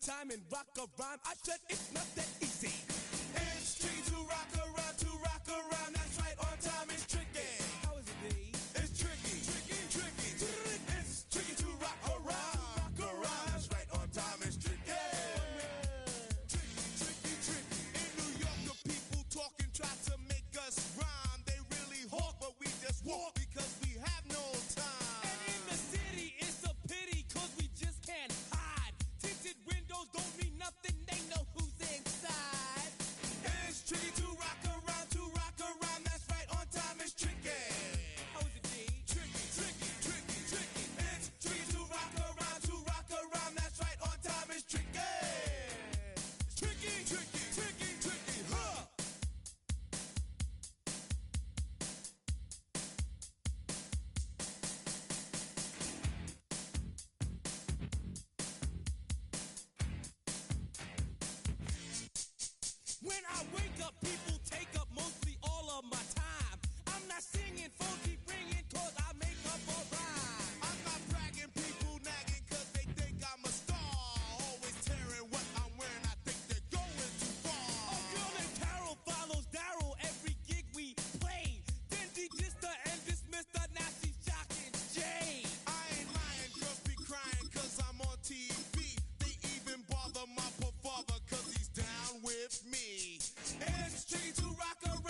time and rock a rhyme. I said it's not that easy. It's tricky to rock around, to rock around. That's right, on time is tricky. How is it, D? It's tricky, tricky, tricky. It's tricky to rock around, That's right, on time is tricky. Tricky, tricky, tricky. In New York, the people talking try to make us rhyme. They really hawk, but we just walk because we have no time. And in the city, it's a pity, cause we just can't hide. Tinted windows don't mean nothing, they know who's inside. It's tricky to rock around, that's right, on time is tricky. How is it, D? Tricky, tricky, tricky, tricky. It's tricky to rock around, that's right, on time is tricky. Tricky, tricky, tricky, tricky, huh? When I wake up, people take up mostly all of my time. I'm not singing, phones keep ringing, cause I make up a rhyme. I'm not bragging, people nagging, cause they think I'm a star. Always tearing what I'm wearing, I think they're going too far. A girl named Carol follows Daryl every gig we play. Then dissed her and dismissed her, now she's shocking Jay. I ain't lying, girls be crying, cause I'm on TV. They even bother my poor father, cause he's down with me. It's tricky to rock around,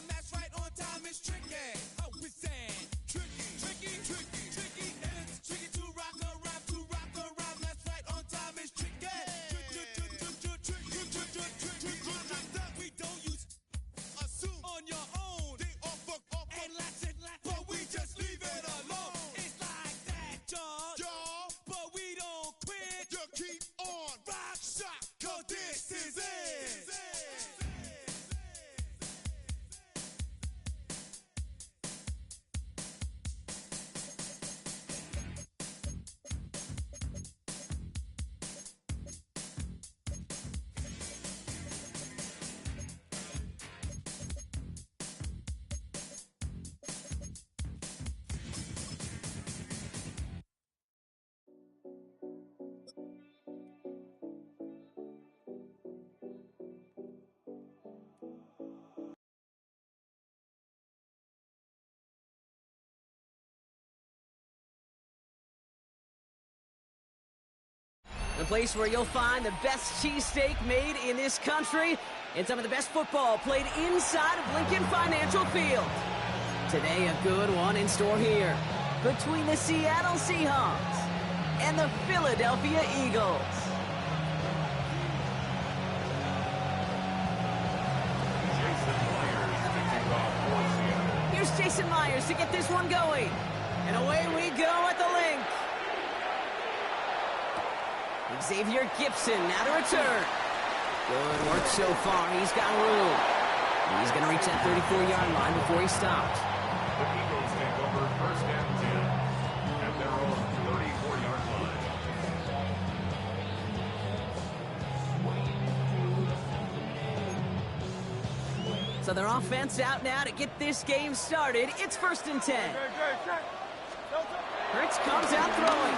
that's right, on time is tricky. How is that? Tricky, tricky, tricky, tricky. It's tricky to rock around, that's right, on time is tricky. We don't use assume on your own. They all fuck up and lots, but we just leave it alone. It's like that, y'all, but we don't quit. You keep on rock shot, cause this is it. The place where you'll find the best cheesesteak made in this country and some of the best football played inside of Lincoln Financial Field. Today, a good one in store here between the Seattle Seahawks and the Philadelphia Eagles. Here's Jason Myers to get this one going. And away we go at the link. Xavier Gibson now to return. Good work so far. He's got room. He's going to reach that 34-yard line before he stops. The Eagles take over first and 10 at their own 34-yard line. So their offense out now to get this game started. It's first and 10. Hurts comes out throwing.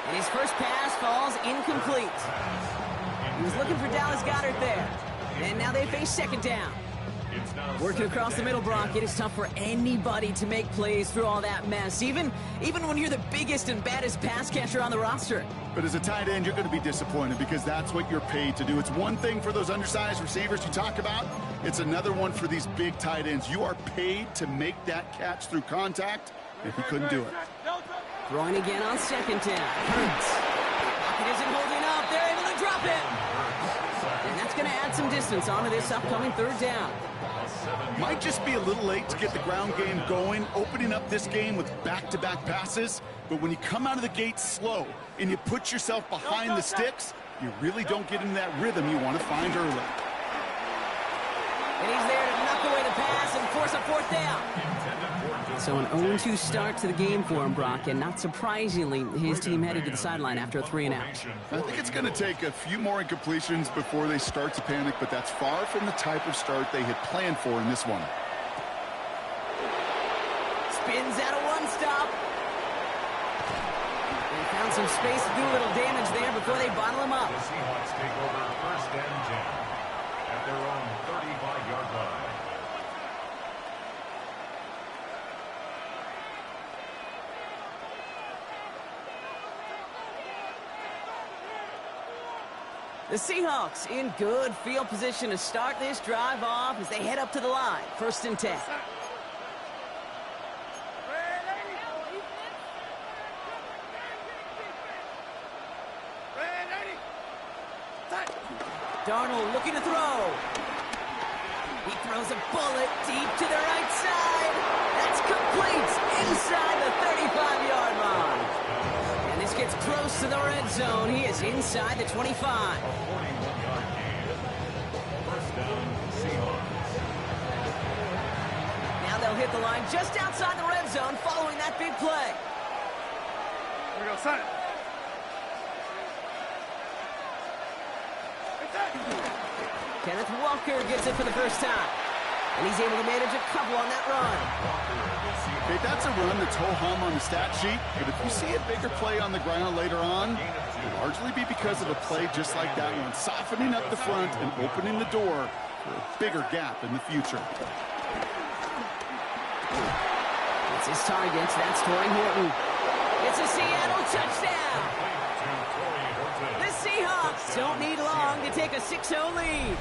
And his first pass falls incomplete. He was looking for Dallas Goedert there. And now they face second down. Working across the middle, Brock, it is tough for anybody to make plays through all that mess, even when you're the biggest and baddest pass catcher on the roster. But as a tight end, you're going to be disappointed because that's what you're paid to do. It's one thing for those undersized receivers you talk about. It's another one for these big tight ends. You are paid to make that catch through contact, and he couldn't do it. Throwing again on second down. Hurts. Pocket isn't holding up. They're able to drop it. And that's going to add some distance onto this upcoming third down. Might just be a little late to get the ground game going, opening up this game with back-to-back passes. But when you come out of the gate slow and you put yourself behind the sticks, you really don't get into that rhythm you want to find early. And he's there to knock away the pass and force a fourth down. So an 0-2 start to the game for him, Brock, and not surprisingly, his team headed to the sideline after a 3-and-out. I think it's going to take a few more incompletions before they start to panic, but that's far from the type of start they had planned for in this one. Spins out of one stop. They found found some space to do a little damage there before they bottle him up. The Seahawks take over first and 10 at their own 35-yard line. The Seahawks in good field position to start this drive off as they head up to the line. First and 10. Darnold looking to throw. He throws a bullet deep to the right side. That's complete inside the 35-yard line. And this gets close to the red zone. He is inside the 25. A 41-yard gain. First down, Seahawks. Now they'll hit the line just outside the red zone following that big play. Here we go, son. Kenneth Walker gets it for the first time. And he's able to manage a couple on that run. Okay, that's a run that's ho-hum on the stat sheet. But if you see a bigger play on the ground later on, it'll largely be because of a play just like that one, softening up the front and opening the door for a bigger gap in the future. It's his target. That's Torrey Horton. It's a Seattle touchdown. The Seahawks don't need long to take a 6-0 lead.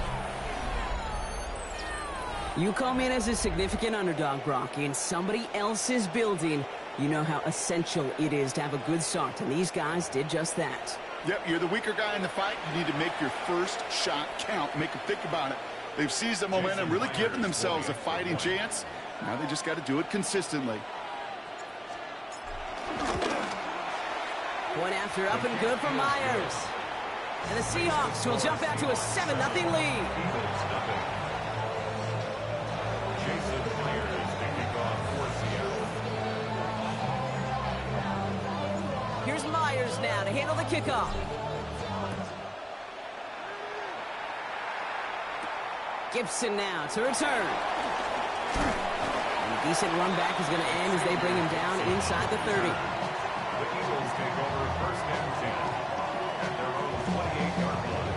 You come in as a significant underdog, Brock, in somebody else's building. You know how essential it is to have a good start, and these guys did just that. Yep, you're the weaker guy in the fight. You need to make your first shot count. Make them think about it. They've seized the momentum, really given themselves a fighting chance. Now they just got to do it consistently. Point after up and good for Myers. And the Seahawks will jump out to a 7-0 lead. Jason Myers to kick off for Seattle. Here's Myers now to handle the kickoff. Gibson now to return. And a decent run back is going to end as they bring him down inside the 30. The Eagles take over first and 10 at their own 28-yard line.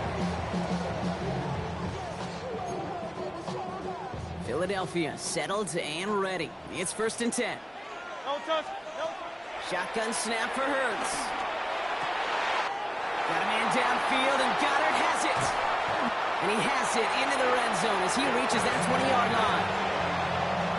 Philadelphia settled and ready. It's first and 10. No touch. No touch. Shotgun snap for Hurts. Got a man downfield, and Goddard has it. And he has it into the red zone as he reaches that 20-yard line.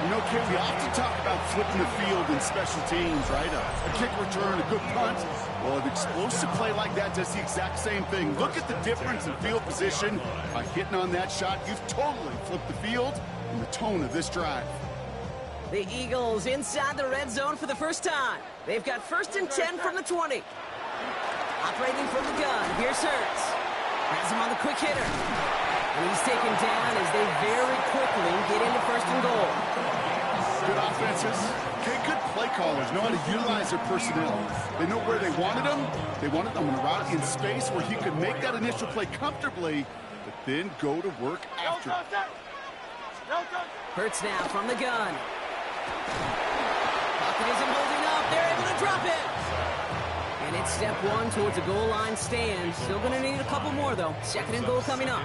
You know, Kim, we often talk about flipping the field in special teams, right? A kick return, a good punt. Well, an explosive play like that does the exact same thing. Look at the difference in field position. By hitting on that shot, you've totally flipped the field and the tone of this drive. The Eagles inside the red zone for the first time. They've got first and 10 from the 20. Operating from the gun, here's Hurts. Has him on the quick hitter. And he's taken down as they very quickly get into first and goal. Good offenses. Okay, good play callers know how to utilize their personnel. They know where they wanted them. They wanted them on a route in space where he could make that initial play comfortably, but then go to work after. Hurts now from the gun. Pocket isn't holding up. They're able to drop it. And it's step one towards a goal line stand. Still going to need a couple more, though. Second and goal coming up.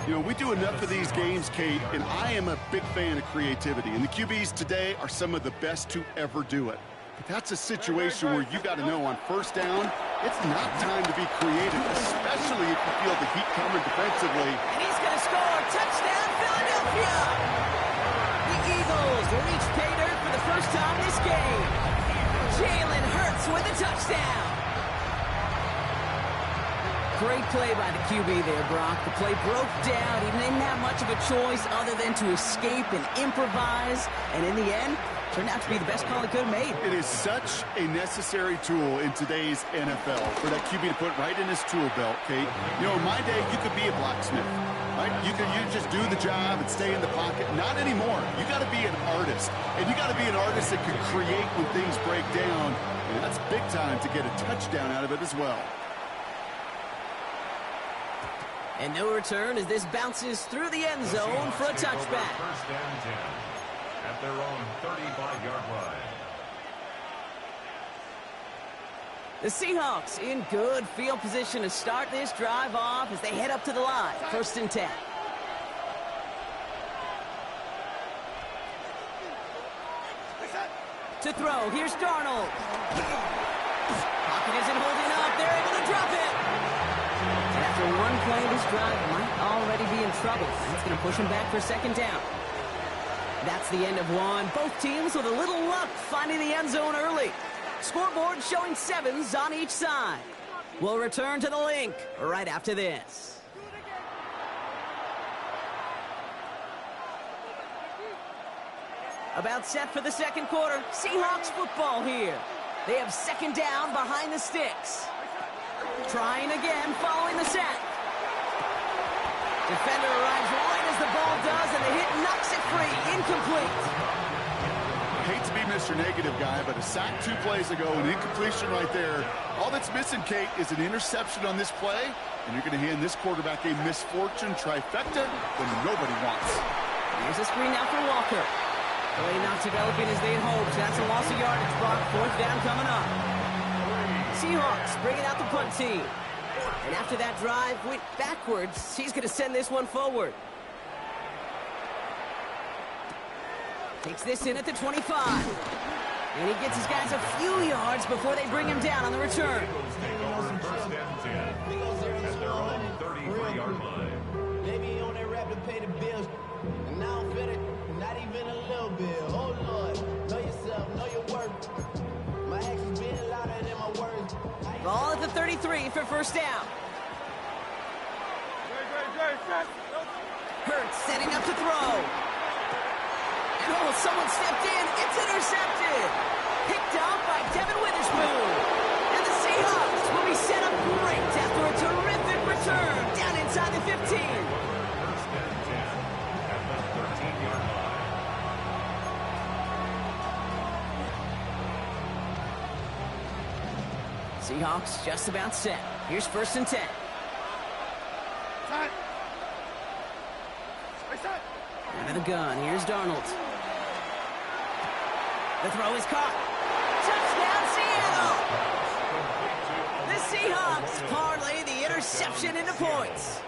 You know, we do enough of these games, Kate, and I am a big fan of creativity. And the QBs today are some of the best to ever do it. But that's a situation where you got to know on first down, it's not time to be creative, especially if you feel the heat coming defensively. And he's going to score. Touchdown, Philadelphia! The Eagles reach pay dirt for the first time this game. Jalen Hurts with a touchdown. Great play by the QB there, Brock. The play broke down. He didn't have much of a choice other than to escape and improvise. And in the end, turned out to be the best call he could have made. It is such a necessary tool in today's NFL for that QB to put right in his tool belt, Kate. You know, in my day, you could be a blacksmith, right? You just do the job and stay in the pocket. Not anymore. You got to be an artist. And you got to be an artist that can create when things break down. And that's big time to get a touchdown out of it as well. And no return as this bounces through the end zone for a touchback. First and 10 at their own 35-yard line. The Seahawks in good field position to start this drive off as they head up to the line. 1st and 10. To throw, here's Darnold. Pocket isn't holding up. They're able to drop it. And after one play, this drive might already be in trouble. That's going to push him back for 2nd down. That's the end of one. Both teams with a little luck finding the end zone early. Scoreboard showing 7s on each side. We'll return to the link right after this. About set for the 2nd quarter. Seahawks football here. They have 2nd down behind the sticks. Trying again following the set. Defender arrives right as the ball does, and the hit knocks it free. Incomplete. I hate to be Mr. Negative guy, but a sack 2 plays ago, an incompletion right there. All that's missing, Kate, is an interception on this play, and you're going to hand this quarterback a misfortune trifecta when nobody wants. Here's a screen now for Walker. Play not developing as they had hoped. That's a loss of yardage, Brock. 4th down coming up. Seahawks bringing out the punt team. And after that drive went backwards, he's going to send this one forward. Takes this in at the 25. And he gets his guys a few yards before they bring him down on the return. Take over 1st and 10 at their own 33-yard line. Maybe on that rap to pay the bills. And now I'm fit it, not even a little bit. Oh Lord, know yourself, know your worth. My actions being louder than my words. Ball at the 33 for 1st down. Hurts setting up to throw. And oh, someone stepped in. It's intercepted. Picked up by Devin Witherspoon. And the Seahawks will be set up great after a terrific return down inside the 15. 1st and 10 at the 13-yard line. Seahawks just about set. Here's 1st and 10. Out of the gun. Here's Darnold. The throw is caught. Touchdown, Seattle! The Seahawks parlay the interception into points.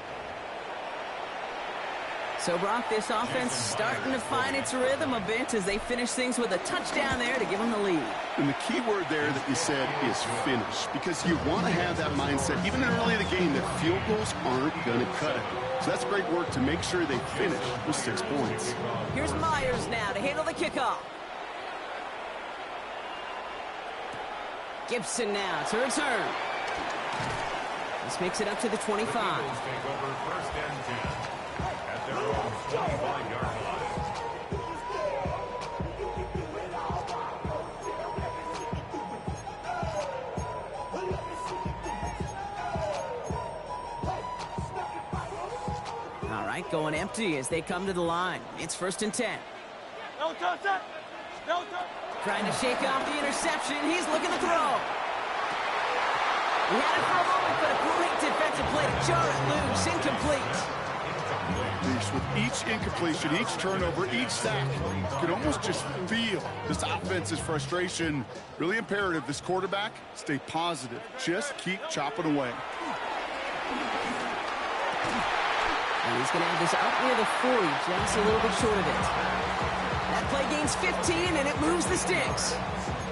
So, Brock, this offense starting to find its rhythm a bit as they finish things with a touchdown there to give them the lead. And the key word there that you said is finish, because you want to have that mindset, even early in the game, that field goals aren't going to cut it. So that's great work to make sure they finish with 6 points. Here's Myers now to handle the kickoff. Gibson now to return. This makes it up to the 25. Take over 1st and 10 at their own 25-yard line. All right, going empty as they come to the line. It's 1st and 10. No touch that. No touch. Trying to shake off the interception. He's looking to throw. He had it for a moment, but a great defensive play to jar it loose. Incomplete. With each incompletion, each turnover, each sack, you can almost just feel this offense's frustration. Really imperative, this quarterback, stay positive. Just keep chopping away. And he's going to have this out near the 40, just a little bit short of it. That play gains 15, and it moves the sticks.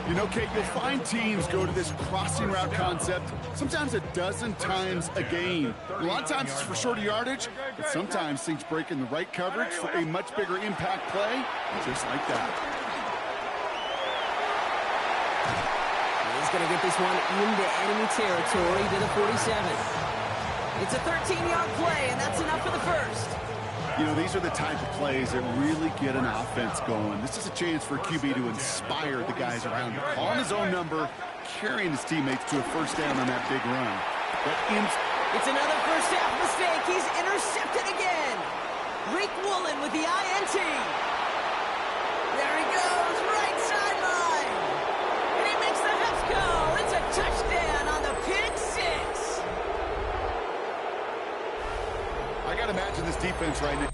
You know, Kate, you'll find teams go to this crossing route concept sometimes a dozen times a game. A lot of times it's for shorter yardage, but sometimes things break in the right coverage for a much bigger impact play, just like that. He's going to get this one into enemy territory to the 47. It's a 13-yard play, and that's enough for the first. You know, these are the type of plays that really get an offense going. This is a chance for a QB to inspire the guys around him. Calling his own number, carrying his teammates to a 1st down on that big run. It's another first half mistake. He's intercepted again. Reek Woolen with the INT. There he goes, right sideline. And he makes the Huffs go. It's a touchdown on the pick six. I got to imagine this defense right now.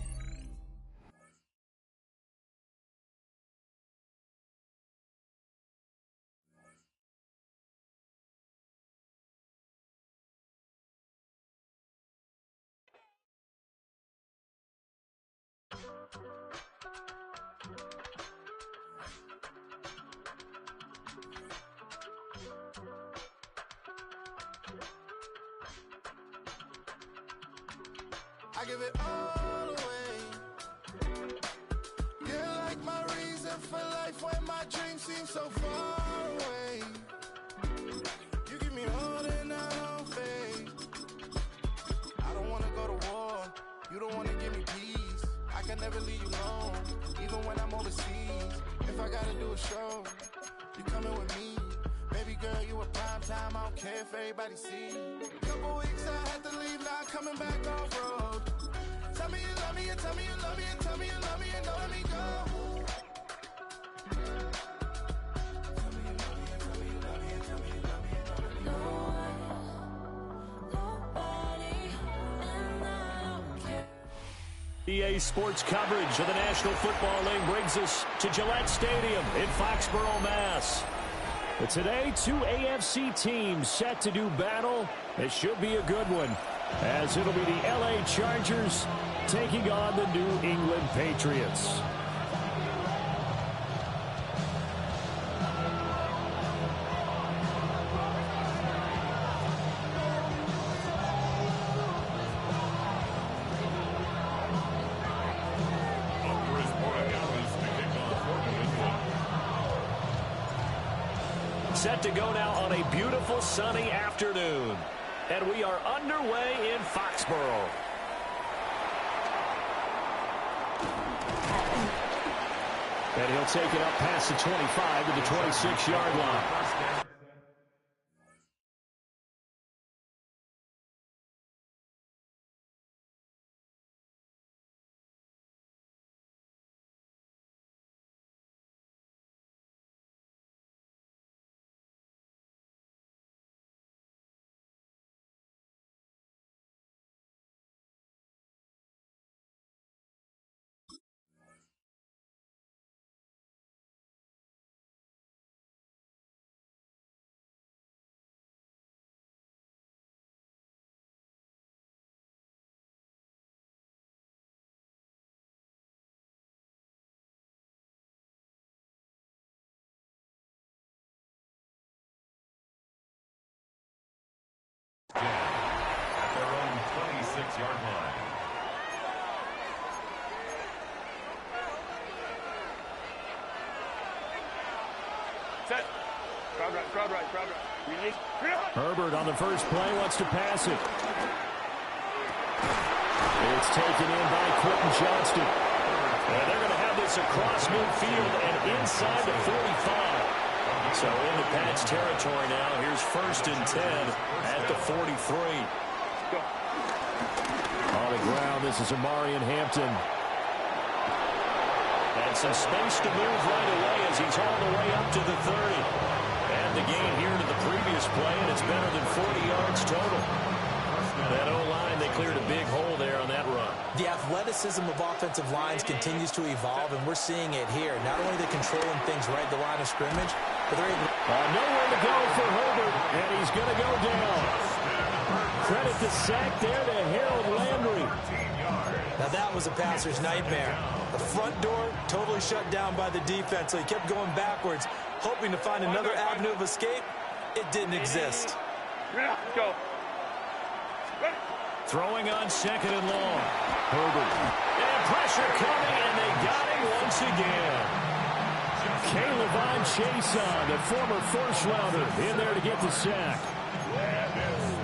I give it all away. You're like my reason for life when my dreams seem so far away. You give me more than I don't fade. I don't wanna go to war. You don't wanna give me peace. I can never leave you alone, even when I'm overseas. If I gotta do a show, you coming with me. Baby girl, you a prime time. I don't care if everybody see. Couple weeks I had to leave, now I'm coming back off road. Tell me you love me, and tell me you love me, and tell me you love me, and don't let me go. Tell me you love me, and tell me you love me, and tell me you love me, and don't let me go. Nobody, and I don't care. EA Sports coverage of the National Football League brings us to Gillette Stadium in Foxborough, Mass. But today, two AFC teams set to do battle. It should be a good one, as it'll be the LA Chargers taking on the New England Patriots. Set to go now on a beautiful sunny afternoon. And we are underway in Foxborough. And he'll take it up past the 25 to the 26-yard line. At their own 26-yard line. Set. Crowd right, crowd right, crowd right. Release. Herbert on the first play wants to pass it. It's taken in by Quentin Johnston. And they're going to have this across midfield and inside the 45. So into Pat's territory now. Here's 1st and 10 at the 43. Go. On the ground, this is Amarian Hampton. And some space to move right away as he's all the way up to the 30. And the gain here to the previous play, and it's better than 40 yards total. That O-line, they cleared a big hole there on that run. The athleticism of offensive lines continues to evolve, and we're seeing it here. Not only are they controlling things right at the line of scrimmage, but they're able to... Nowhere to go for Herbert, and he's going to go down. Credit the sack there to Harold Landry. Now that was a passer's nightmare. The front door totally shut down by the defense, so he kept going backwards, hoping to find another avenue of escape. It didn't exist. Go. Throwing on 2nd and long. Herbert. And pressure coming, and they got him once again. K'Lavon Chason, the former first-rounder, in there to get the sack.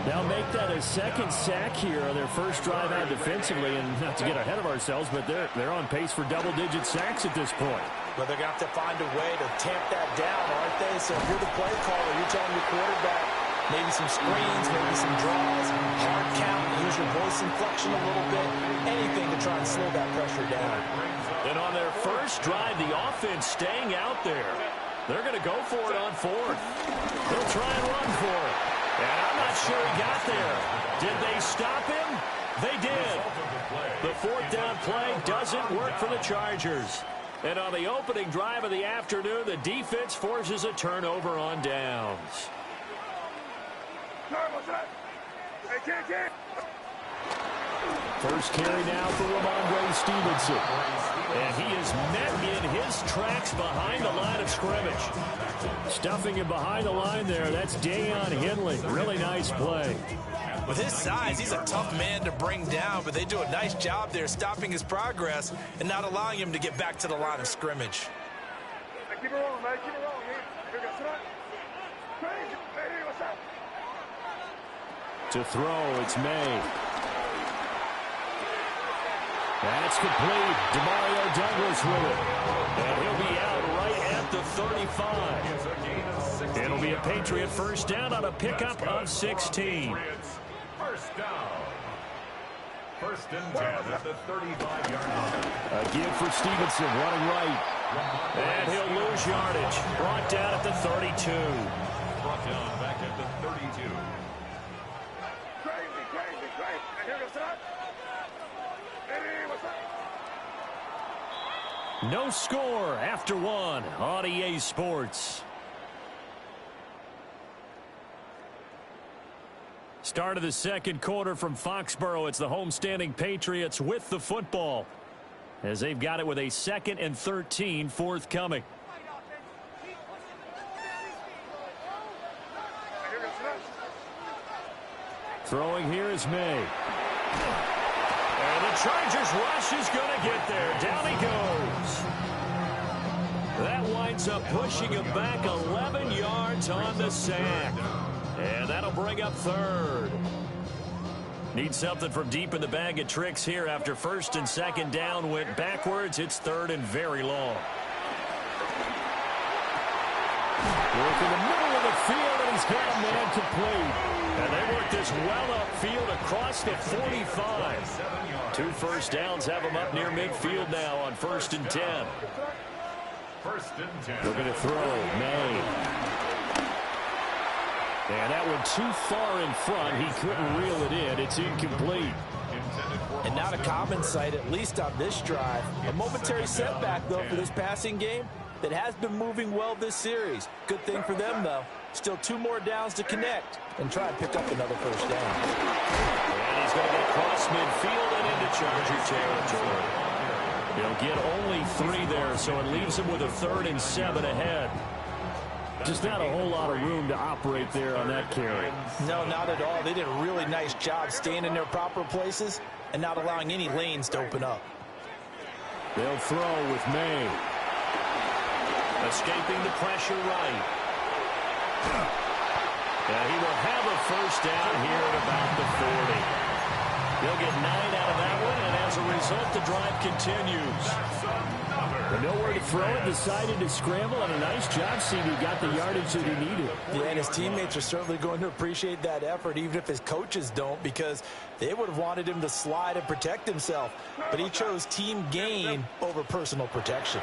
They'll make that a second sack here on their first drive out defensively, and not to get ahead of ourselves, but they're on pace for double-digit sacks at this point. But they're going to have to find a way to tamp that down, aren't they? So if you're the play caller, you're telling your quarterback, maybe some screens, maybe some draws, hard count, use your voice inflection a little bit, anything to try and slow that pressure down. And on their first drive, the offense staying out there. They're going to go for it on 4th. They'll try and run for it. And I'm not sure he got there. Did they stop him? They did. The 4th down play doesn't work for the Chargers. And on the opening drive of the afternoon, the defense forces a turnover on downs. First carry now for Ramondre Stevenson. And he is met in his tracks behind the line of scrimmage. Stuffing him behind the line there, that's Deion Henley. Really nice play. With his size, he's a tough man to bring down, but they do a nice job there stopping his progress and not allowing him to get back to the line of scrimmage. Keep it rolling, man. Keep it rolling. Here we go. Sit up. Crazy. Hey, what's up? To throw, it's May. That's complete. Demario Douglas with it. And he'll be out right at the 35. It'll be a Patriot first down on a pickup of 16. First down. First and 10 at the 35-yard line. A give for Stevenson, running right. And he'll lose yardage. Brought down at the 32. Brought down back at the 32. Crazy. And here we go. Sit up. Hey, what's up? No score after one on EA Sports. Start of the second quarter from Foxborough. It's the homestanding Patriots with the football, as they've got it with a 2nd and 13 forthcoming. Throwing here is May. And the Chargers rush is going to get there. Down he goes. That winds up pushing him back 11 yards on the sack. And that'll bring up third. Need something from deep in the bag of tricks here after first and second down went backwards. It's third and very long. Work in the middle of the field, and he's got a man complete. And they work this well upfield across the 45. 2 first downs have them up near midfield now on first and 10. First and 10. Looking to throw, May. And that one too far in front. He couldn't reel it in. It's incomplete. And not a common sight, at least on this drive. A momentary setback, though, for this passing game that has been moving well this series. Good thing for them, though. Still 2 more downs to connect and try and pick up another first down. And he's going to get across midfield and into Charger territory. He'll get only 3 there, so it leaves him with a 3rd and 7 ahead. Just not a whole lot of room to operate there on that carry. No, not at all. They did a really nice job staying in their proper places and not allowing any lanes to open up. They'll throw with May. Escaping the pressure right. And he will have a first down here at about the 40. He'll get 9 out of that one, and as a result, the drive continues. But nowhere to throw it, decided to scramble, and a nice job, CD. Got the yardage that he needed. Yeah, and his teammates are certainly going to appreciate that effort, even if his coaches don't, because they would have wanted him to slide and protect himself. But he chose team gain over personal protection.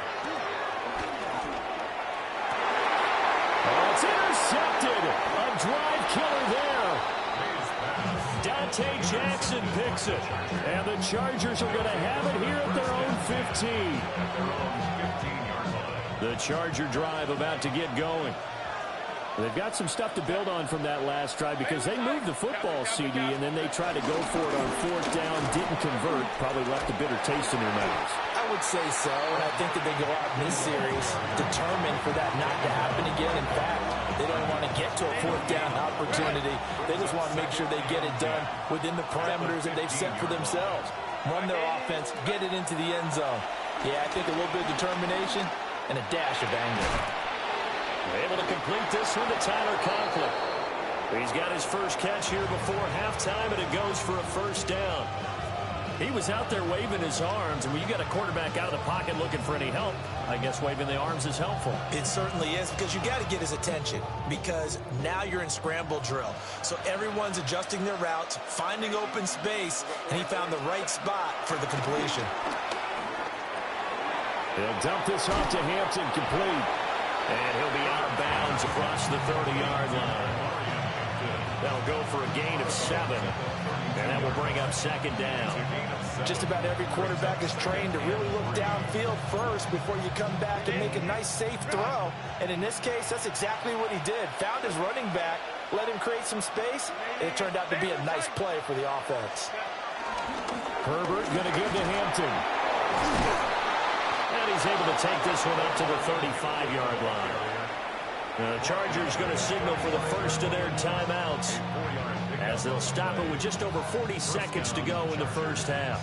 Oh, it's intercepted. A drive killer there. Dante Jackson picks it. And the Chargers are going to have it here at their own 15. The Charger drive about to get going. They've got some stuff to build on from that last drive because they moved the football, CD, and then they tried to go for it on 4th down, didn't convert, probably left a bitter taste in their mouths. I would say so, and I think that they go out in this series determined for that not to happen again. In fact, they don't want to get to a 4th down opportunity. They just want to make sure they get it done within the parameters that they've set for themselves. Run their offense, get it into the end zone. Yeah, I think a little bit of determination and a dash of anger. Able to complete this one to Tyler Conklin. He's got his first catch here before halftime, and it goes for a first down. He was out there waving his arms, and when you got a quarterback out of the pocket looking for any help, I guess waving the arms is helpful. It certainly is, because you got to get his attention, because now you're in scramble drill. So everyone's adjusting their routes, finding open space, and he found the right spot for the completion. They'll dump this off to Hampton, complete. And he'll be out of bounds across the 30-yard line. That'll go for a gain of 7. And that will bring up second down. Just about every quarterback is trained to really look downfield first before you come back and make a nice, safe throw. And in this case, that's exactly what he did. Found his running back, let him create some space, and it turned out to be a nice play for the offense. Herbert going to give to Hampton. And he's able to take this one up to the 35-yard line. The Chargers going to signal for the first of their timeouts as they'll stop it with just over 40 seconds to go in the first half.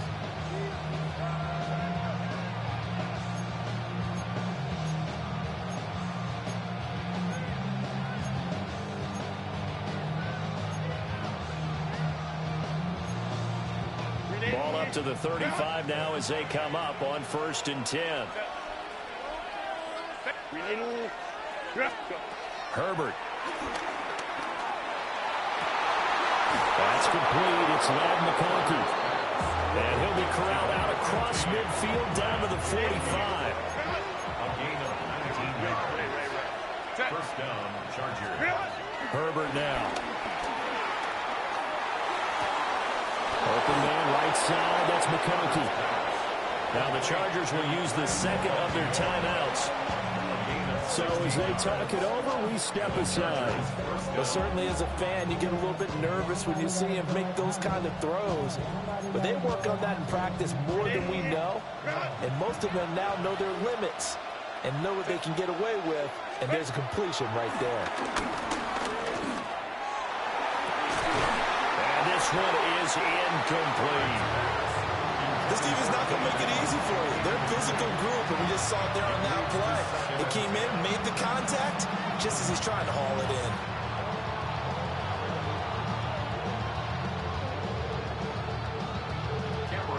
Ball up to the 35 now as they come up on 1st and 10. Herbert. That's complete. It's Ladd McConkey. And he'll be corralled out across midfield down to the 45. A gain of 19 yards. First down, Chargers. Herbert now. Open man right side. That's McConkey. Now the Chargers will use the second of their timeouts. So as they talk it over, we step aside. But certainly as a fan, you get a little bit nervous when you see him make those kind of throws. But they work on that in practice more than we know. And most of them now know their limits and know what they can get away with. And there's a completion right there. And this one is incomplete. This defense is not going to make it easy for you. They're a physical group, and we just saw it there on that play. It came in, made the contact, just as he's trying to haul it in.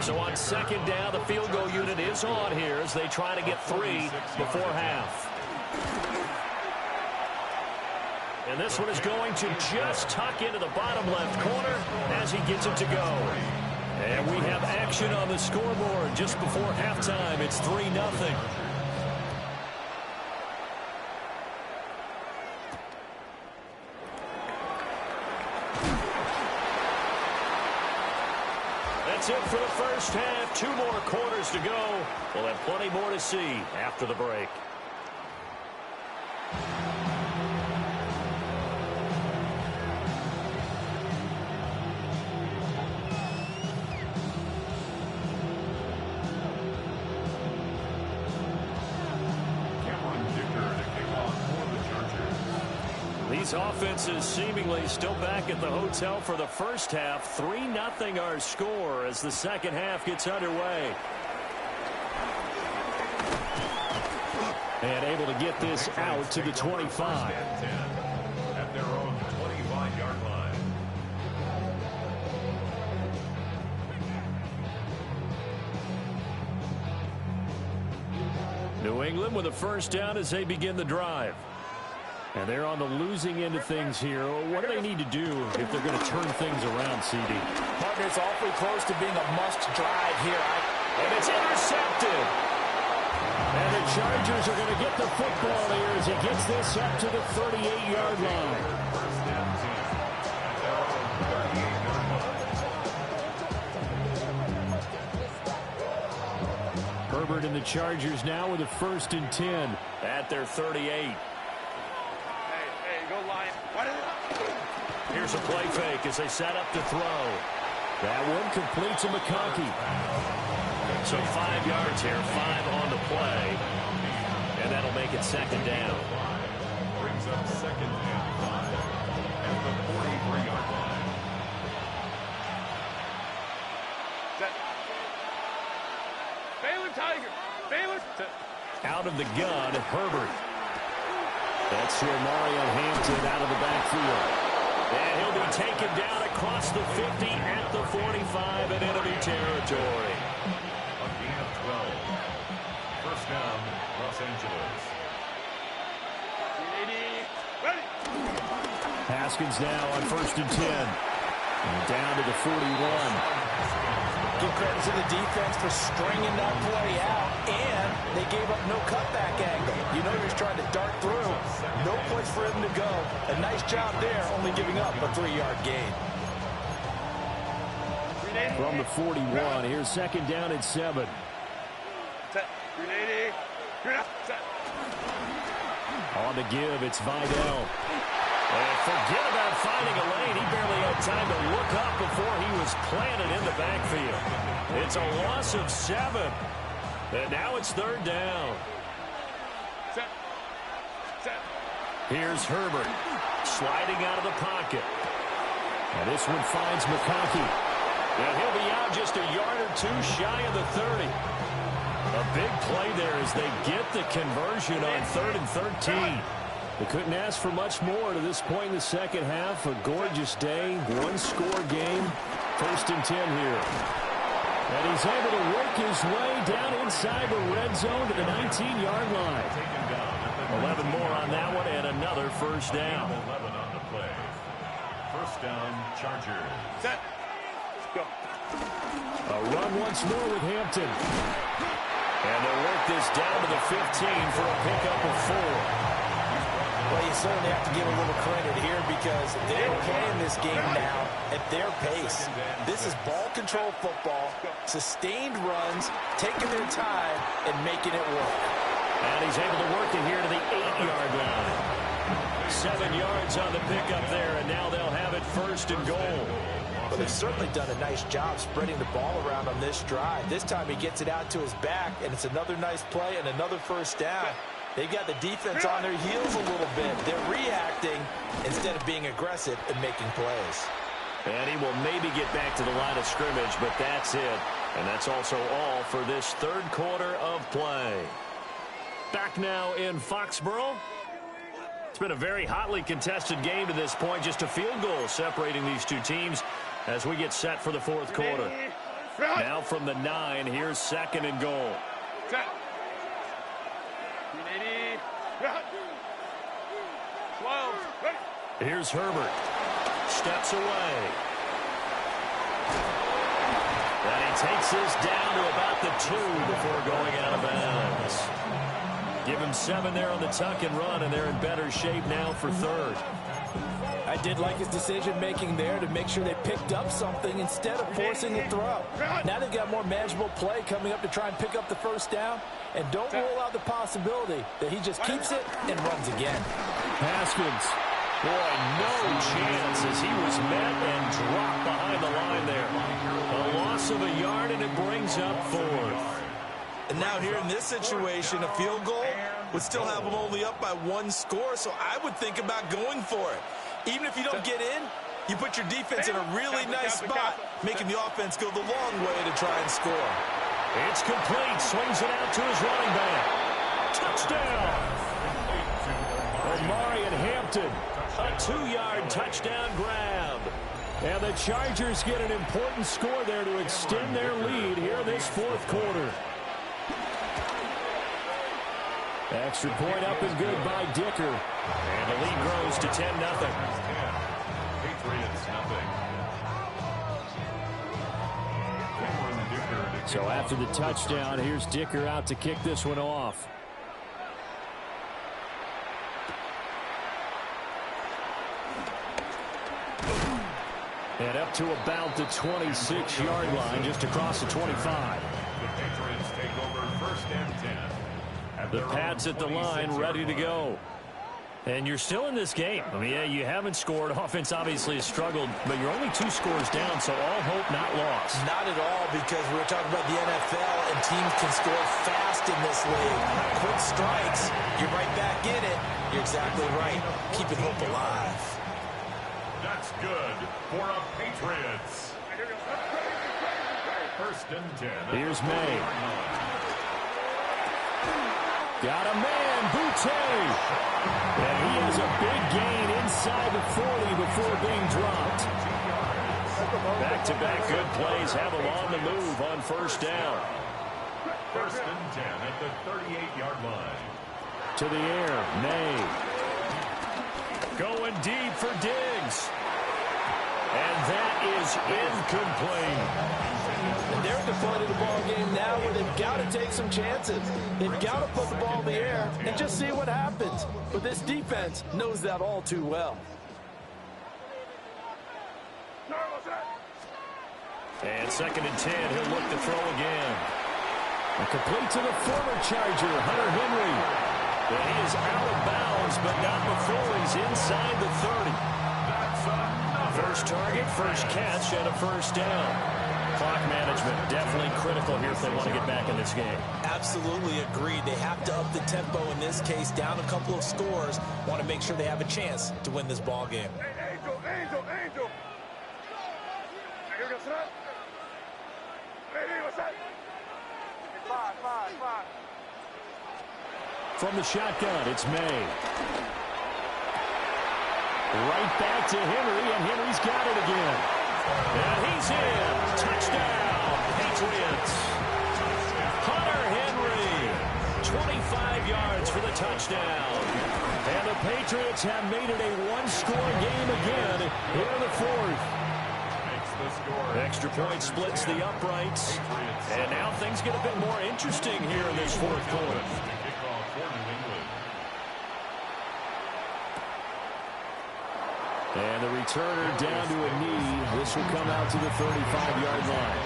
So on 2nd down, the field goal unit is on here as they try to get 3 before half. And this one is going to just tuck into the bottom left corner as he gets it to go. And we have action on the scoreboard just before halftime. It's 3-0. That's it for the first half. 2 more quarters to go. We'll have plenty more to see after the break. These offenses seemingly still back at the hotel for the first half. 3-0 our score as the second half gets underway. And able to get this out to the 25. At their own 25-yard line. New England with a first down as they begin the drive. And they're on the losing end of things here. What do they need to do if they're going to turn things around, CD? Partner, it's awfully close to being a must drive here. And it's intercepted. And the Chargers are going to get the football here as he gets this up to the 38-yard line. First down 10. At their own 38-yard line. Herbert and the Chargers now with a 1st and 10 at their 38. Here's a play fake as they set up to throw. That one completes a McConkey. So 5 yards here, 5 on the play. And that'll make it 2nd down. Brings up 2nd and 5 at the 43-yard line. Baylor Tiger. Baylor. Out of the gun, Herbert. That's Mario Hampton out of the backfield. And he'll be taken down across the 50 at the 45 in enemy territory. A gain of 12. First down, Los Angeles. Haskins now on 1st and 10. And down to the 41. Give credit to the defense for stringing that play out, and they gave up no cutback angle. You know he's trying to dart through. No place for him to go. A nice job there, only giving up a 3-yard gain. From the 41, here's 2nd down and 7. On the give, it's Vidal. And forget about finding a lane. He barely had time to look up before he was planted in the backfield. It's a loss of 7. And now it's 3rd down. Here's Herbert sliding out of the pocket. And this one finds McConkey. And he'll be out just a yard or 2 shy of the 30. A big play there as they get the conversion on 3rd and 13. They couldn't ask for much more to this point in the second half. A gorgeous day, one-score game. 1st and 10 here. And he's able to work his way down inside the red zone to the 19-yard line. 11 more on that one and another 1st down. 11 on the play. 1st down, Chargers. Set. Go. A run once more with Hampton. And they'll work this down to the 15 for a pickup of 4. Well, you certainly have to give a little credit here because they're playing this game now at their pace. This is ball control football, sustained runs, taking their time, and making it work. And he's able to work it here to the 8-yard line. 7 yards on the pickup there, and now they'll have it 1st and goal. But they've certainly done a nice job spreading the ball around on this drive. This time he gets it out to his back, and it's another nice play and another 1st down. They've got the defense on their heels a little bit. They're reacting instead of being aggressive and making plays. And he will maybe get back to the line of scrimmage, but that's it. And that's also all for this 3rd quarter of play. Back now in Foxborough. It's been a very hotly contested game to this point. Just a field goal separating these two teams as we get set for the 4th quarter. Now from the 9, here's 2nd and goal. Here's Herbert. Steps away. And he takes this down to about the 2 before going out of bounds. Give him 7 there on the tuck and run, and they're in better shape now for 3rd. I did like his decision-making there to make sure they picked up something instead of forcing the throw. Now they've got more manageable play coming up to try and pick up the 1st down, and don't rule out the possibility that he just keeps it and runs again. Haskins. Boy, no chance as he was met and dropped behind the line there. A loss of a yard, and it brings up 4th. And now here in this situation, a field goal would still have them only up by 1 score, so I would think about going for it. Even if you don't get in, you put your defense in a really nice spot, making the offense go the long way to try and score. It's complete. Swings it out to his running back. Touchdown. Omari and Hampton. A 2-yard touchdown grab. And the Chargers get an important score there to extend their lead here this 4th quarter. Extra point up and good by Dicker. And the lead grows to 10-0. Patriots, nothing. So after the touchdown, here's Dicker out to kick this one off. And up to about the 26-yard line, just across the 25. The Patriots take over 1st and 10. The Pats at the line, ready to go. And you're still in this game. I mean, yeah, you haven't scored. Offense obviously has struggled, but you're only 2 scores down, so all hope not lost. Not at all, because we're talking about the NFL, and teams can score fast in this league. Quick strikes, you're right back in it. You're exactly right. Keeping hope alive. That's good for a Patriots. 1st and 10. Here's May. Got a man, Boutte. And he has a big gain inside the 40 before being dropped. Back-to-back good plays have him on the move on 1st down. 1st and 10 at the 38-yard line. To the air, May. Going deep for Diggs. And that is incomplete. And they're at the point of the ball game now where they've got to take some chances. They've got to put the ball in the air and just see what happens. But this defense knows that all too well. And 2nd and 10, he'll look to throw again. And complete to the former Charger, Hunter Henry. And he is out of bounds, but not before he's inside the 30. That's enough. First target, first catch, and a first down. Clock management definitely critical here if they want to get back in this game. Absolutely agreed. They have to up the tempo in this case, down a couple of scores. Want to make sure they have a chance to win this ball game. Hey, Angel. Here we go, son. Hey, what's that? Five. From the shotgun, it's May. Right back to Henry, and Henry's got it again. And he's in. Touchdown, Patriots. Hunter Henry, 25 yards for the touchdown. And the Patriots have made it a one-score game again here in the fourth. Extra point splits the uprights. And now things get a bit more interesting here in this fourth quarter. And the returner down to a knee. This will come out to the 35-yard line.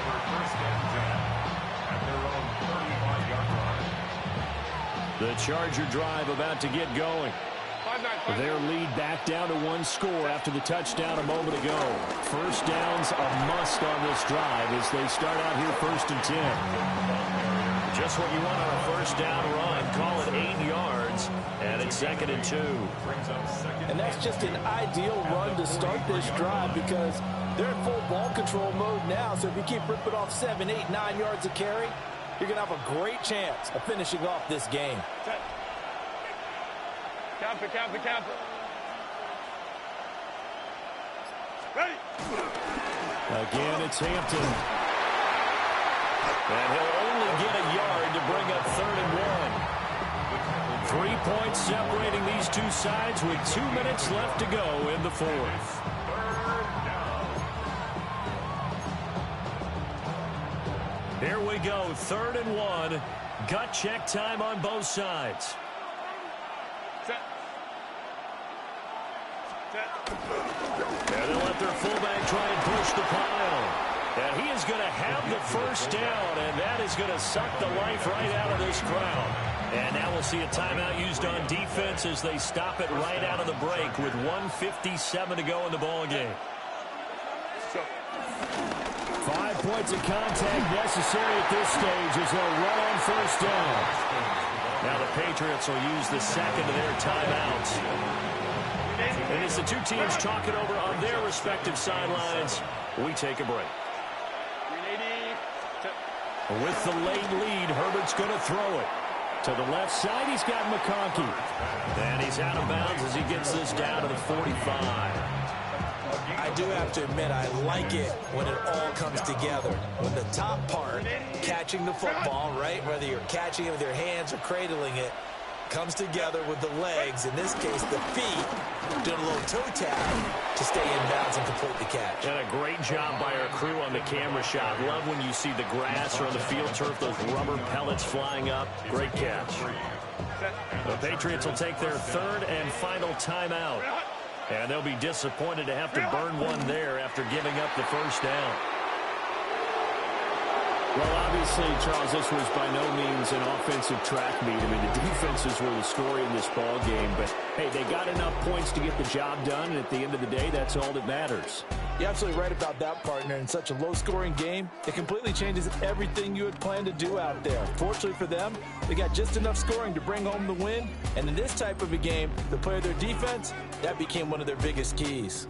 The Charger drive about to get going. Their lead back down to one score after the touchdown a moment ago. First down's a must on this drive as they start out here 1st and 10. Just what you want on a first down run. Call it 8 yards, and it's 2nd and 2. And that's just an ideal run to start this drive because they're in full ball control mode now. So if you keep ripping off 7, 8, 9 yards of carry, you're going to have a great chance of finishing off this game. Count it. Ready? Again, it's Hampton. And he'll only get a yard to bring up 3rd and 1. 3 points separating these two sides with 2 minutes left to go in the fourth. Here we go, 3rd and 1. Gut check time on both sides. And they'll let their fullback try and push the pile. And he is going to have the first down, and that is going to suck the life right out of this crowd. And now we'll see a timeout used on defense as they stop it right out of the break with 1:57 to go in the ball game. 5 points of contact necessary at this stage as they'll run on first down. Now the Patriots will use the second of their timeouts. And as the two teams talk it over on their respective sidelines, we take a break. With the late lead, Herbert's going to throw it. To the left side, he's got McConkey. And he's out of bounds as he gets this down to the 45. I do have to admit, I like it when it all comes together. When the top part, catching the football, right, whether you're catching it with your hands or cradling it, comes together with the legs, in this case the feet, doing a little toe tap to stay in bounds and complete the catch. And a great job by our crew on the camera shot. Love when you see the grass or on the field turf, those rubber pellets flying up. Great catch. The Patriots will take their 3rd and final timeout. And they'll be disappointed to have to burn one there after giving up the first down. Well, obviously, Charles, this was by no means an offensive track meet. I mean, the defenses were the story in this ball game. But, hey, they got enough points to get the job done, and at the end of the day, that's all that matters. You're absolutely right about that, partner. In such a low-scoring game, it completely changes everything you had planned to do out there. Fortunately for them, they got just enough scoring to bring home the win. And in this type of a game, to play their defense, that became one of their biggest keys.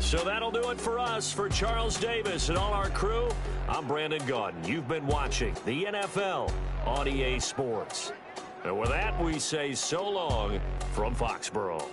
So that'll do it for us. For Charles Davis and all our crew, I'm Brandon Gaudin. You've been watching the NFL on EA Sports. And with that, we say so long from Foxborough.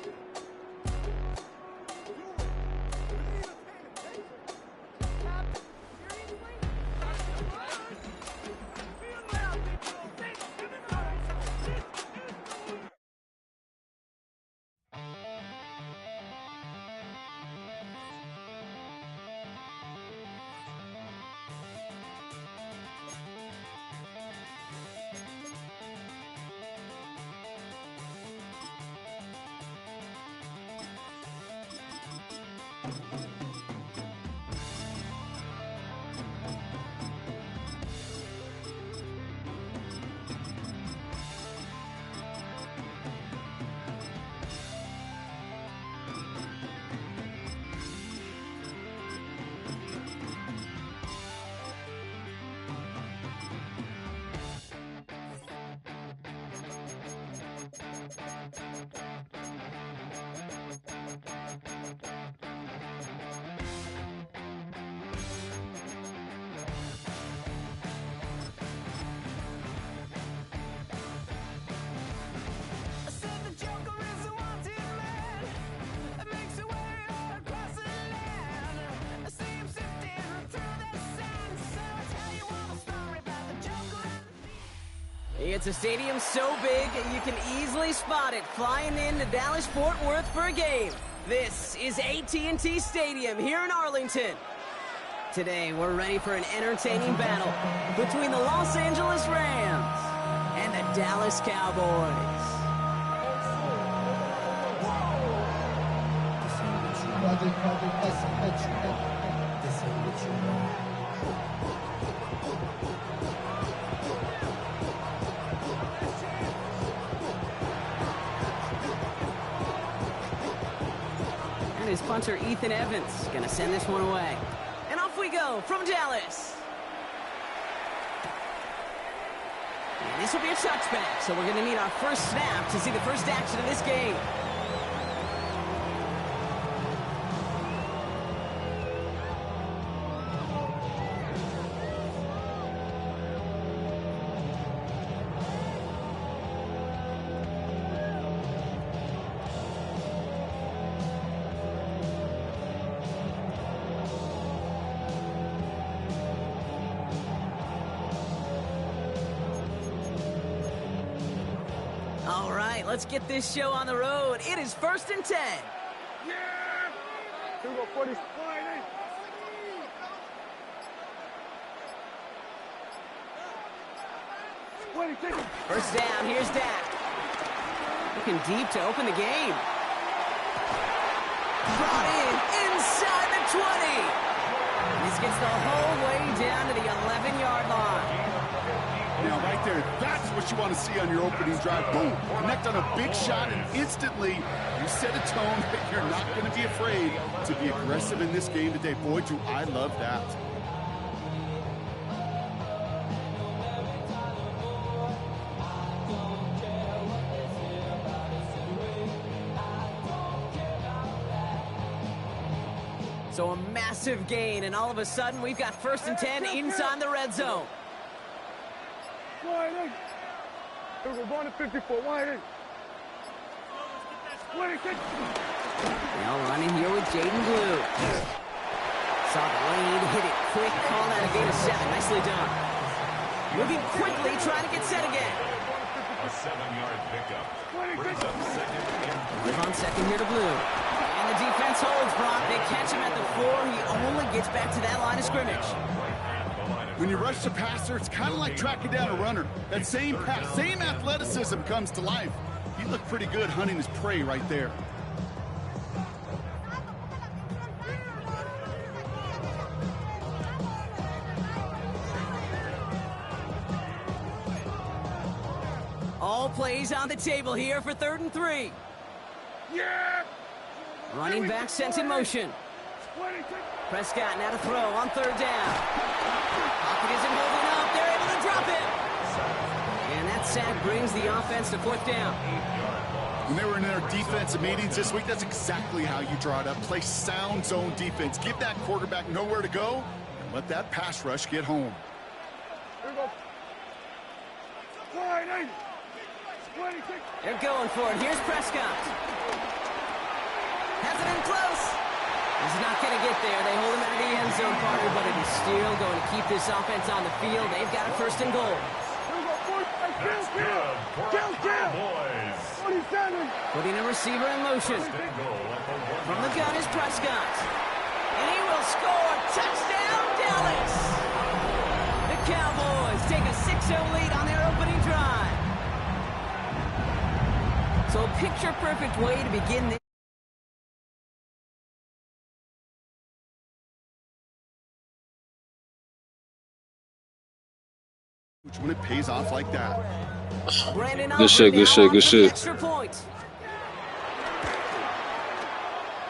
It's a stadium so big you can easily spot it flying into Dallas-Fort Worth for a game. This is AT&T Stadium here in Arlington. Today, we're ready for an entertaining battle between the Los Angeles Rams and the Dallas Cowboys. And his punter, Ethan Evans, gonna send this one away. And off we go from Dallas. And this will be a touchback, so we're gonna need our first snap to see the first action of this game. All right, let's get this show on the road. It is 1st and 10. Yeah! Here we go, 40. First down, here's Dak. Looking deep to open the game. Brought in inside the 20. This gets the whole way down to the 11-yard line. Now, right there, that's what you want to see on your opening drive. Boom, connect on a big shot, and instantly you set a tone that you're not going to be afraid to be aggressive in this game today. Boy, do I love that. So a massive gain, and all of a sudden, we've got 1st and 10 inside the red zone. Wide in. Here we go, going to 54, wide in. 26. Now running here with Jaden Blue. Saw the lane, hit it quick, call that a gain of 7. Nicely done. Moving quickly, trying to get set again. A 7-yard pickup. Brings up second and Move on second here to Blue. And the defense holds Brock. They catch him at the 4. He only gets back to that line of scrimmage. When you rush the passer, it's kind of like tracking down a runner. That same pass, same athleticism comes to life. He looked pretty good hunting his prey right there. All plays on the table here for 3rd and 3. Yeah! Running back sent in motion. 26. Prescott now to throw on 3rd down. Pocket isn't holding up. They're able to drop it. And that sack brings the offense to 4th down. When they were in their defensive meetings this week, that's exactly how you draw it up. Play sound zone defense. Give that quarterback nowhere to go, and let that pass rush get home. Here we go. Wide in. 26. They're going for it. Here's Prescott. Has it in close. He's not going to get there. They hold him out of the end zone, partner, but it is still going to keep this offense on the field. They've got a 1st and goal. Here we go, 40. Kill. Boys. 47. Putting a receiver in motion. From the gun is Prescott. And he will score. Touchdown, Dallas. The Cowboys take a 6-0 lead on their opening drive. So a picture-perfect way to begin this. Which when it pays off like that. Brandon Good shit, good shit, good shit. Extra point.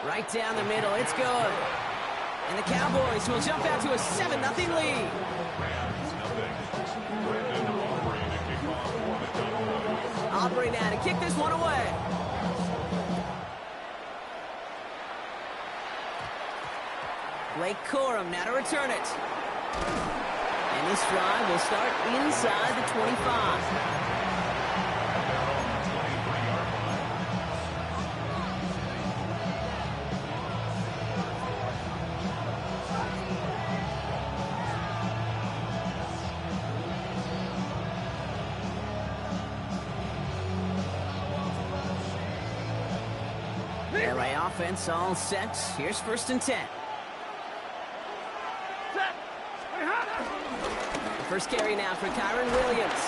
Right down the middle, it's good. And the Cowboys will jump out to a 7-0 lead. Aubrey now to kick this one away. Blake Corum now to return it. And this drive will start inside the 25. All right, offense all set. Here's 1st and 10. First carry now for Kyron Williams.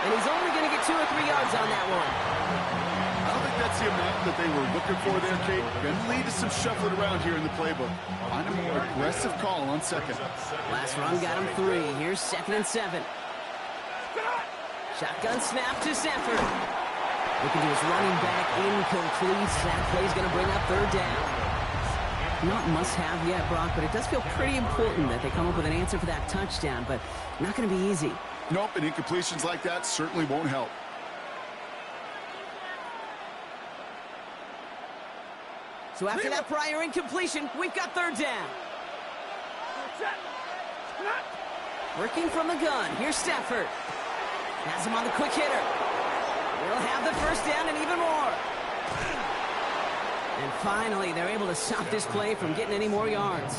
And he's only going to get 2 or 3 yards on that one. I don't think that's the amount that they were looking for there, Kate. Going to lead to some shuffling around here in the playbook. Find a more aggressive call on 2nd. Last run got him 3. Here's 2nd and 7. Shotgun snap to Sanford. Looking to his running back, incomplete. That play's going to bring up 3rd down. Not must-have yet, Brock, but it does feel pretty important that they come up with an answer for that touchdown, but not going to be easy. Nope, and incompletions like that certainly won't help. So after that prior incompletion, we've got 3rd down. Working from the gun, here's Stafford. Has him on the quick hitter. We'll have the 1st down and even more. And finally, they're able to stop this play from getting any more yards.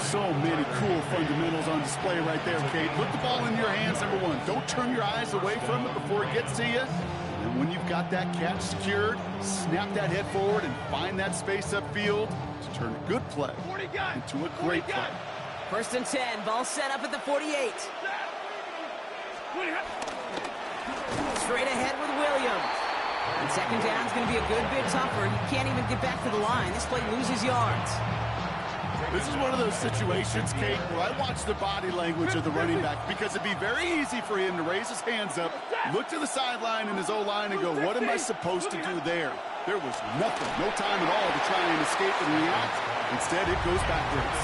So many cool fundamentals on display right there, Kate. Put the ball in your hands, number 1. Don't turn your eyes away from it before it gets to you. And when you've got that catch secured, snap that head forward and find that space upfield to turn a good play into a great play. 1st and 10, ball set up at the 48. Straight ahead with Williams. And 2nd down is going to be a good bit tougher. He can't even get back to the line. This play loses yards. This is one of those situations, Kate, where I watch the body language of the running back because it'd be very easy for him to raise his hands up, look to the sideline in his O-line and go, what am I supposed to do there? There was nothing, no time at all to try and escape and react. Instead, it goes backwards.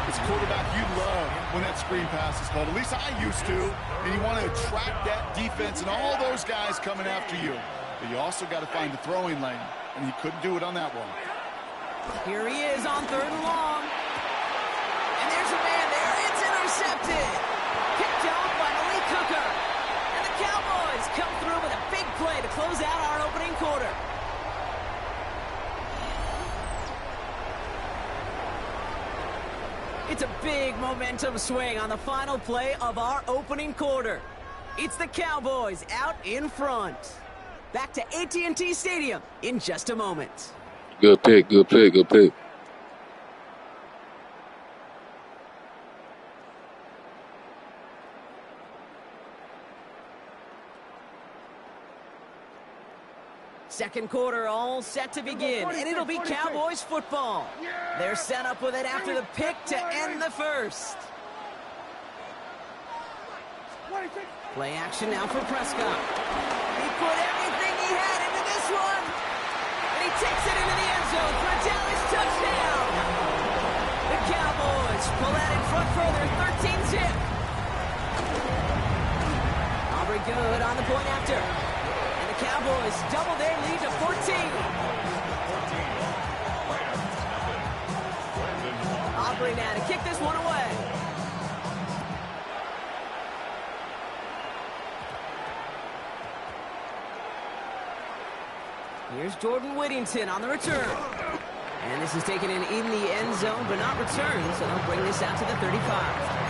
As a quarterback, you love when that screen pass is called. At least I used to. And you want to attract that defense and all those guys coming after you. But you also got to find the throwing lane. And he couldn't do it on that one. Here he is on 3rd and long. And there's a man there. It's intercepted. Picked off by Malik Hooker. And the Cowboys come through with a big play to close out our opening quarter. It's a big momentum swing on the final play of our opening quarter. It's the Cowboys out in front. Back to AT&T Stadium in just a moment. Good pick, good pick, good pick. Second quarter all set to begin, and it'll be Cowboys football. They're set up with it after the pick to end the first. Play action now for Prescott. He put everything he had into this one, and he takes it into the end zone for a Dallas touchdown. The Cowboys pull out in front further, 13-zip. Aubrey good on the point after. Cowboys double their lead to 14. Aubrey now to kick this one away. Here's Jordan Whittington on the return. And this is taken in the end zone, but not returned, so they'll bring this out to the 35.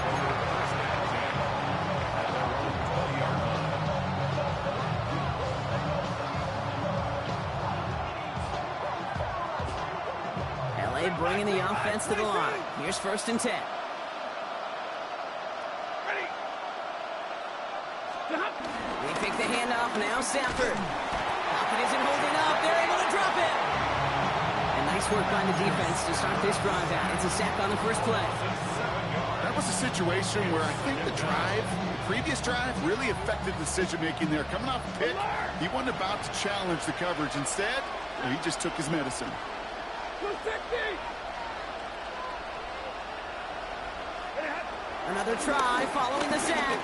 Bringing the offense to the line. Here's 1st and 10. They pick the handoff now. Sanford. Falcon isn't holding up. They're able to drop it. And nice work by the defense to start this drive out. It's a sack on the first play. That was a situation where I think the previous drive really affected decision-making there. Coming off the pick, he wasn't about to challenge the coverage. Instead, he just took his medicine. Another try following the sack.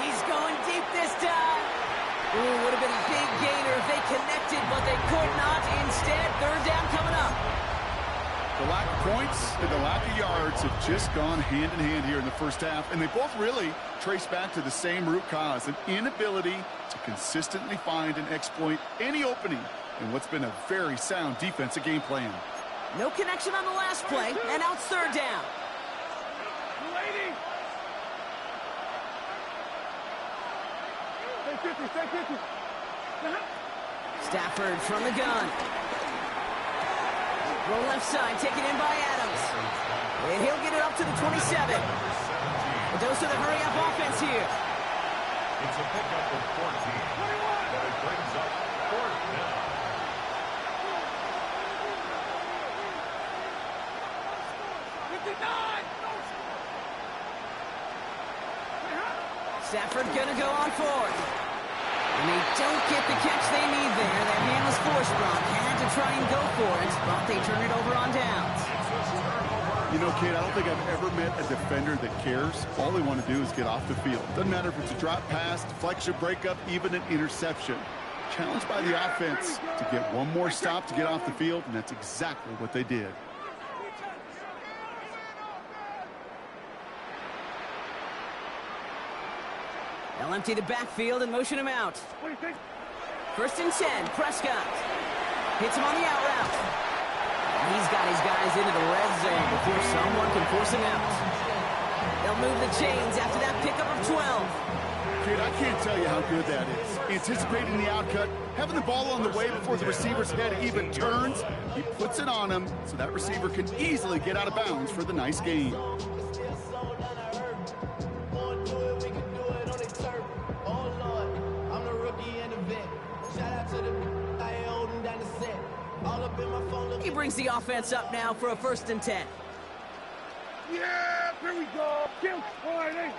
He's going deep this time. Ooh, would have been a big gainer if they connected, but they could not. Instead, 3rd down coming up. The lack of points and the lack of yards have just gone hand in hand here in the first half, and they both really trace back to the same root cause, an inability to consistently find and exploit any opening in what's been a very sound defensive game plan. No connection on the last play, and now it's 3rd down. Stafford from the gun. Roll left side, taken in by Adams. And he'll get it up to the 27. A dose of the hurry-up offense here. It's a pickup of 14. But it brings up 4th down. Stafford gonna go on 4th. And they don't get the catch they need there. That hand was forced, Brock. Had to try and go for it, but they turn it over on downs. You know, Kate, I don't think I've ever met a defender that cares. All they want to do is get off the field. Doesn't matter if it's a drop pass, deflection, breakup, even an interception. Challenged by the offense to get one more stop to get off the field, and that's exactly what they did. They'll empty the backfield and motion him out. 1st and 10, Prescott. Hits him on the out route. He's got his guys into the red zone before someone can force him out. They'll move the chains after that pickup of 12. Kid, I can't tell you how good that is. Anticipating the outcut, having the ball on the way before the receiver's head even turns, he puts it on him so that receiver can easily get out of bounds for the nice gain. He brings the offense up now for a 1st and 10. Yeah, here we go. Kill. All right, hey.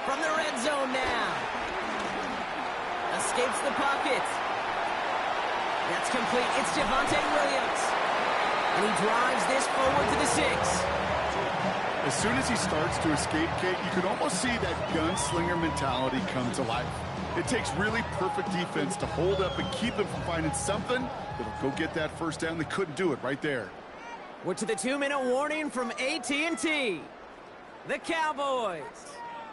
From the red zone now. Escapes the pocket. That's complete. It's Javonte Williams. And he drives this forward to the 6. As soon as he starts to escape, Kate, you can almost see that gunslinger mentality come to life. It takes really perfect defense to hold up and keep them from finding something that'll go get that 1st down. They couldn't do it right there. We're to the 2-minute warning from AT&T. The Cowboys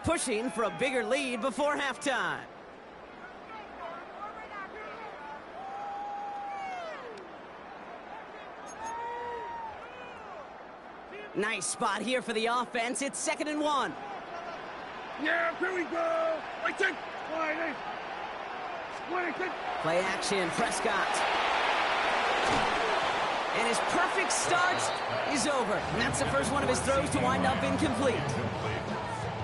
pushing for a bigger lead before halftime. Nice spot here for the offense. It's 2nd and 1. Yeah, here we go. Right there. All right, hey. Play action, Prescott. And his perfect start is over. And that's the first one of his throws to wind up incomplete.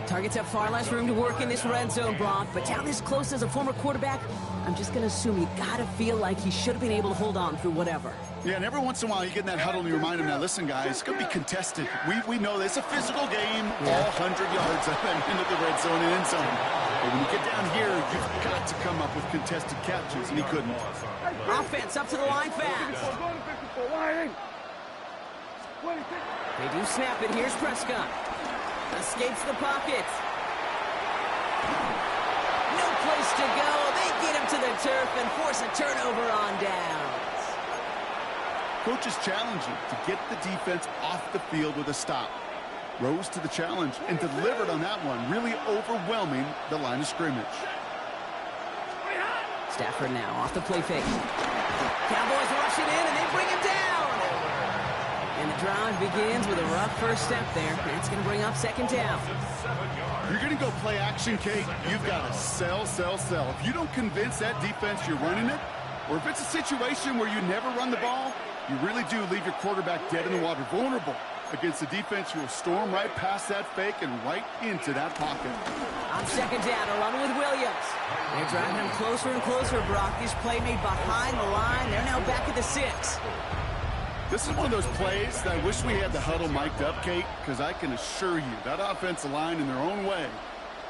Targets have far less room to work in this red zone, Brock, but down this close as a former quarterback, I'm just going to assume you got to feel like he should have been able to hold on through whatever. Yeah, and every once in a while you get in that huddle and you remind him, now listen, guys, it's going to be contested. We know this. It's a physical game, all 100 yards into the red zone and end zone. But when you get down here, you've got to come up with contested catches, and he couldn't. Offense up to the line fast. They do snap it. Here's Prescott. Escapes the pocket. No place to go. They get him to the turf and force a turnover on downs. Coach is challenging to get the defense off the field with a stop. Rose to the challenge and delivered on that one, really overwhelming the line of scrimmage. Stafford now off the play fake. Cowboys rush it in and they bring him down. And the drive begins with a rough first step there. That's going to bring up 2nd down. You're going to go play action, Kate. You've got to sell. If you don't convince that defense you're running it, or if it's a situation where you never run the ball, you really do leave your quarterback dead in the water, vulnerable against the defense who will storm right past that fake and right into that pocket. On 2nd down, a run with Williams. They're driving him closer and closer, Brock. This play made behind the line. They're now back at the 6. This is one of those plays that I wish we had the huddle mic'd up, Kate, because I can assure you that offensive line in their own way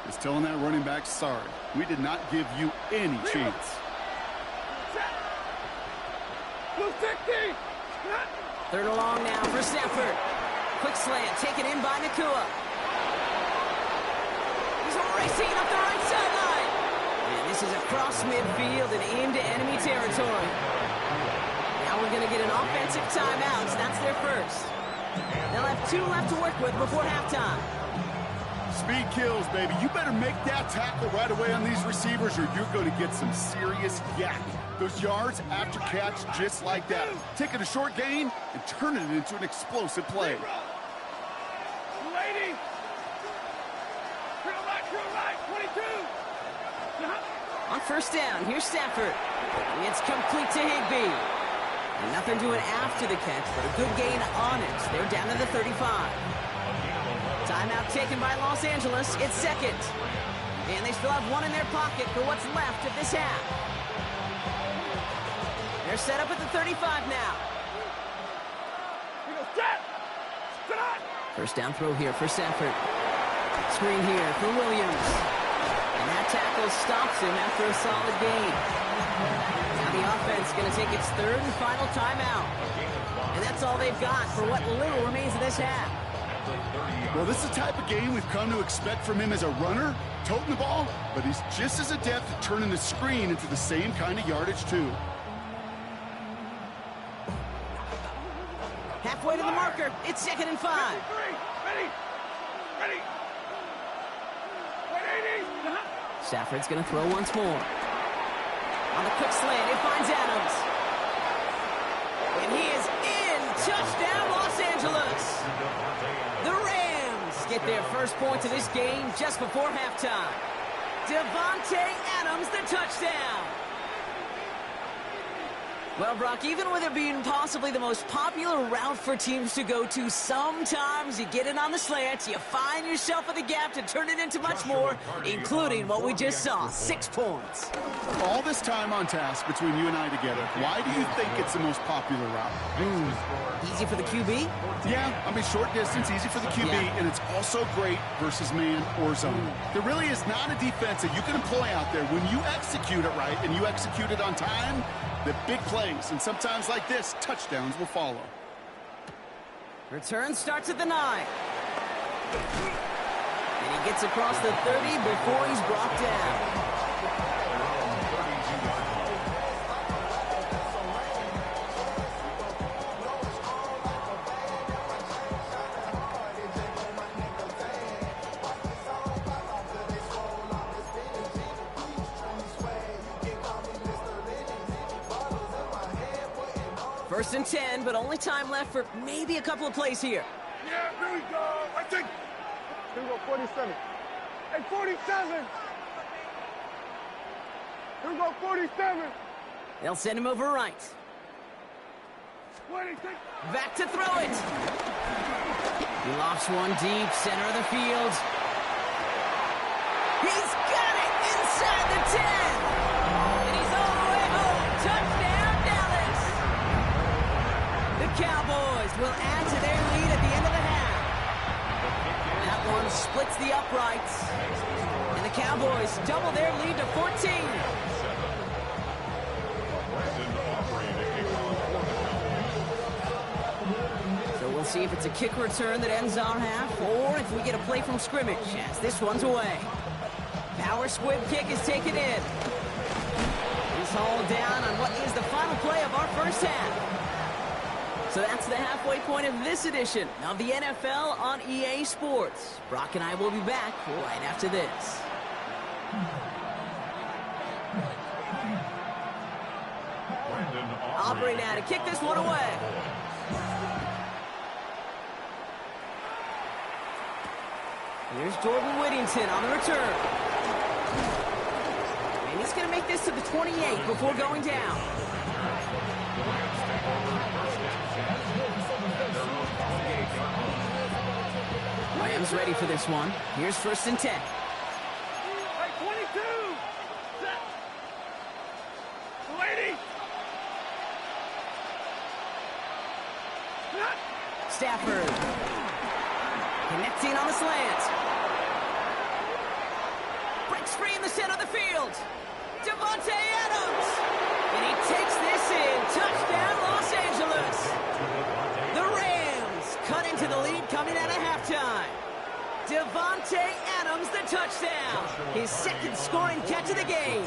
is telling that running back, sorry, we did not give you any chance. 3rd and long now for Stafford. Quick slant taken in by Nakua. He's racing up the right sideline. And this is across midfield and into enemy territory. Now we're going to get an offensive timeout. So that's their first. They'll have 2 left to work with before halftime. Speed kills, baby. You better make that tackle right away on these receivers or you're going to get some serious yak. Those yards after catch just like that. Taking a short gain and turning it into an explosive play. On On first down, here's Stafford. It's complete to Higbee. And nothing doing after the catch, but a good gain on it. They're down to the 35. Timeout taken by Los Angeles. It's second. And they still have one in their pocket for what's left of this half. They're set up at the 35 now. First down throw here for Stafford. Screen here for Williams. And that tackle stops him after a solid gain. Now the offense going to take its third and final timeout. And that's all they've got for what little remains of this half. Well, this is the type of game we've come to expect from him as a runner, toting the ball, but he's just as adept at turning the screen into the same kind of yardage, too. Halfway to the marker. It's 2nd and 5. Ready. Stafford's going to throw once more. On the quick slant, it finds Adams. And he is in. Touchdown, Los Angeles. The Rams get their first points of this game just before halftime. Devontae Adams, the touchdown. Well, Brock, even with it being possibly the most popular route for teams to go to, sometimes you get it on the slant, you find yourself in the gap to turn it into much more, including what we just saw, 6 points. All this time on task between you and I together, why do you think it's the most popular route? Easy for the QB? Yeah, I mean, short distance, easy for the QB, and it's also great versus man or zone. There really is not a defense that you can employ out there when you execute it right and you execute it on time. The big plays, and sometimes like this, touchdowns will follow. Return starts at the 9. And he gets across the 30 before he's brought down. First and 10, but only time left for maybe a couple of plays here. Yeah, here we go. I think. Here we go, 47. Hey, 47. Here we go, 47. They'll send him over right. 26. Back to throw it. He lofts one deep, center of the field. He's got it inside the 10. And he's all the way home. Touchdown, Dallas. The Cowboys will add to their lead at the end of the half. That one splits the uprights. And the Cowboys double their lead to 14. So we'll see if it's a kick return that ends our half, or if we get a play from scrimmage, as this one's away. Power squib kick is taken in. He's hauled down on what is the final play of our first half. So that's the halfway point of this edition of the NFL on EA Sports. Brock and I will be back right after this. Aubrey now to kick this one away. Here's Jordan Whittington on the return. And he's going to make this to the 28 before going down. Rams ready for this one. Here's first and 10. Hey, 22. Lady. Stafford. Connecting on the slant. Breaks free in the center of the field. Devontae Adams. And he takes this in. Touchdown, Los Angeles. The Rams cut into the lead coming out of halftime. Devontae Adams, the touchdown. His second scoring catch of the game.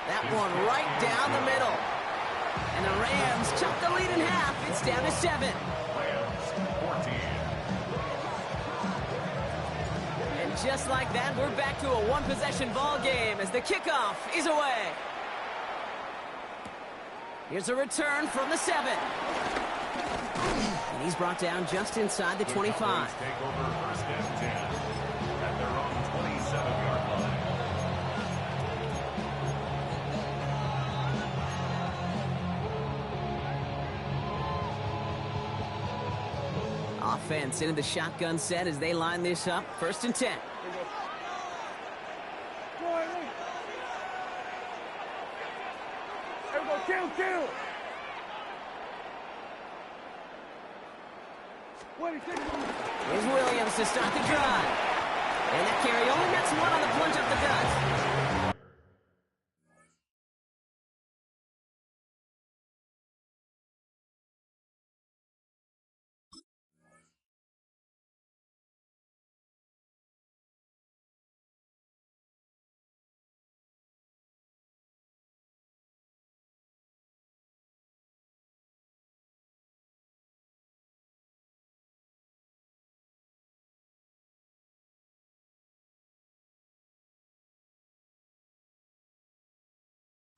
That one right down the middle. And the Rams chop the lead in half. It's down to 7. And just like that, we're back to a one-possession ball game as the kickoff is away. Here's a return from the 7. And he's brought down just inside the 25. Take over first and 10 at their own 27-yard line. offense into the shotgun set as they line this up. 1st and 10. Kill! Here's Williams to start the drive. And that carry only nets one on the plunge up the gut.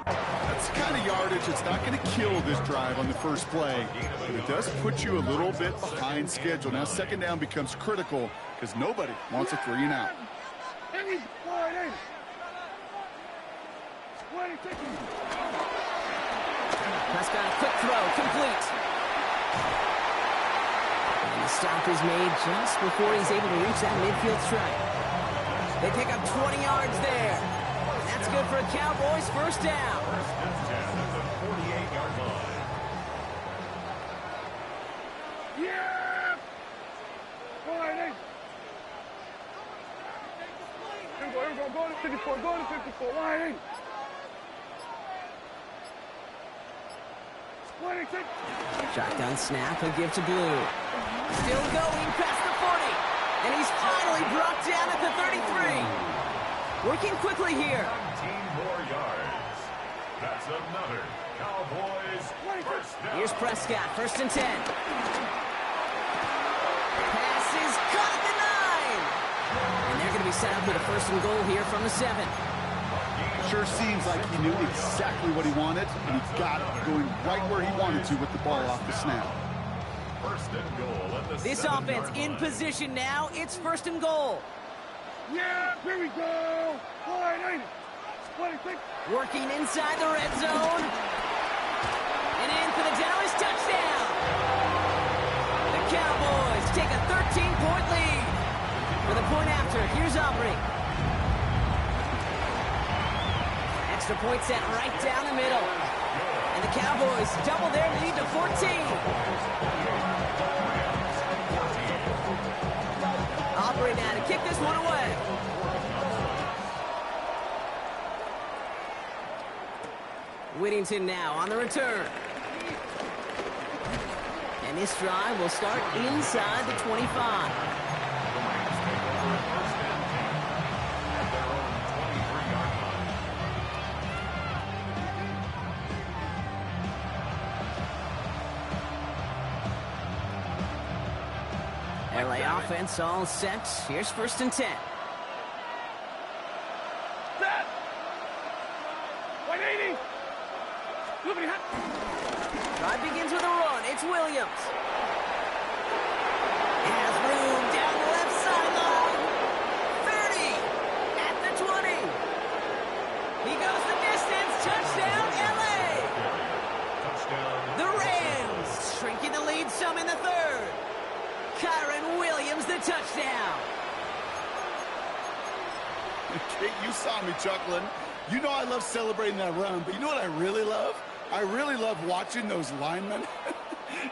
That's the kind of yardage that's not going to kill this drive on the first play, but it does put you a little bit behind schedule. Now 2nd down becomes critical because nobody wants a 3 and out. Prescott, a quick throw, complete. And the stop is made just before he's able to reach that midfield stripe. They pick up 20 yards there. And that's good for a Cowboys 1st down. 48-yard line. Yeah! Here we go. Go to 54. Go to 54. Line 26. Shotgun snap, a give to Blue. Still going past the 40. And he's finally brought down at the 33. Working quickly here. 19 more yards. That's another Cowboys 1st down. Here's Prescott, 1st and 10. Pass is caught at the 9. And they're going to be set up with a 1st and goal here from the 7. Sure seems like he knew exactly what he wanted, and he got it going right where he wanted to with the ball off the snap. 1st and goal at the This 7-yard offense in line. position now. It's 1st and goal. Yeah, here we go. Line 26. Working inside the red zone. And in for the Dallas touchdown. The Cowboys take a 13-point lead. For the point after, here's Aubrey. Extra point set right down the middle. And the Cowboys double their lead to 14. Aubrey now to kick this one away. Whittington now on the return. And this drive will start inside the 25. LA offense all set. Here's 1st and 10. Set. 180. Drive begins with a run. It's Williams. Has room down the left sideline. 30. At the 20. He goes the distance. Touchdown, LA. The Rams shrinking the lead some in the 3rd. Kyron Williams, the touchdown. Kate, you saw me chuckling. You know I love celebrating that run, but you know what I really love? I really love watching those linemen,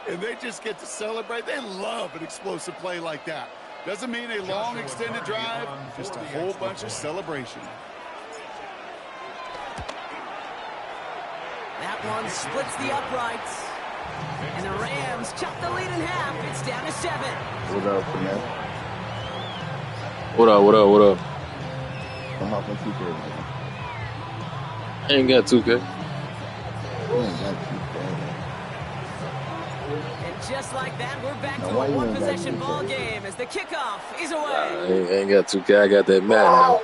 and they just get to celebrate. They love an explosive play like that. Doesn't mean a long extended drive, just a whole bunch of celebration. That one splits the uprights. And the Rams chop the lead in half. It's down to 7. What up, man? What up? I'm off my 2K, man. I ain't got 2K. And just like that, we're back to a one-possession ball game as the kickoff is away. I ain't got 2K. I got that Madden now.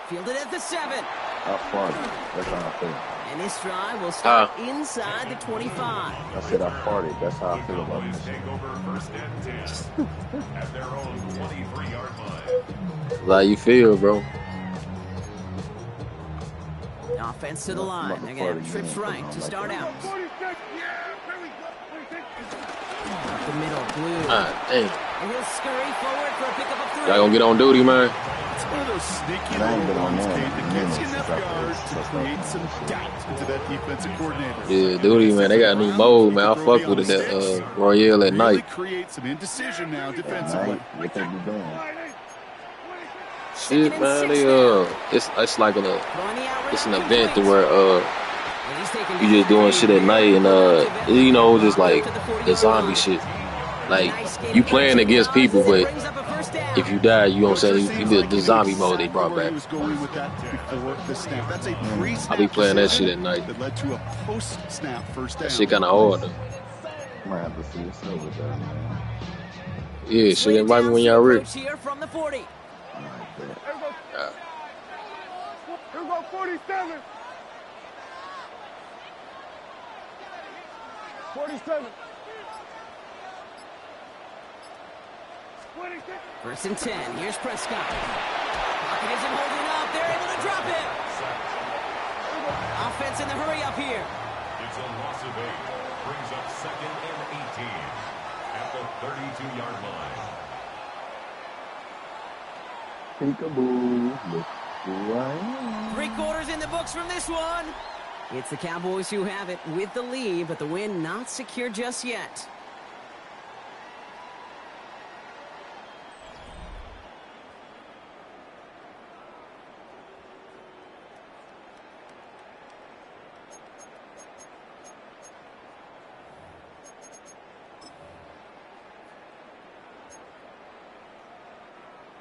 Fielded at the 7. How far? That's how I feel. And this drive will start inside the 25. I said I farted. That's how I feel about this. Take over 1st and 10 at their own 23-yard line. How you feel, bro? Offense to the line. They're going to have trips right to start out. the middle. Blue. Dang. And he'll scurry forward for a pickup of 3. Y'all gonna get on duty, man. It's one of those sneaky And I ain't little been on ones, that Kate, that in gets you minutes enough since I yards to first create some doubt into that defensive coordinator. Yeah, duty, man. They got a new mode, man. I fuck with it. That Royale at Really night. create some indecision now defensively. Night, what they be doing? Shit, man. It's like it's an event to where you just doing shit at night and you know, just like the zombie shit. Like you playing against people, but if you die, you know what I'm saying? The zombie mode they brought back. I be playing that shit at night. That led to a post-snap first down. That shit kind of hard though. Might have to see what's up with that, man. Yeah, shit. Invite me when y'all ready. Here from the 40. Here we go, 47. 47. 26. 1st and 10. Here's Prescott. Pocket isn't holding up. They're able to drop it. Offense in the hurry up here. It's a loss of 8. Brings up 2nd and 18 at the 32-yard line. Peekaboo. Look who I am. 3 quarters in the books from this one. It's the Cowboys who have it with the lead, but the win not secure just yet.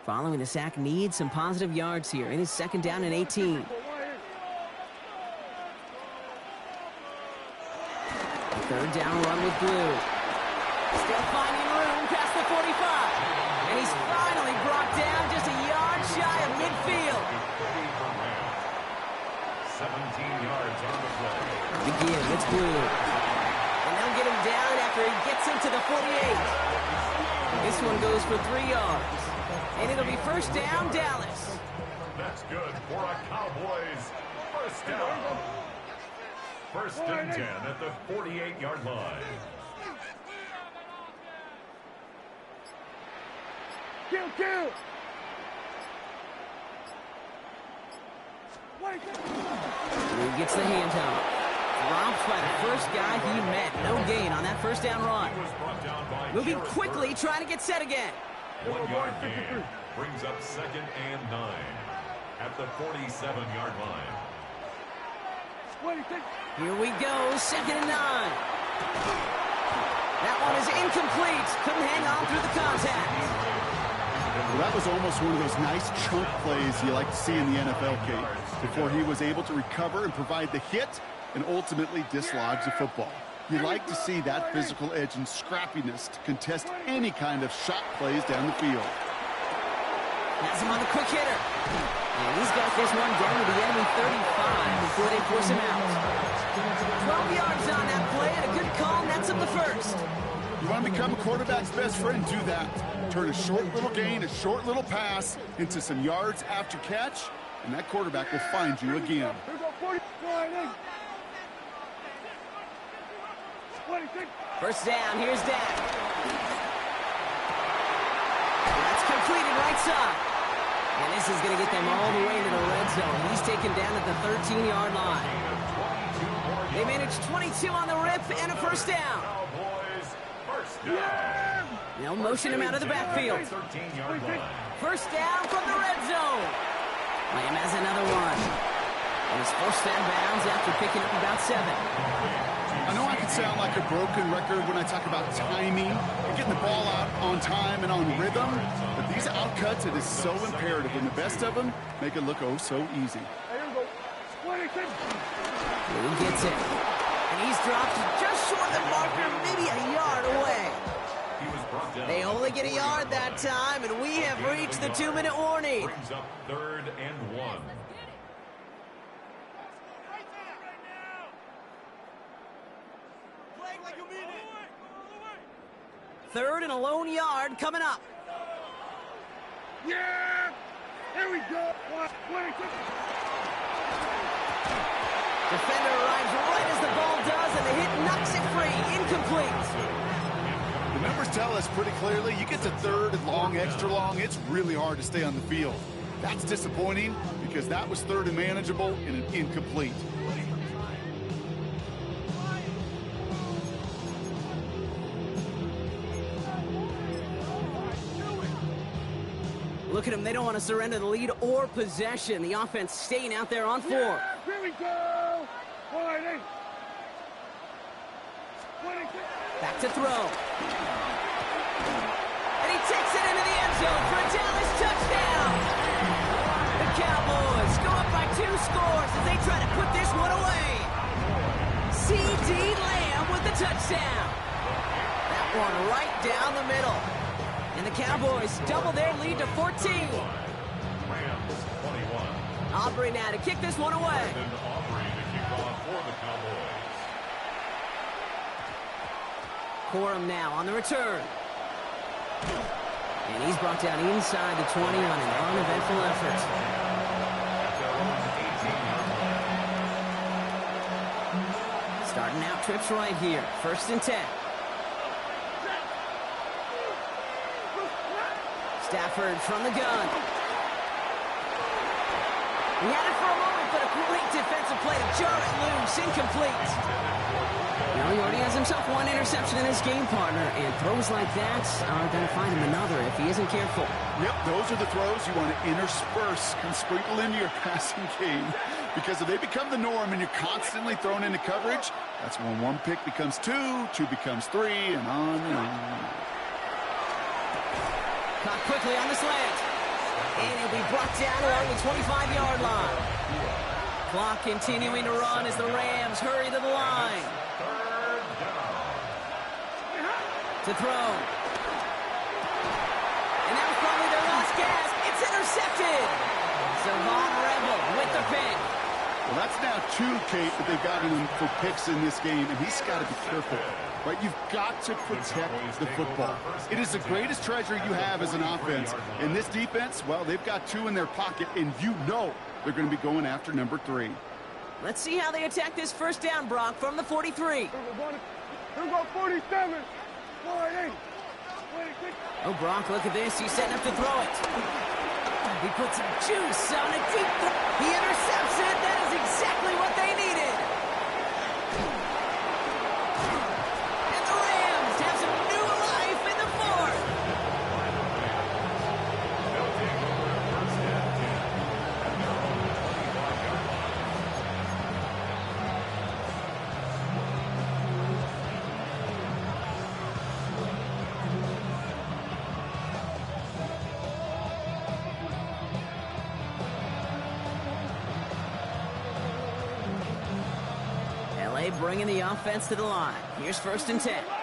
Following the sack needs some positive yards here. It is 2nd down and 18. Third down run with Blue. Still finding room past the 45. And he's finally brought down just a yard shy of midfield. 17 yards on the play. Begin, it's Blue. And they'll get him down after he gets into the 48. This one goes for 3 yards. And it'll be 1st down, Dallas. That's good for a Cowboys 1st down. 1st and 10 at the 48-yard line. Kill. Blue gets the handoff. Dropped by the first guy he met. No gain on that 1st down run. Moving quickly, trying to get set again. 1-yard gain brings up 2nd and 9 at the 47-yard line. Here we go, 2nd and 9. That one is incomplete. Couldn't hang on through the contact. Well, that was almost one of those nice chunk plays you like to see in the NFL, Kate, before he was able to recover and provide the hit and ultimately dislodge the football. You like to see that physical edge and scrappiness to contest any kind of shot plays down the field. Has him on the quick hitter. And he's got this one down to the enemy 35 before they force him out. 12 yards on that play and a good call nets him the 1st. You want to become a quarterback's best friend? Do that. Turn a short little gain, a short little pass into some yards after catch, and that quarterback will find you again. 1st down, here's Dak. That's completed right side. And this is going to get them all the way into the red zone. He's taken down at the 13-yard line. They managed 22 on the rip and a 1st down. They'll motion him out of the backfield. 1st down from the red zone. Lamb has another one. And he's forced out of bounds after picking up about 7. I know I can sound like a broken record when I talk about timing and getting the ball out on time and on rhythm, but these outcuts, it is so imperative, and the best of them make it look oh so easy. Blue gets it. And he's dropped just short of the marker, maybe a yard away. They only get a yard that time, and we have reached the 2-minute warning. Brings up 3rd and 1. 3rd and a lone yard coming up. Yeah! Here we go! Defender arrives right as the ball does, and the hit knocks it free. Incomplete. The numbers tell us pretty clearly, you get to third and long, extra long, it's really hard to stay on the field. That's disappointing because that was third and manageable and an incomplete. Look at them. They don't want to surrender the lead or possession. The offense staying out there on 4. Here we go. 40. Back to throw. And he takes it into the end zone for a Dallas touchdown. The Cowboys go up by 2 scores as they try to put this one away. C.D. Lamb with the touchdown. That one right down the middle. And the Cowboys double their lead to 14. Rams 21. Aubrey now to kick this one away. And Aubrey to kick off for the Cowboys. Corum now on the return. And he's brought down inside the 20 on an uneventful effort. Starting out trips right here. 1st and 10. Stafford from the gun. He had it for a moment, but a great defensive play to jar it loose. Incomplete. Now he already has himself 1 interception in his game, partner, and throws like that are going to find him another if he isn't careful. Yep, those are the throws you want to intersperse and sprinkle into your passing game. Because if they become the norm and you're constantly thrown into coverage, that's when 1 pick becomes 2, 2 becomes 3, and on and on. Caught quickly on the slant. And he'll be brought down along the 25-yard line. Clock continuing to run as the Rams hurry to the line. To throw. And that was probably their last gasp. It's intercepted. Savon Rebel with the pick. Well, that's now 2, Kate, that they've gotten him for picks in this game, and he's got to be careful. Right? You've got to protect the football. It is the greatest treasure you have as an offense. In this defense, well, they've got 2 in their pocket, and you know they're going to be going after number 3. Let's see how they attack this 1st down, Brock, from the 43. Here we go, 47. 48. Oh, Brock, look at this. He's setting up to throw it. He puts some juice on a deep throw. He intercepts it. That is exactly what they needed. And the Rams have some new life in the 4th. They'll take over 1st and 10. And they're on the 25-yard line. LA bringing the offense to the line. Here's 1st and 10. 250.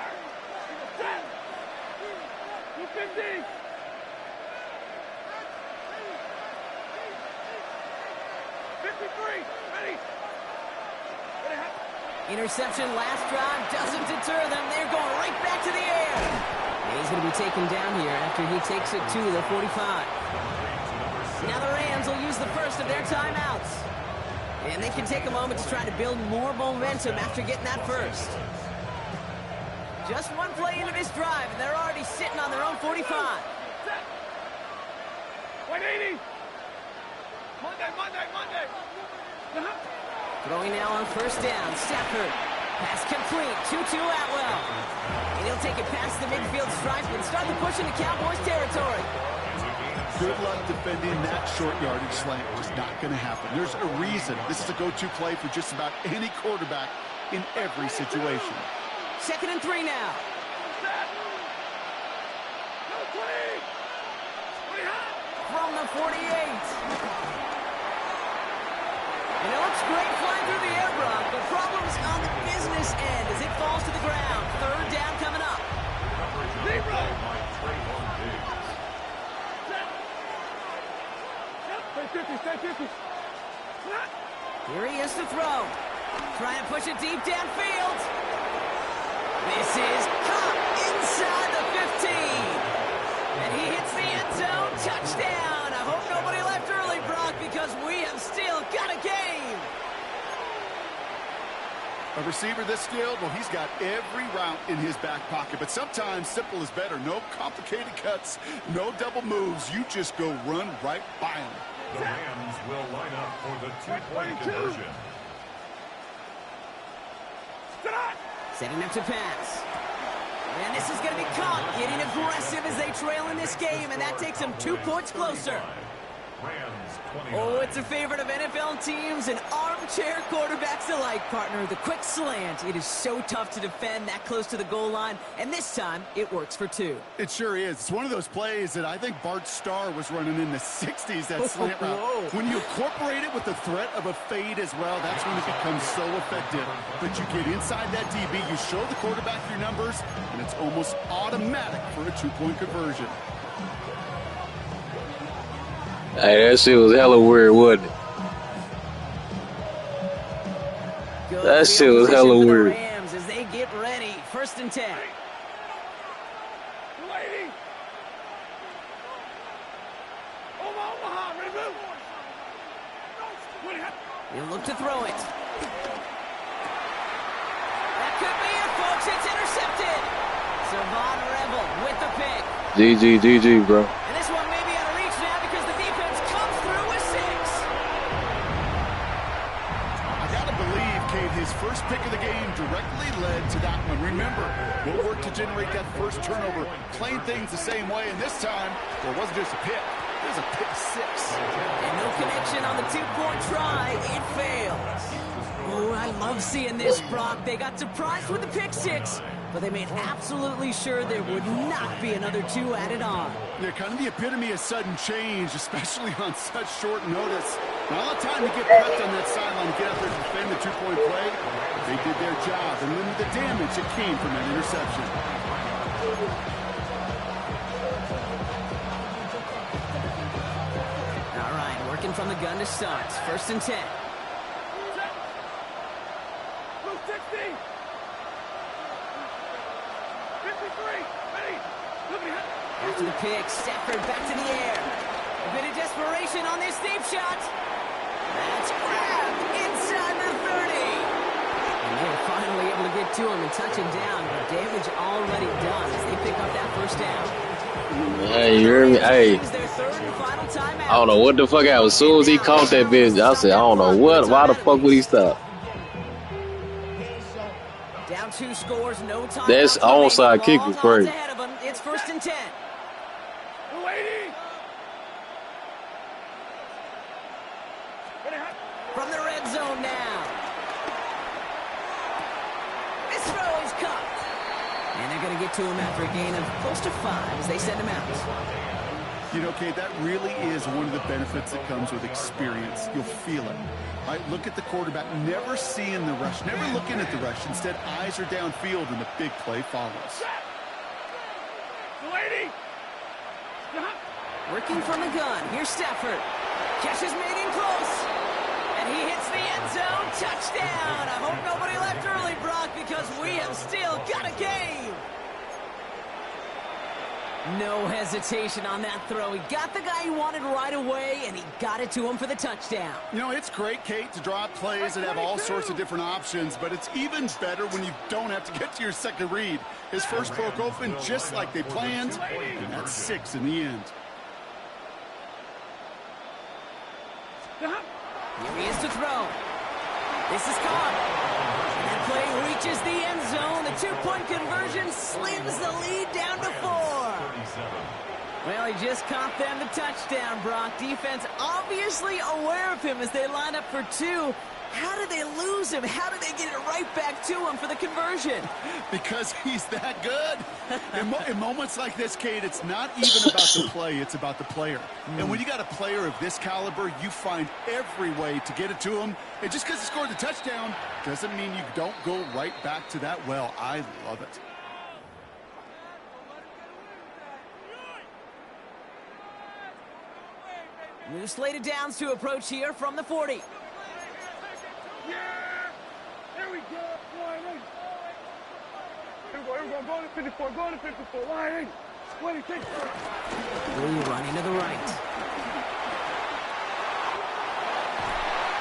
Interception last drive doesn't deter them. They're going right back to the air. And he's going to be taken down here after he takes it to the 45. Now the Rams will use the first of their timeouts. And they can take a moment to try to build more momentum after getting that first. Just 1 play into this drive, and they're already sitting on their own 45. 180. Monday. Throwing now on 1st down. Stafford. Pass complete. 2-2 Atwell. And he'll take it past the midfield stripe and start the push into Cowboys territory. Good luck defending that short yardage slant. Just not going to happen. There's a reason this is a go-to play for just about any quarterback in every situation. 2nd and 3 now. From the 48. And it looks great flying through the air, Brock. The problem's on the business end as it falls to the ground. 3rd down coming up. Stay 50. Here he is to throw. Trying to push it deep downfield. This is caught inside the 15. And he hits the end zone. Touchdown. I hope nobody left early, Brock, because we have still got a game. A receiver this skilled, well, he's got every route in his back pocket. But sometimes simple is better. No complicated cuts, no double moves. You just go run right by him. The Rams will line up for the two-point conversion. Setting up to pass. And this is going to be caught. Getting aggressive as they trail in this game, and that takes them 2 points closer. Oh, it's a favorite of NFL teams and armchair quarterbacks alike, partner. The quick slant. It is so tough to defend that close to the goal line, and this time it works for 2. It sure is. It's one of those plays that I think Bart Starr was running in the 60s, that slant route. When you incorporate it with the threat of a fade as well, that's when it becomes so effective. But you get inside that DB, you show the quarterback your numbers, and it's almost automatic for a 2-point conversion. Hey, that shit was hella weird, wasn't it? That shit was hella weird. Rams as they get ready. 1st and 10. He'll look to throw it. That could be it, folks. It's intercepted. Savon Rebel with the pick. GG, bro. And this one may be out of reach now because the defense comes through with 6. I got to believe, Kate, his first pick of the game directly led to that one. Remember, we'll work to generate that first turnover, playing things the same way, and this time, there wasn't just a pick. It was a pick 6. And no connection on the 2-point try. It fails. Oh, I love seeing this, Brock. They got surprised with the pick 6, but they made absolutely sure there would not be another 2 added on. Yeah, kind of the epitome of sudden change, especially on such short notice. Not a time to get prepped on that sideline to get out there to defend the 2-point play. They did their job and limit the damage that came from that interception. All right, working from the gun to start. 1st and 10. After the pick, Stafford back to the air. A bit of desperation on this deep shot. That's grabbed inside the 30. And they're finally able to get to him and touch him down, but damage already done as they pick up that 1st down. Hey, you hear me? Hey. I don't know what the fuck happened. As soon as he caught that bitch, I said, I don't know what. Why the fuck would he stop? Down 2 scores, no time. That's onside kick was crazy. It's 1st and 10. From the red zone now. This throw is caught. And they're going to get to him after a gain of close to 5 as they send him out. You know, Kate, that really is one of the benefits that comes with experience. You'll feel it. Right? Look at the quarterback, never seeing the rush, never looking at the rush. Instead, eyes are downfield, and the big play follows. Working from the gun. Here's Stafford. Catch is made in close. And he hits the end zone. Touchdown. I hope nobody left early, Brock, because we have still got a game. No hesitation on that throw. He got the guy he wanted right away, and he got it to him for the touchdown. You know, it's great, Kate, to draw up plays and have all sorts of different options, but it's even better when you don't have to get to your second read. His first broke open just like they planned, and that's 6 in the end. Here he is to throw. This is caught. And that play reaches the end zone. The 2-point conversion slims the lead down to 4. Well, he just caught them the touchdown, Brock. Defense obviously aware of him as they line up for 2. How did they lose him? How did they get it right back to him for the conversion? Because he's that good. In moments like this, Kate, it's not even about the play, it's about the player. And when you got a player of this caliber, you find every way to get it to him. And just because he scored the touchdown doesn't mean you don't go right back to that well. I love it. New slated downs to approach here from the 40. There we go. Here we go. Go to 54. Go to 54. Line. 20. Take it. Blue running to the right.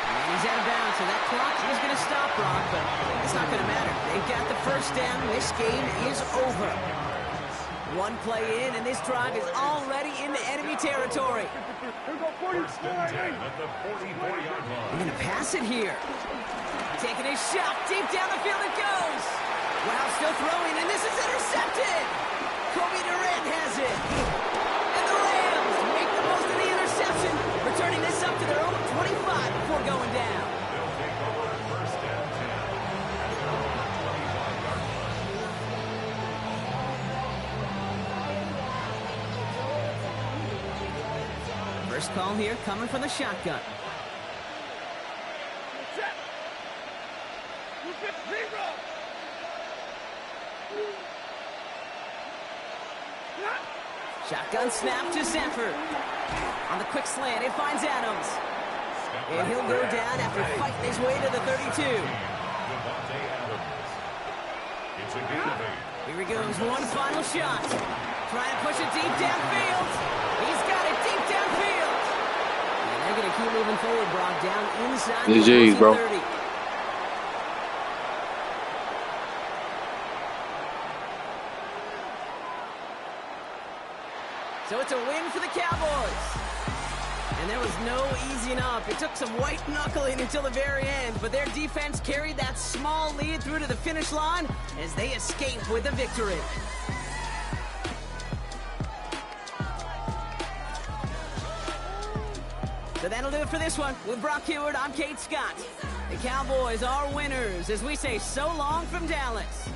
And he's out of bounds, so that clock is going to stop, Brock. But this it's not going to matter. They've got the first down. This game is over. One play in, and this drive is already into enemy territory. First and 10 at the 44-yard line. They're going to pass it here. Taking a shot. Deep down the field it goes. Wow, still throwing, and this is intercepted. Kobe Durant has it. And the Rams make the most of the interception, returning this up to their own 25 before going down. They'll take over at first and 10 at their own 25-yard line. First call here coming from the shotgun. Shotgun snap to Sanford. On the quick slant, it finds Adams. And he'll go down after fighting his way to the 32. It's a gain of 8. Here he goes, one final shot. Trying to push it deep downfield. He's got it deep downfield. And they're going to keep moving forward, Brock, down inside the GG's, bro. 30. So it's a win for the Cowboys. And there was no easing up. It took some white knuckling until the very end, but their defense carried that small lead through to the finish line as they escape with the victory. So that'll do it for this one. With Brock Heward, I'm Kate Scott. The Cowboys are winners as we say so long from Dallas.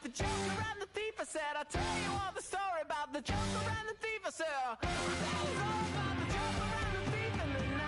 the Joker and the thief. I said, I'll tell you all the story about the Joker and the thief. I said, that was all about the Joker and the thief in the night.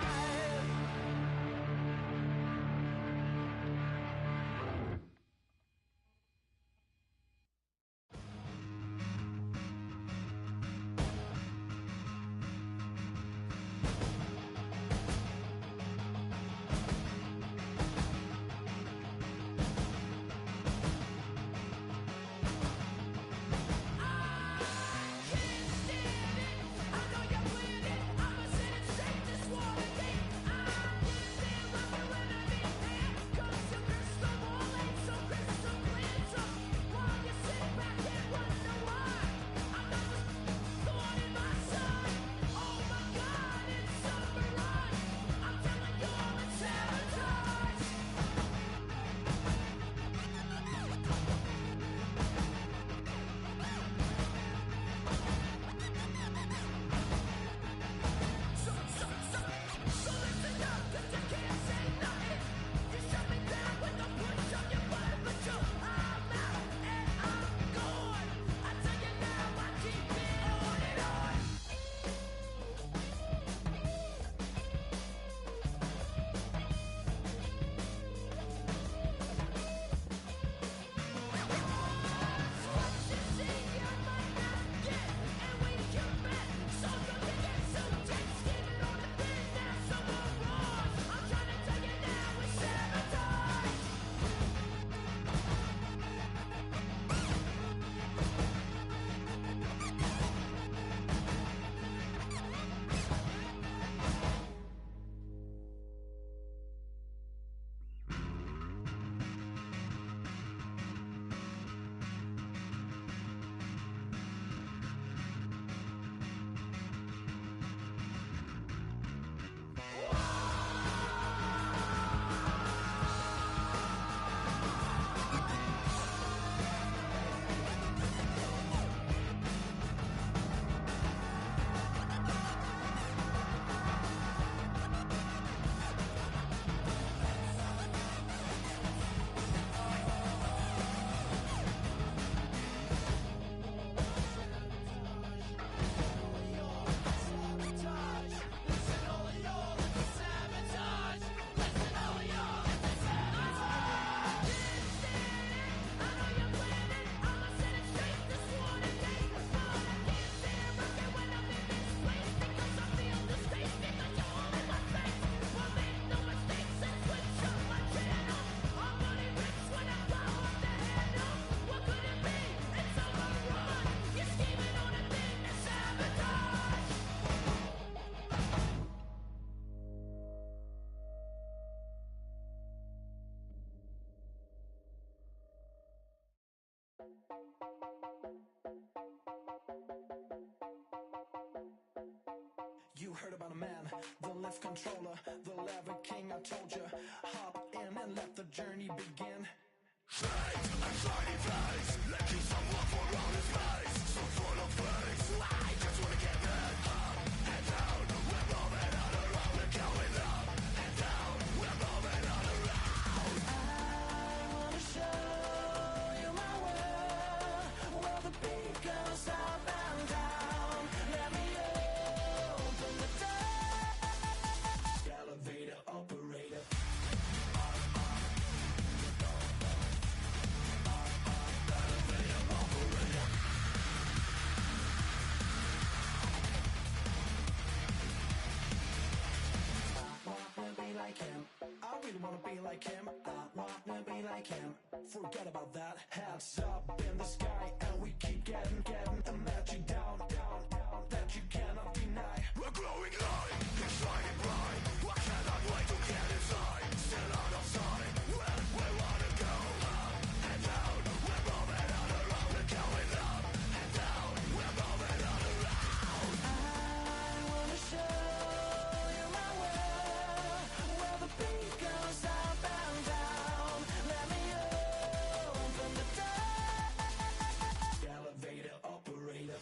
You heard about a man, the lift controller, the lever king. I told you, hop in and let the journey begin. Fate, a shiny face, like you someone for all his face. So full of face, I just wanna get that up and down. We're moving all around, we're going up and down. We're moving all around. I wanna show you my world, where the beat goes up and down. Let me open the door. Elevator operator. Like him, I really wanna be like him. I wanna be like him. Forget about that. Heads up in the sky, and we keep getting and let you down, that you cannot deny. We're glowing light, it's shining bright. I cannot wait to get inside. Still out of sight, where we wanna go. Up and down, we're moving all around. We're going up and down, we're moving all around. I wanna show you my world, where the beat goes up and down. Let me open the door. Elevator operator.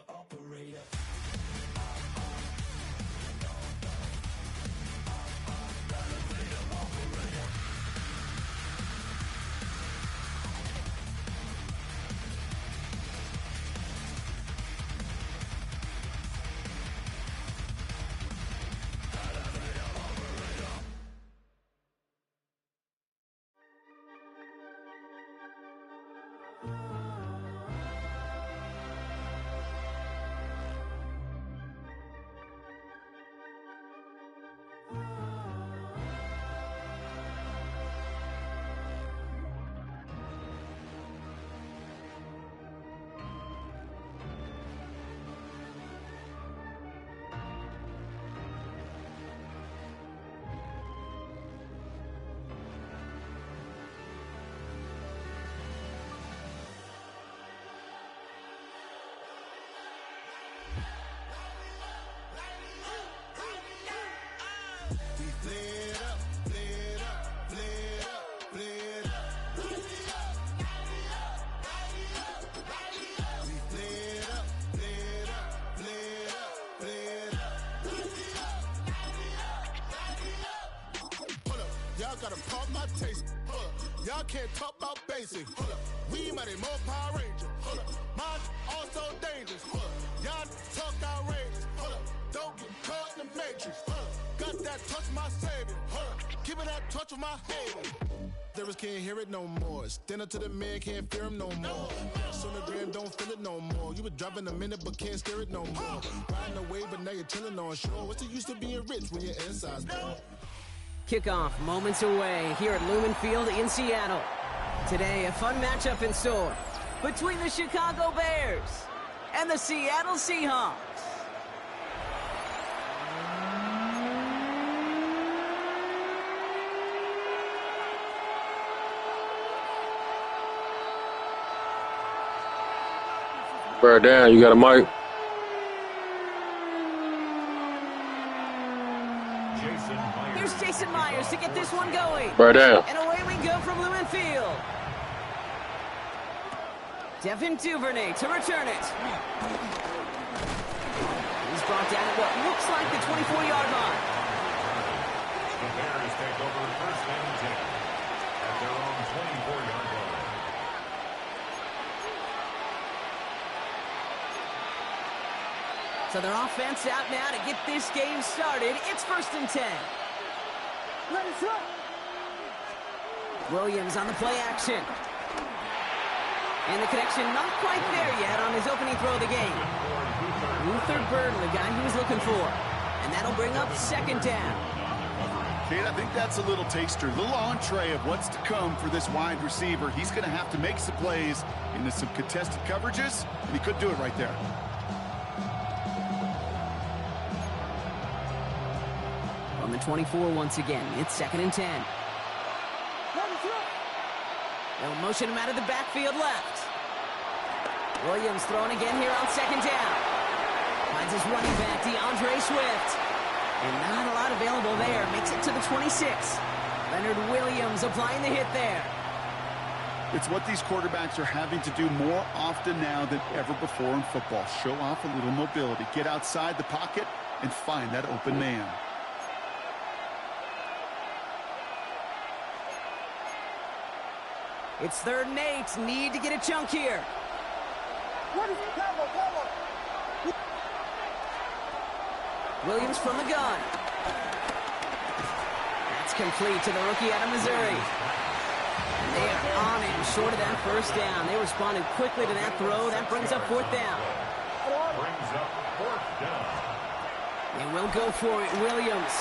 operator. Y'all gotta pump my taste. Y'all can't talk about basic. We might be more Power Ranger. Mine also dangerous. Y'all talk outrageous. Don't get caught in the matrix. Got that touch my savior. Give me that touch of my hater. Others can't hear it no more. Stand up to the man, can't fear him no more. Sonogram don't feel it no more. You were driving a minute but can't steer it no more. Riding away but now you're chilling on shore. What's the use of being rich when your inside's poor? Kickoff moments away here at Lumen Field in Seattle. Today, a fun matchup in store between the Chicago Bears and the Seattle Seahawks. Bro, down, you got a mic? Here's Jason Myers to get this one going. Bro, down. And away we go from Lumen Field. Devin Duvernay to return it. He's brought down at what looks like the 24-yard line. The Bears take over first and 10 at their own 24-yard line. So their offense out now to get this game started. It's first and 10. Williams on the play action. And the connection not quite there yet on his opening throw of the game. Luther Burden, the guy he was looking for. And that'll bring up second down. Kate, I think that's a little taster, a little entree of what's to come for this wide receiver. He's going to have to make some plays into some contested coverages, and he could do it right there. On the 24 once again, it's second and 10. They'll motion him out of the backfield left. Williams throwing again here on second down. Finds his running back, DeAndre Swift. And not a lot available there. Makes it to the 26. Leonard Williams applying the hit there. It's what these quarterbacks are having to do more often now than ever before in football. Show off a little mobility. Get outside the pocket and find that open man. It's third and 8. Need to get a chunk here. Williams from the gun. That's complete to the rookie out of Missouri. And they are on him short of that first down. They responded quickly to that throw. That brings up fourth down. Brings up fourth down. They will go for it, Williams.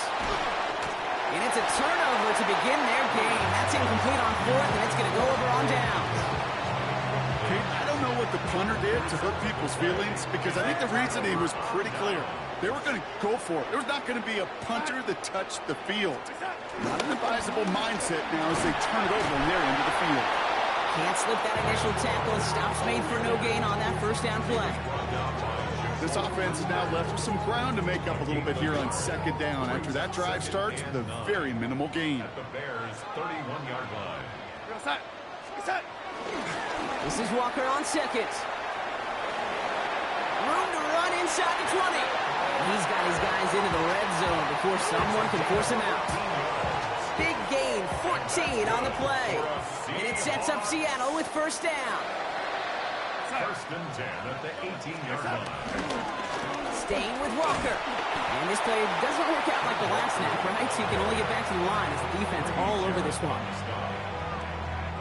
And it's a turnover to begin their game. That's incomplete on fourth, and it's going to go over on downs. I don't know what the punter did to hurt people's feelings, because I think the reasoning was pretty clear. They were going to go for it. There's not going to be a punter that touched the field. Not an advisable mindset now as they turn it over on their end of the field. Can't slip that initial tackle. Stops made for no gain on that first down play. This offense is now left with some ground to make up a little bit here on second down. After that drive starts with a very minimal gain. At the Bears' 31-yard line. This is Walker on second. Room to inside the 20. He's got his guys into the red zone before someone can force him out. Big gain, 14 on the play. And it sets up Seattle with first down. First and 10 at the 18-yard line. Staying with Walker. And this play doesn't work out like the last snap, right? So you can only get back to the line as the defense all over this one.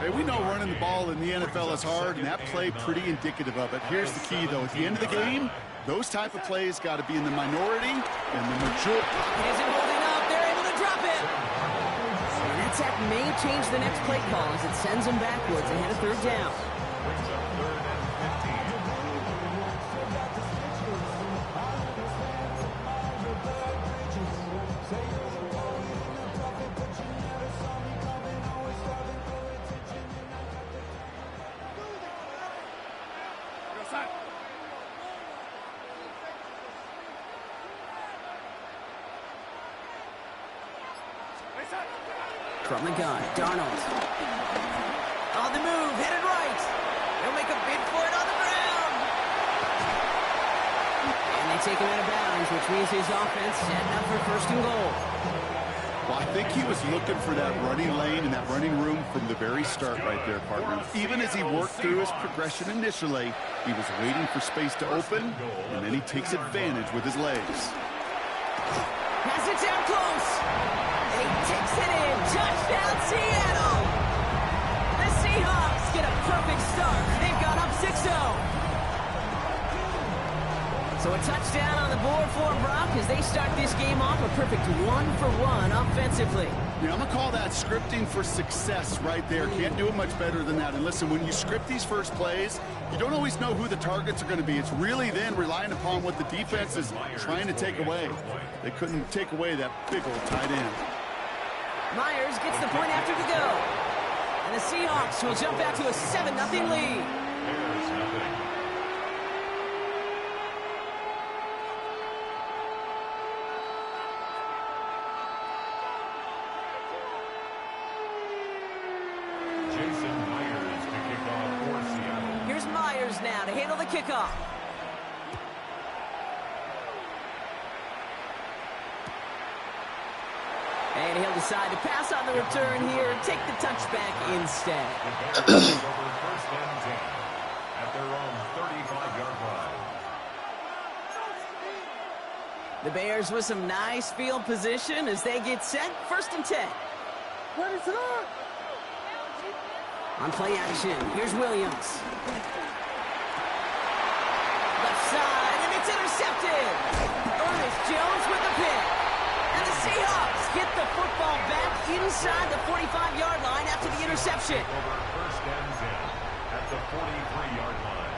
Hey, we know running the ball in the NFL is hard, and that play pretty indicative of it. Here's the key, though. At the end of the game, those type of plays got to be in the minority, and the majority. It isn't holding up. They're able to drop it. And that sack may change the next play call as it sends them backwards ahead of third down. Brings up third and 15. From the gun, Darnold. On the move, headed right. They'll make a bid for it on the ground. And they take him out of bounds, which means his offense setting up for first and goal. Well, I think he was looking for that running lane and that running room from the very start right there, partner. Even as he worked through his progression initially, he was waiting for space to open, and then he takes advantage with his legs. Has it down close. He takes it in. Touchdown, Seattle. The Seahawks get a perfect start. They've got up 6-0. So a touchdown on the board for Brock as they start this game off a perfect 1-for-1 offensively. Yeah, I'm going to call that scripting for success right there. Can't do it much better than that. And listen, when you script these first plays, you don't always know who the targets are going to be. It's really then relying upon what the defense is trying to take away. They couldn't take away that big old tight end. Myers gets the point after the go. And the Seahawks will jump out to a 7-0 lead. There's nothing. Jason Myers to kick off for Seattle. Here's Myers now to handle the kickoff. And he'll decide to pass on the return here and take the touchback instead. The Bears take over first and 10 at their own 35-yard line. The Bears with some nice field position as they get set. First and 10. Ready, sit up. On play action, here's Williams. Left side, and it's intercepted. Ernest Jones with the pick. And the Seahawks get the football back inside the 45-yard line after the interception. Over first and 10 at the 43-yard line.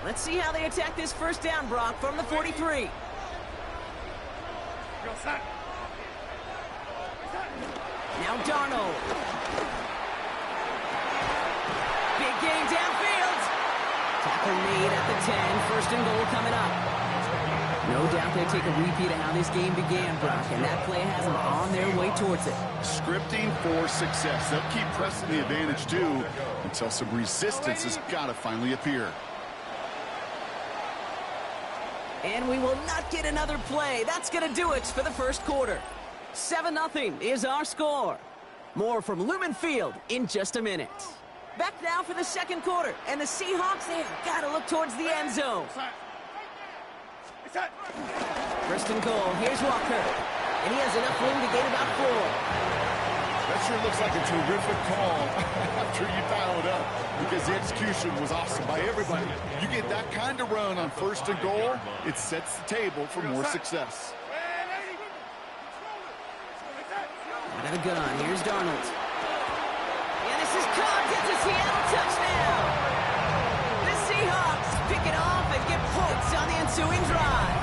Let's see how they attack this first down, Brock, from the 43. Go, set. Now Darnold. Big game downfield. Tackle made at the 10. First and goal coming up. No doubt they take a repeat of how this game began, Brock, and that play has them on their way towards it. Scripting for success. They'll keep pressing the advantage, too, until some resistance has got to finally appear. And we will not get another play. That's going to do it for the first quarter. 7-0 is our score. More from Lumen Field in just a minute. Back now for the second quarter, and the Seahawks, they've got to look towards the end zone. First and goal, here's Walker. And he has enough room to gain about 4. That sure looks like a terrific call after you dial it up, because the execution was awesome by everybody. You get that kind of run on first and goal, it sets the table for more success. Out of the gun, here's Darnold. And this is caught. It's a Seattle touchdown. The Seahawks pick it off and get points on the ensuing drive.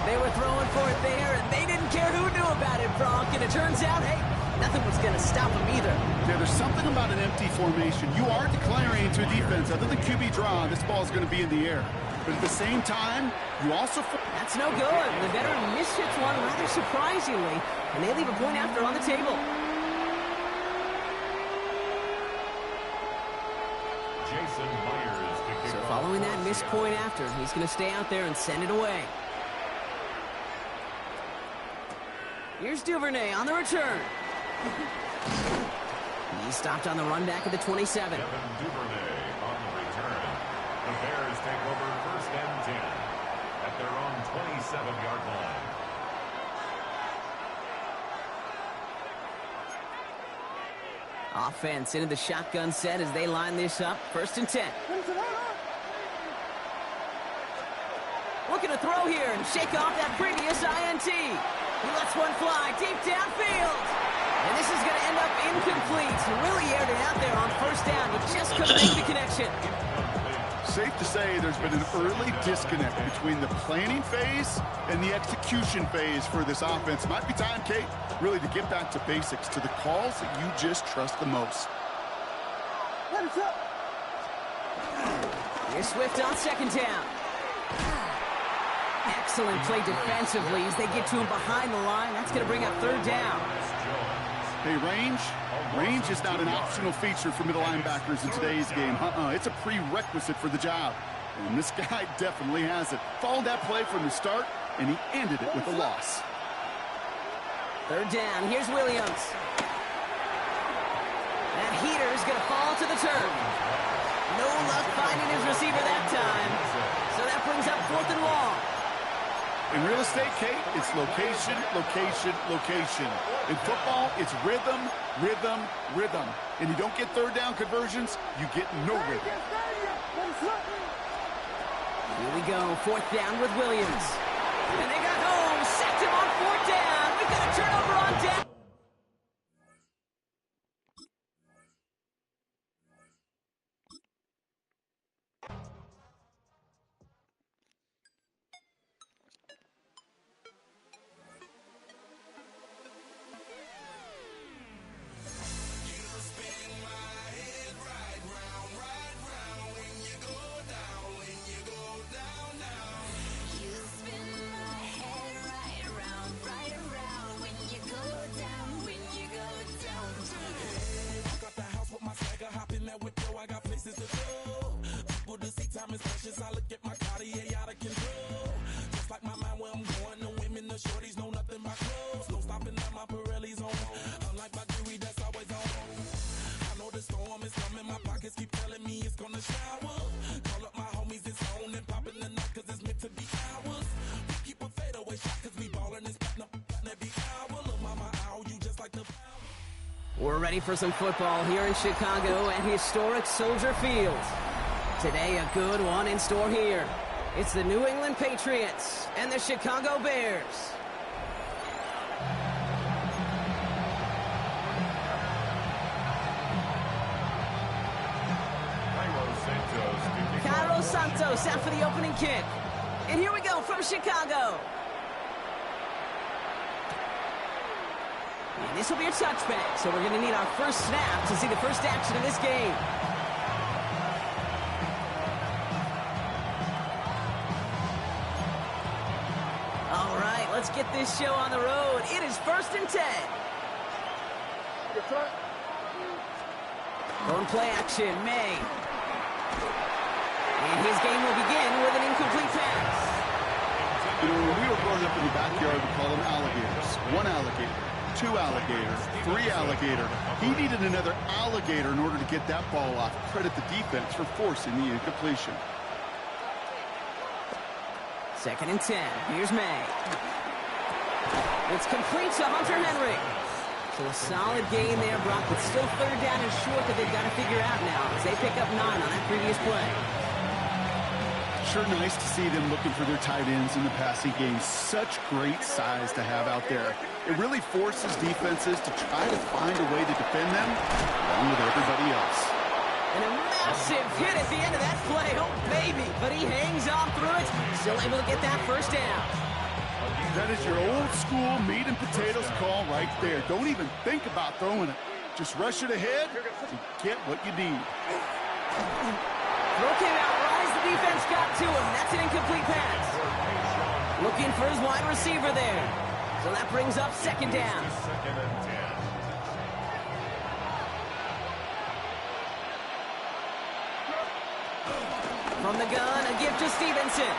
They were throwing for it there, and they didn't care who knew about it, Bronk. And it turns out, hey, nothing was going to stop them either. Yeah, there's something about an empty formation. You are declaring to a defense, other than QB draw, this ball is going to be in the air. But at the same time, you also... That's no good. The veteran mishits one rather surprisingly, and they leave a point after on the table. Jason Myers to kick So off following that first missed down. point after, he's going to stay out there and send it away. Here's Duvernay on the return. He stopped on the run back at the 27. Kevin Duvernay on the return. The Bears take over first and 10 at their own 27-yard line. Offense into the shotgun set as they line this up. First and 10. Looking to throw here and shake off that previous INT. He lets one fly deep downfield. And this is going to end up incomplete. He really aired it out there on first down. He just couldn't make the connection. Safe to say there's been an early disconnect between the planning phase and the execution phase for this offense. Might be time, Kate, really to get back to basics, to the calls that you just trust the most. Here's Swift on second down. Excellent play defensively as they get to him behind the line. That's going to bring up third down. Hey, range is not an optional feature for middle linebackers in today's game. It's a prerequisite for the job. And this guy definitely has it. Followed that play from the start, and he ended it with a loss. Third down. Here's Williams. That heater is going to fall to the turf. No luck finding his receiver that time. So that brings up fourth and long. In real estate, Kate, it's location, location, location. In football, it's rhythm, rhythm, rhythm. And you don't get third down conversions, you get no rhythm. Here we go, fourth down with Williams. And they got home, sacked him on fourth down. We've got a turnover on down. We're ready for some football here in Chicago at historic Soldier Field. Today, a good one in store here. It's the New England Patriots and the Chicago Bears. Cairo Santos out for the opening kick. And here we go from Chicago. And this will be a touchback, so we're going to need our first snap to see the first action of this game. All right, let's get this show on the road. It is first and 10. On play action, May. And his game will begin with an incomplete pass. You know, when we were growing up in the backyard, we called them alligators. One alligator. 2 alligator, 3 alligator. He needed another alligator in order to get that ball off. Credit the defense for forcing the incompletion. Second and 10. Here's May. It's complete to Hunter Henry. So a solid gain there, Brock, but still third down and short that they've got to figure out now as they pick up 9 on that previous play. Sure nice to see them looking for their tight ends in the passing game. Such great size to have out there. It really forces defenses to try to find a way to defend them along with everybody else. And a massive hit at the end of that play. Oh, baby. But he hangs on through it. Still able to get that first down. That is your old school meat and potatoes call right there. Don't even think about throwing it. Just rush it ahead to get what you need. Throw came out right as the defense got to him. That's an incomplete pass. Looking for his wide receiver there. So that brings up second down. Second and 10. From the gun, a gift to Stevenson.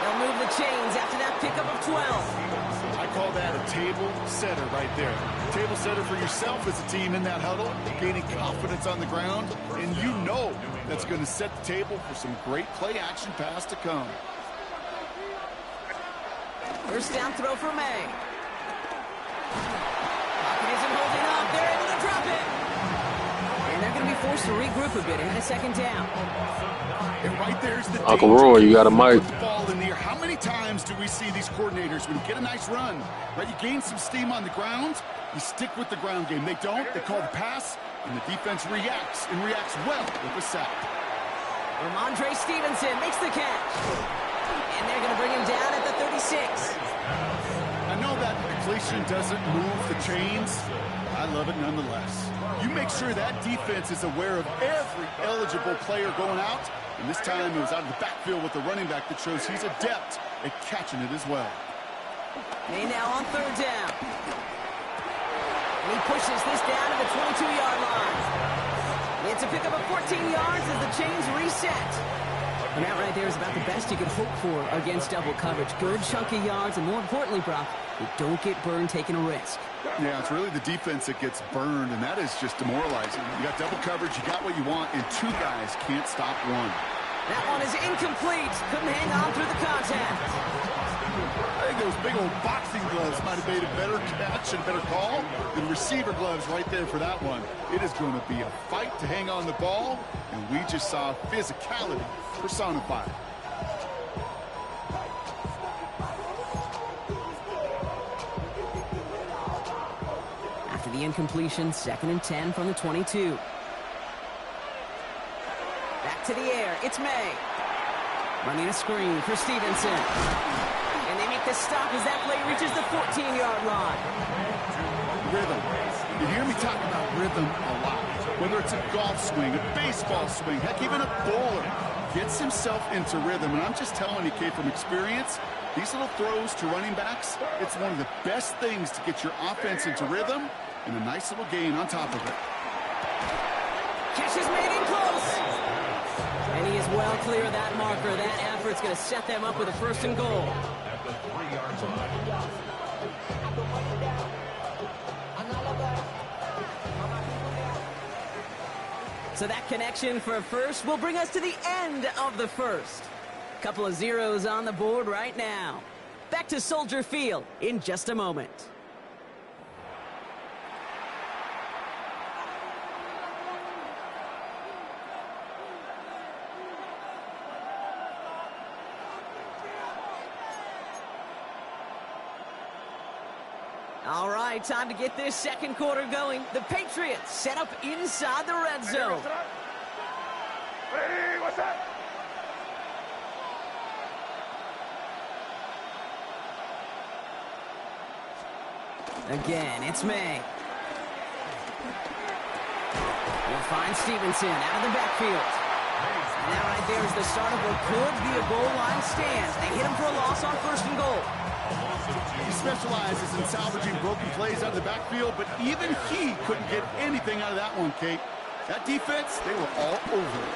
They'll move the chains after that pickup of 12. I call that a table setter right there. Table setter for yourself as a team in that huddle, gaining confidence on the ground, and you know that's going to set the table for some great play action pass to come. First down throw for May. Pocket isn't holding up. They're able to drop it. And they're going to be forced to regroup a bit in a second down. And right there's the Uncle Roy, you got a mic. Put the ball in the air. How many times do we see these coordinators when you get a nice run, right? You gain some steam on the ground, you stick with the ground game. They don't. They call the pass, and the defense reacts, and reacts well with a sack. Ramondre Stevenson makes the catch. And they're going to bring him down at the 36. I know that completion doesn't move the chains. I love it nonetheless. You make sure that defense is aware of every eligible player going out. And this time it was out of the backfield with the running back that shows he's adept at catching it as well. They now on third down. And he pushes this down to the 22-yard line. It's a pickup of 14 yards as the chains reset. And that right there is about the best you could hope for against double coverage. Good chunky yards, and more importantly, Brock, you don't get burned taking a risk. Yeah, it's really the defense that gets burned, and that is just demoralizing. You got double coverage, you got what you want, and two guys can't stop one. That one is incomplete. Couldn't hang on through the contact. I think those big old boxing gloves might have made a better catch and a better call than receiver gloves right there for that one. It is going to be a fight to hang on the ball, and we just saw physicality personified. After the incompletion, 2nd and 10 from the 22. Back to the air, it's May. Running a screen for Stevenson. And they make the stop as that play reaches the 14-yard line. Rhythm. You hear me talk about rhythm a lot. Whether it's a golf swing, a baseball swing, heck, even a bowler gets himself into rhythm. And I'm just telling you, Kate, from experience, these little throws to running backs, it's one of the best things to get your offense into rhythm and a nice little gain on top of it. Catch is made in close. And he is well clear of that marker. That effort's going to set them up with a 1st and goal. At the 3-yard line. So that connection for a first will bring us to the end of the first. Couple of zeros on the board right now. Back to Soldier Field in just a moment. All right, time to get this second quarter going. The Patriots set up inside the red zone. Hey, what's that? Again, it's May. We'll find Stevenson out of the backfield. And that right there is the start of what could be a goal line stand. They hit him for a loss on 1st and goal. He specializes in salvaging broken plays out of the backfield, but even he couldn't get anything out of that one, Kate. That defense, they were all over it.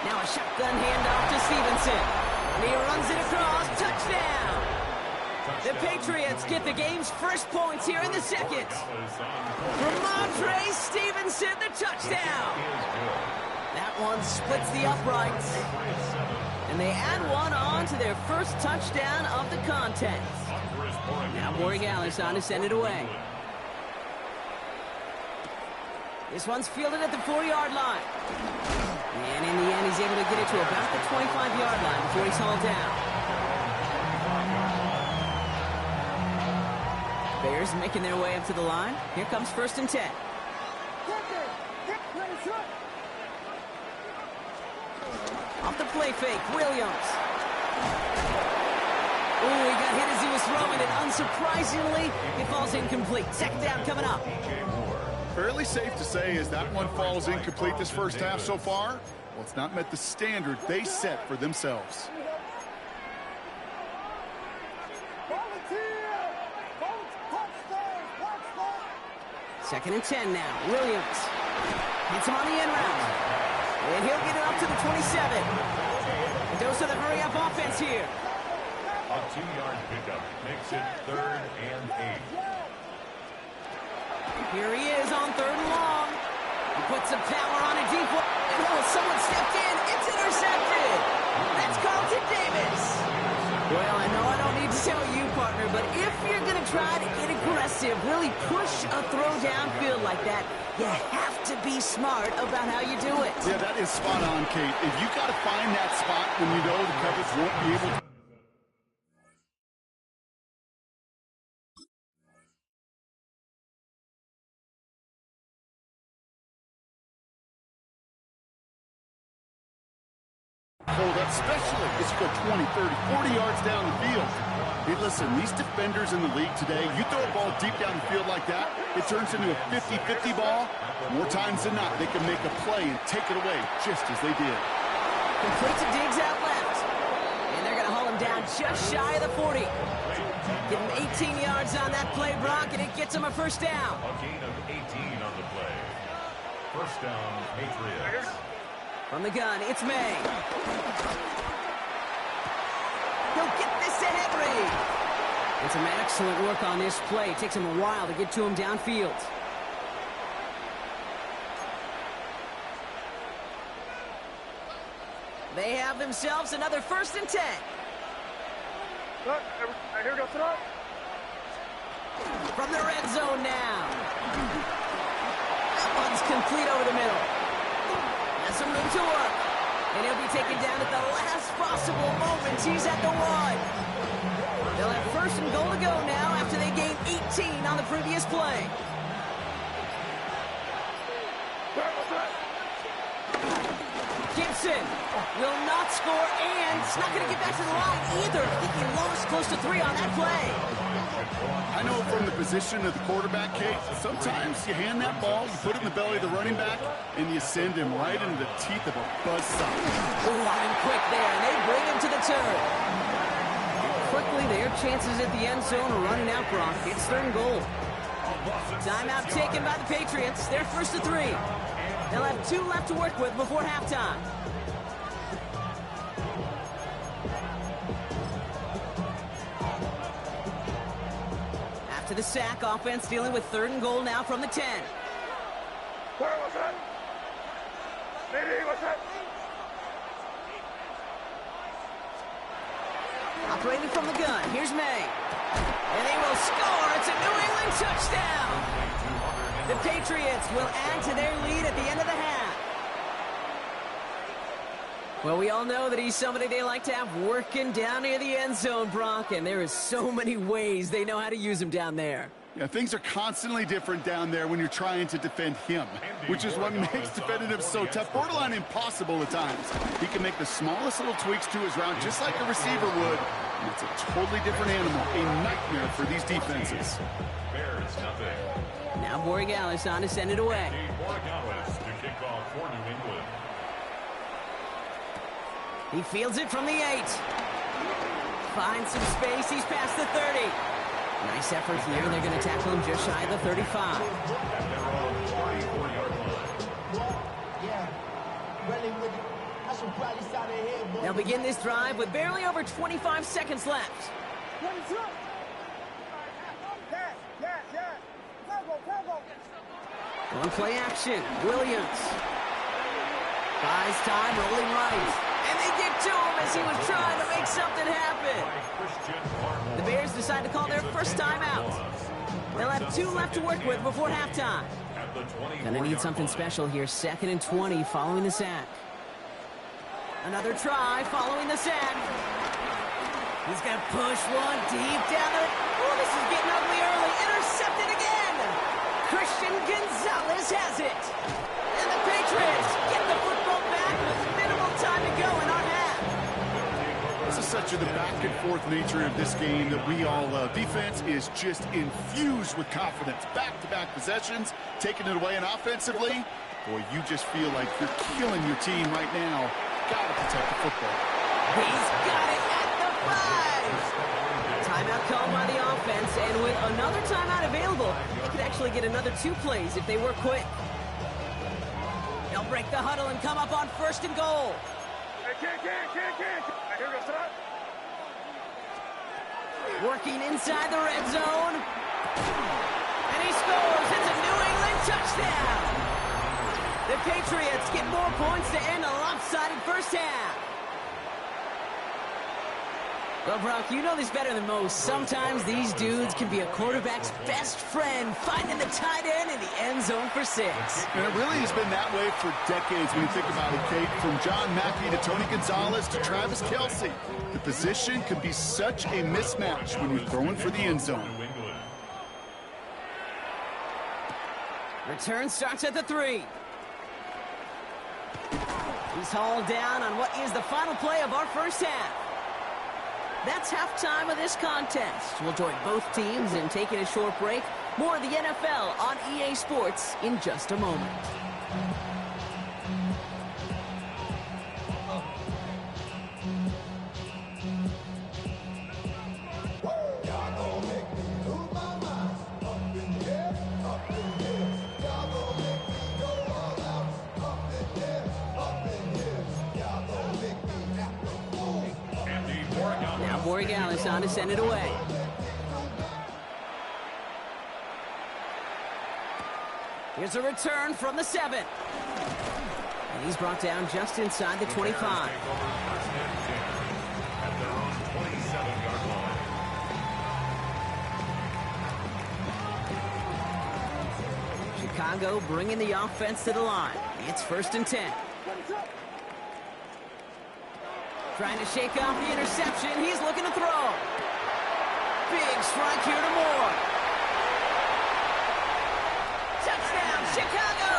Now a shotgun handoff to Stevenson. And he runs it across. Touchdown! The Patriots get the game's first points here in the second. Ramondre Stevenson, the touchdown! That one splits the uprights. And they add one on to their first touchdown of the contest. Now Borregales on to send it away. This one's fielded at the 4-yard line. And in the end, he's able to get it to about the 25-yard line before he's hauled down. Bears making their way up to the line. Here comes 1st and 10. Off the play fake, Williams. Ooh, he got hit as he was throwing it. Unsurprisingly, it falls incomplete. 2nd down coming up. Fairly safe to say as that one falls incomplete this first half so far, well, it's not met the standard they set for themselves. Second and 10 now. Williams hits him on the end route. And he'll get it up to the 27. A dose of the hurry-up offense here. A 2-yard pickup makes it 3rd and 8. Here he is on 3rd and long. He puts some power on a deep one. Oh, someone stepped in. It's intercepted. That's Carlton Davis. Well, I know I don't need to tell you, partner, but if you're going to try to get aggressive, really push a throw downfield like that, you have to be smart about how you do it. Yeah, that is spot on, Kate. If you got to find that spot when you know the coverage won't be able to. Hold up, especially as you go 20, 30, 40 yards down the field. Hey, listen, these defenders in the league today, you throw a ball deep down the field like that, it turns into a 50-50 ball. More times than not, they can make a play and take it away just as they did. Complete to Diggs out left. And they're going to haul him down just shy of the 40. Give him 18 yards on that play, Brock, and it gets him a first down. A gain of 18 on the play. First down, Patriots. From the gun, it's May. He'll get this to Henry. And some excellent work on this play. It takes him a while to get to him downfield. They have themselves another 1st and 10. Look, here we go, sit up. From the red zone now. That one's complete over the middle. Has some room to work. And he'll be taken down at the last possible moment. He's at the 1. They'll have 1st and goal to go now after they gained 18 on the previous play. Gibson will not score, and it's not going to get back to the line either. I think he lost close to 3 on that play. I know from the position of the quarterback, Kate, sometimes you hand that ball, you put it in the belly of the running back, and you send him right into the teeth of a buzzsaw. Line quick there, and they bring him to the turn. Quickly, their chances at the end zone are running out, Brock. It's 3rd and goal. Timeout taken by the Patriots. They're 1st to 3. They'll have 2 left to work with before halftime. After the sack, offense dealing with 3rd and goal now from the 10. Where was that? Maybe, what's that? Operating from the gun, here's May. And they will score. It's a New England touchdown. The Patriots will add to their lead at the end of the half. Well, we all know that he's somebody they like to have working down near the end zone, Brock, and there is so many ways they know how to use him down there. Yeah, things are constantly different down there when you're trying to defend him, which is what makes defending him so tough, borderline impossible at times. He can make the smallest little tweaks to his route just like a receiver would, and it's a totally different animal, a nightmare for these defenses. Bears nothing. Now Borregales on to send it away. Borregales to kick off for New England. He fields it from the 8. Finds some space. He's past the 30. Nice effort here. They're going to tackle him just shy of the 35. They'll begin this drive with barely over 25 seconds left. One play action. Williams buys time, rolling right. And they get to him as he was trying to make something happen. The Bears decide to call their first timeout. They'll have 2 left to work with before halftime. Gonna need something special here. 2nd and 20 following the sack. Another try following the sack. He's gonna push one deep down the... Oh, this is getting ugly early. Intercepted again. Christian Gonzalez has it. And the Patriots get the football back with minimal time to go in our half. This is such the back-and-forth nature of this game that we all love. Defense is just infused with confidence. Back-to-back possessions, taking it away, and offensively, boy, you just feel like you're killing your team right now. Got to protect the football. He's got it at the 5. Timeout called by the offense, and with another timeout available, they could actually get another 2 plays if they were quick. They'll break the huddle and come up on 1st and goal. Hey, can't. Here we go, stop. Working inside the red zone. And he scores. It's a New England touchdown. The Patriots get more points to end a lopsided first half. Well, Brock, you know this better than most. Sometimes these dudes can be a quarterback's best friend, finding the tight end in the end zone for 6. And it really has been that way for decades when you think about it, Kate. From John Mackey to Tony Gonzalez to Travis Kelce. The position can be such a mismatch when you're throwing for the end zone. Return starts at the 3. He's hauled down on what is the final play of our first half. That's halftime of this contest. We'll join both teams in taking a short break. More of the NFL on EA Sports in just a moment. Is on to send it away. Here's a return from the 7. And he's brought down just inside the 25. Chicago bringing the offense to the line. It's 1st and 10. Trying to shake off the interception. He's looking to throw. Big strike here to Moore. Touchdown, Chicago!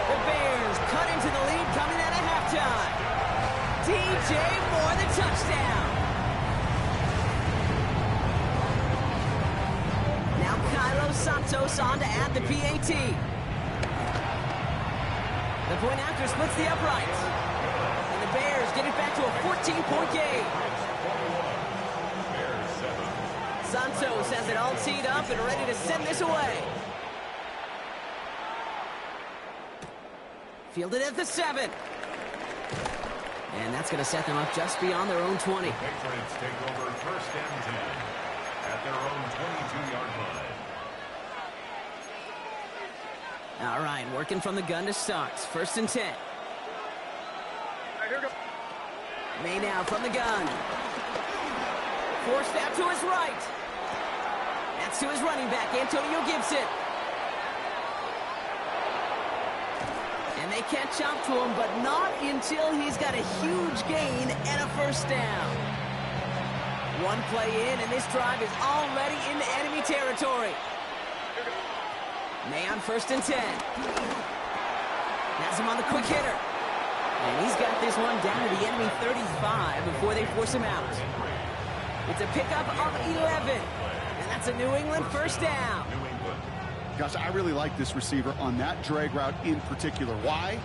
The Bears cut into the lead coming out of halftime. DJ Moore, the touchdown. Now Kylo Santos on to add the PAT. The point after splits the uprights. Bears get it back to a 14-point game. Santos has it all teed up and ready to send this away. Fielded at the 7. And that's going to set them up just beyond their own 20. Patriots take over 1st and 10 at their own 22-yard line. All right, working from the gun to start. 1st and 10. May now from the gun. Forced out to his right. That's to his running back, Antonio Gibson. And they catch up to him, but not until he's got a huge gain and a 1st down. One play in, and this drive is already into enemy territory. May on 1st and 10. Has him on the quick hitter. And he's got this one down to the enemy 35 before they force him out. It's a pickup of 11. And that's a New England 1st down. Gosh, I really like this receiver on that drag route in particular. Why?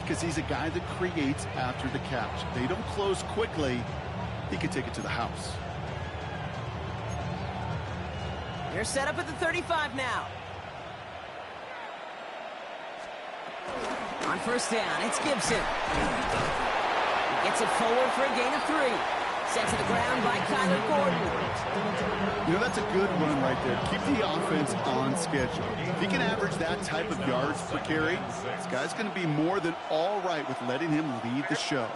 Because he's a guy that creates after the catch. They don't close quickly. He can take it to the house. They're set up at the 35 now. On 1st down, it's Gibson. He gets it forward for a gain of 3. Sent to the ground by Kyler Gordon. You know, that's a good run right there. Keep the offense on schedule. If he can average that type of yards per carry, this guy's going to be more than all right with letting him lead the show.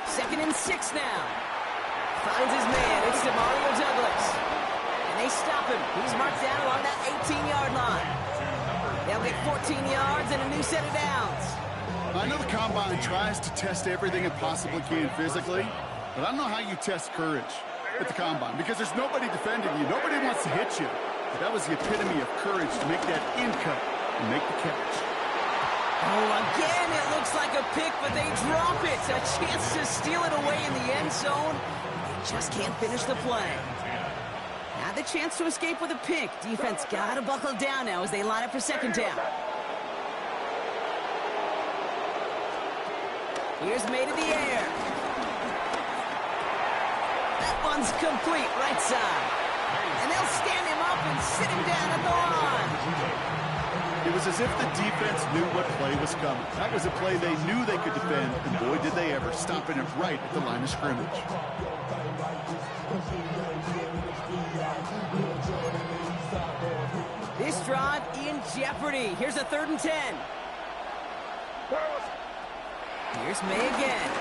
2nd and 6 now. Finds his man. It's DeMario Douglas. And they stop him. He's marked down along that 18-yard line. They'll get 14 yards and a new set of downs. I know the Combine tries to test everything it possibly can physically, but I don't know how you test courage at the Combine because there's nobody defending you. Nobody wants to hit you. But that was the epitome of courage to make that in cut and make the catch. Oh, again, it looks like a pick, but they drop it. A chance to steal it away in the end zone. They just can't finish the play. Had the chance to escape with a pick. Defense got to buckle down now as they line up for 2nd down. Here's made in the air. That one's complete right side. And they'll stand him up and sit him down at the line. It was as if the defense knew what play was coming. That was a play they knew they could defend, and boy, did they ever, stopping it right at the line of scrimmage. This drive in jeopardy. Here's a 3rd and 10. Here's May again.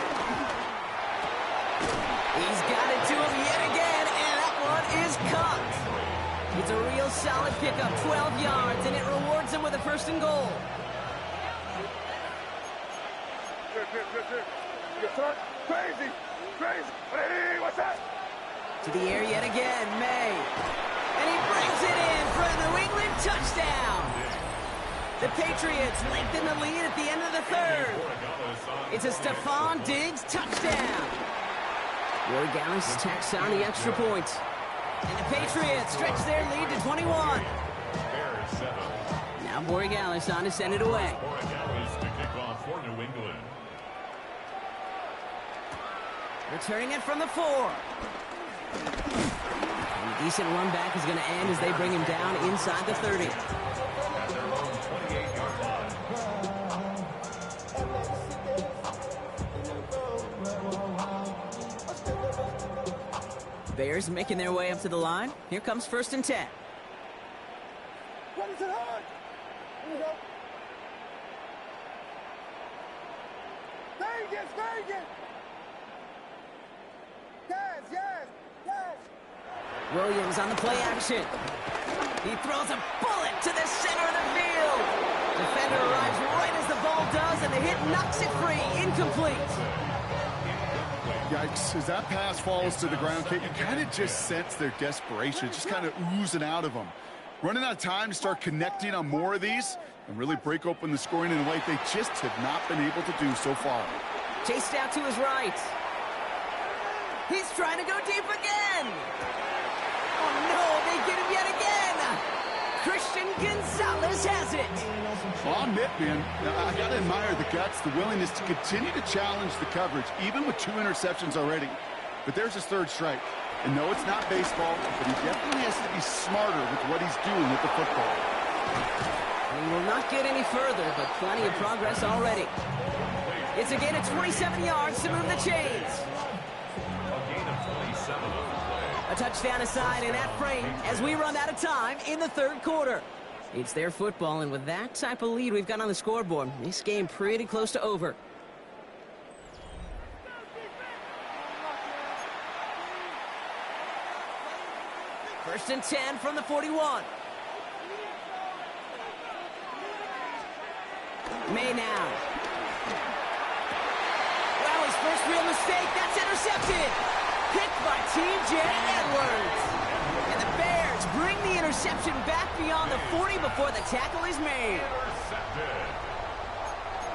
He's got it to him yet again, and that one is caught. It's a real solid pickup, 12 yards, and it rewards him with a 1st and goal. Crazy! Crazy! Hey, what's that? To the air yet again, May. And he brings it in for a New England touchdown. The Patriots lengthen the lead at the end of the 3rd. It's a Stephon Diggs touchdown. Borregales tacks on the extra point. And the Patriots stretch their lead to 21. Now Borregales on to send it away. Borregales to kick off for New England. Returning it from the 4. And a decent run back is going to end as they bring him down inside the 30. At their own 28-yard line. Bears making their way up to the line. Here comes 1st and 10. Run to the hard. Here we go. Vegas, Vegas! Yes, yes, yes! Williams on the play action. He throws a bullet to the center of the field. Defender arrives right as the ball does, and the hit knocks it free. Incomplete. Yikes, as that pass falls to the ground, Kate, you kind of just sense their desperation, just kind of oozing out of them. Running out of time to start connecting on more of these and really break open the scoring in a way they just have not been able to do so far. Chased out to his right. He's trying to go deep again. Oh, no, they get him yet again. Christian Gonzalez has it. Well, I'll admit, man, I got to admire the guts, the willingness to continue to challenge the coverage, even with 2 interceptions already. But there's his 3rd strike. And no, it's not baseball, but he definitely has to be smarter with what he's doing with the football. He will not get any further, but plenty of progress already. It's a gain of 27 yards to move the chains. A gain of 27 on the play. A touchdown aside in that frame as we run out of time in the 3rd quarter. It's their football, and with that type of lead we've got on the scoreboard, this game pretty close to over. First and 10 from the 41. May now. Well, his first real mistake, that's intercepted. Picked by T.J. Edwards. And the Bears bring the interception back beyond the 40 before the tackle is made. Intercepted.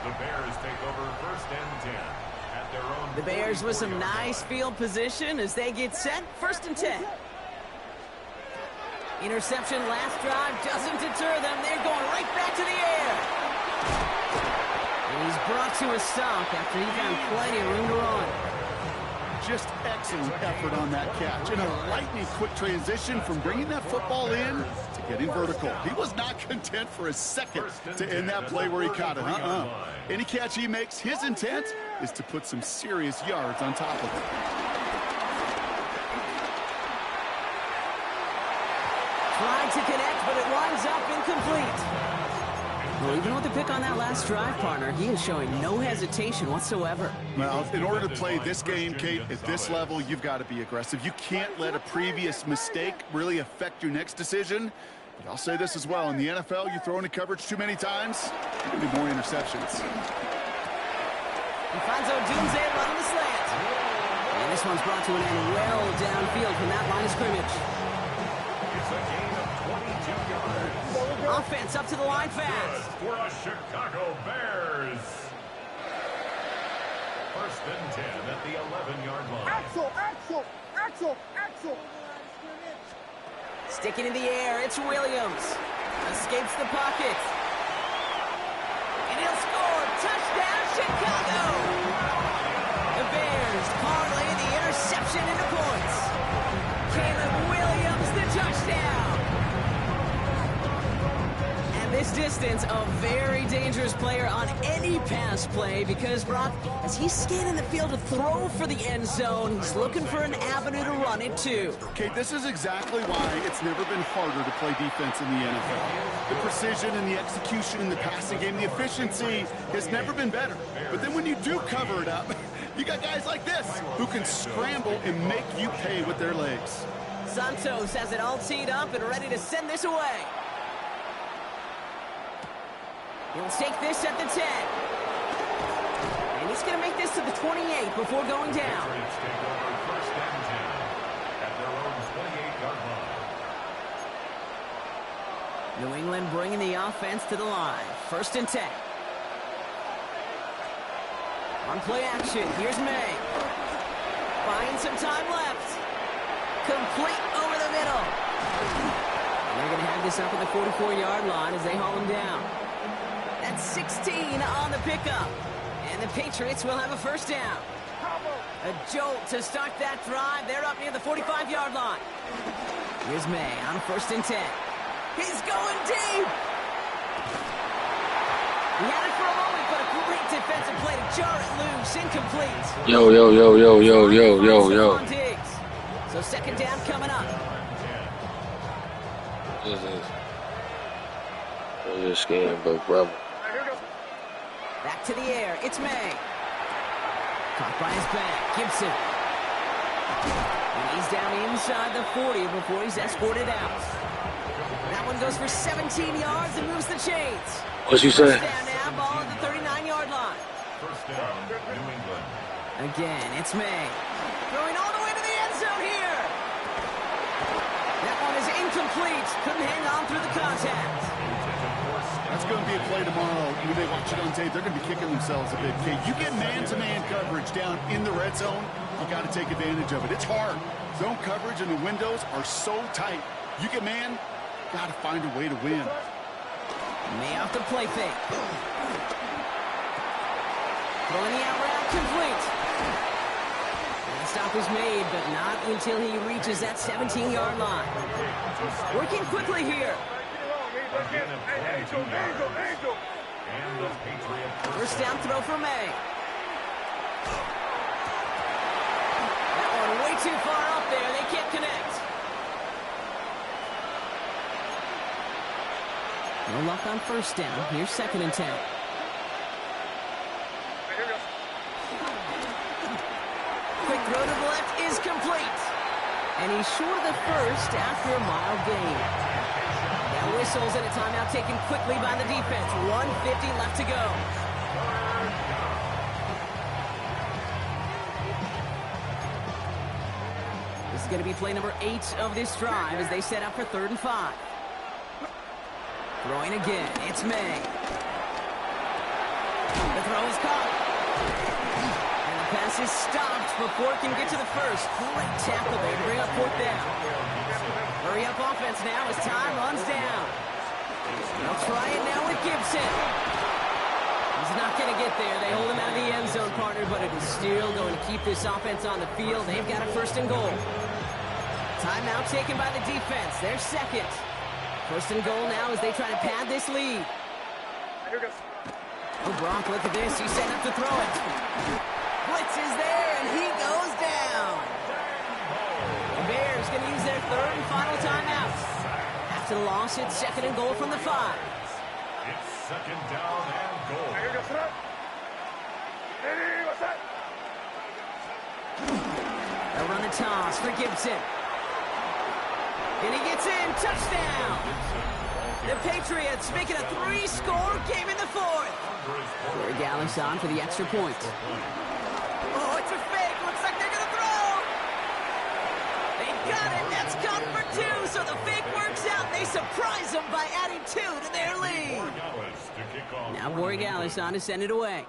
The Bears take over 1st and 10 at their own. The Bears with some nice field position as they get set. 1st and 10. Interception last drive doesn't deter them. They're going right back to the air. And he's brought to a stop after he found plenty of room to run. Just excellent effort on that catch. And a lightning quick transition from bringing that football in to getting vertical. He was not content for a second to end that play where he caught it. Any catch he makes, his intent is to put some serious yards on top of it. Tried to connect, but it winds up incomplete. Well, even with the pick on that last drive, partner, he is showing no hesitation whatsoever. Well, in order to play this game, Kate, at this level, you've got to be aggressive. You can't let a previous mistake really affect your next decision. But I'll say this as well. In the NFL, you throw into coverage too many times, there'll be more interceptions. Alfonso Dunze running the slant. And this one's brought to an end well downfield from that line of scrimmage. It's a gain of 22 yards. Offense up to the line fast. For a Chicago Bears. 1st and 10 at the 11-yard line. Axel, Axel, Axel, Axel. Sticking in the air, it's Williams. Escapes the pocket. And he'll score. Touchdown, Chicago. The Bears parlay the interception into points. Caleb Williams, the touchdown. And this distance, a very dangerous player on any pass play because, Brock, as he's scanning the field to throw for the end zone, he's looking for an avenue to run it to. Okay, this is exactly why it's never been harder to play defense in the NFL. The precision and the execution in the passing game, the efficiency has never been better. But then when you do cover it up, you got guys like this who can scramble and make you pay with their legs. Santos has it all teed up and ready to send this away. He'll take this at the 10. And he's going to make this to the 28 before going down. New England bringing the offense to the line. 1st and 10. On play action, here's May. Finds some time left. Complete over the middle. And they're going to have this up at the 44-yard line as they haul him down. That's 16 on the pickup. And the Patriots will have a 1st down. A jolt to start that drive. They're up near the 45-yard line. Here's May on 1st and 10. He's going deep. He had it for a moment, but a great defensive play to jar it loose. Incomplete. Yo. So 2nd down coming up. This game, but brother. Back to the air. It's May. Caught by his back. Gibson. And he's down inside the 40 before he's escorted out. That one goes for 17 yards and moves the chains. What's you say? First down now, ball at the 39-yard line. 1st down, New England. Again, it's May. Throwing all the way to the end zone here. That one is incomplete. Couldn't hang on through the contact. That's going to be a play tomorrow. When they watch it on tape, they're going to be kicking themselves a bit. Okay, you get man-to-man coverage down in the red zone, you got to take advantage of it. It's hard. Zone coverage and the windows are so tight. You get man, got to find a way to win. May off the play fake. Throwing the out route complete. And the stop is made, but not until he reaches that 17-yard line. Working quickly here. First down throw for May. That one way too far up there. They can't connect. No luck on 1st down. Here's 2nd and 10. Quick throw to the left is complete. And he's short of the 1st after a mile gain. Now whistles and a timeout taken quickly by the defense. 1:50 left to go. This is going to be play number 8 of this drive as they set up for 3rd and 5. Throwing again, it's May. The throw is caught. And the pass is stopped before it can get to the 1st. Great tackle there to bring up 4th down. Hurry up offense now as time runs down. They'll try it now with Gibson. He's not going to get there. They hold him out of the end zone, partner, but it is still going to keep this offense on the field. They've got a 1st and goal. Timeout taken by the defense. They're 2nd. 1st and goal now as they try to pad this lead. Oh, Brock, look at this. He's set up to throw it. Blitz is there, and he goes down. The Bears going to use their 3rd and final timeout. After the loss, it's 2nd and goal from the 5. It's 2nd down and goal. A run and toss for Gibson. And he gets in. Touchdown. The Patriots making a 3-score game in the 4th. Corey Gallis on for the extra point. Oh, it's a fake. Looks like they're going to throw. They got it. That's caught for 2. So the fake works out. They surprise them by adding 2 to their lead. Now Corey Gallis on to send it away.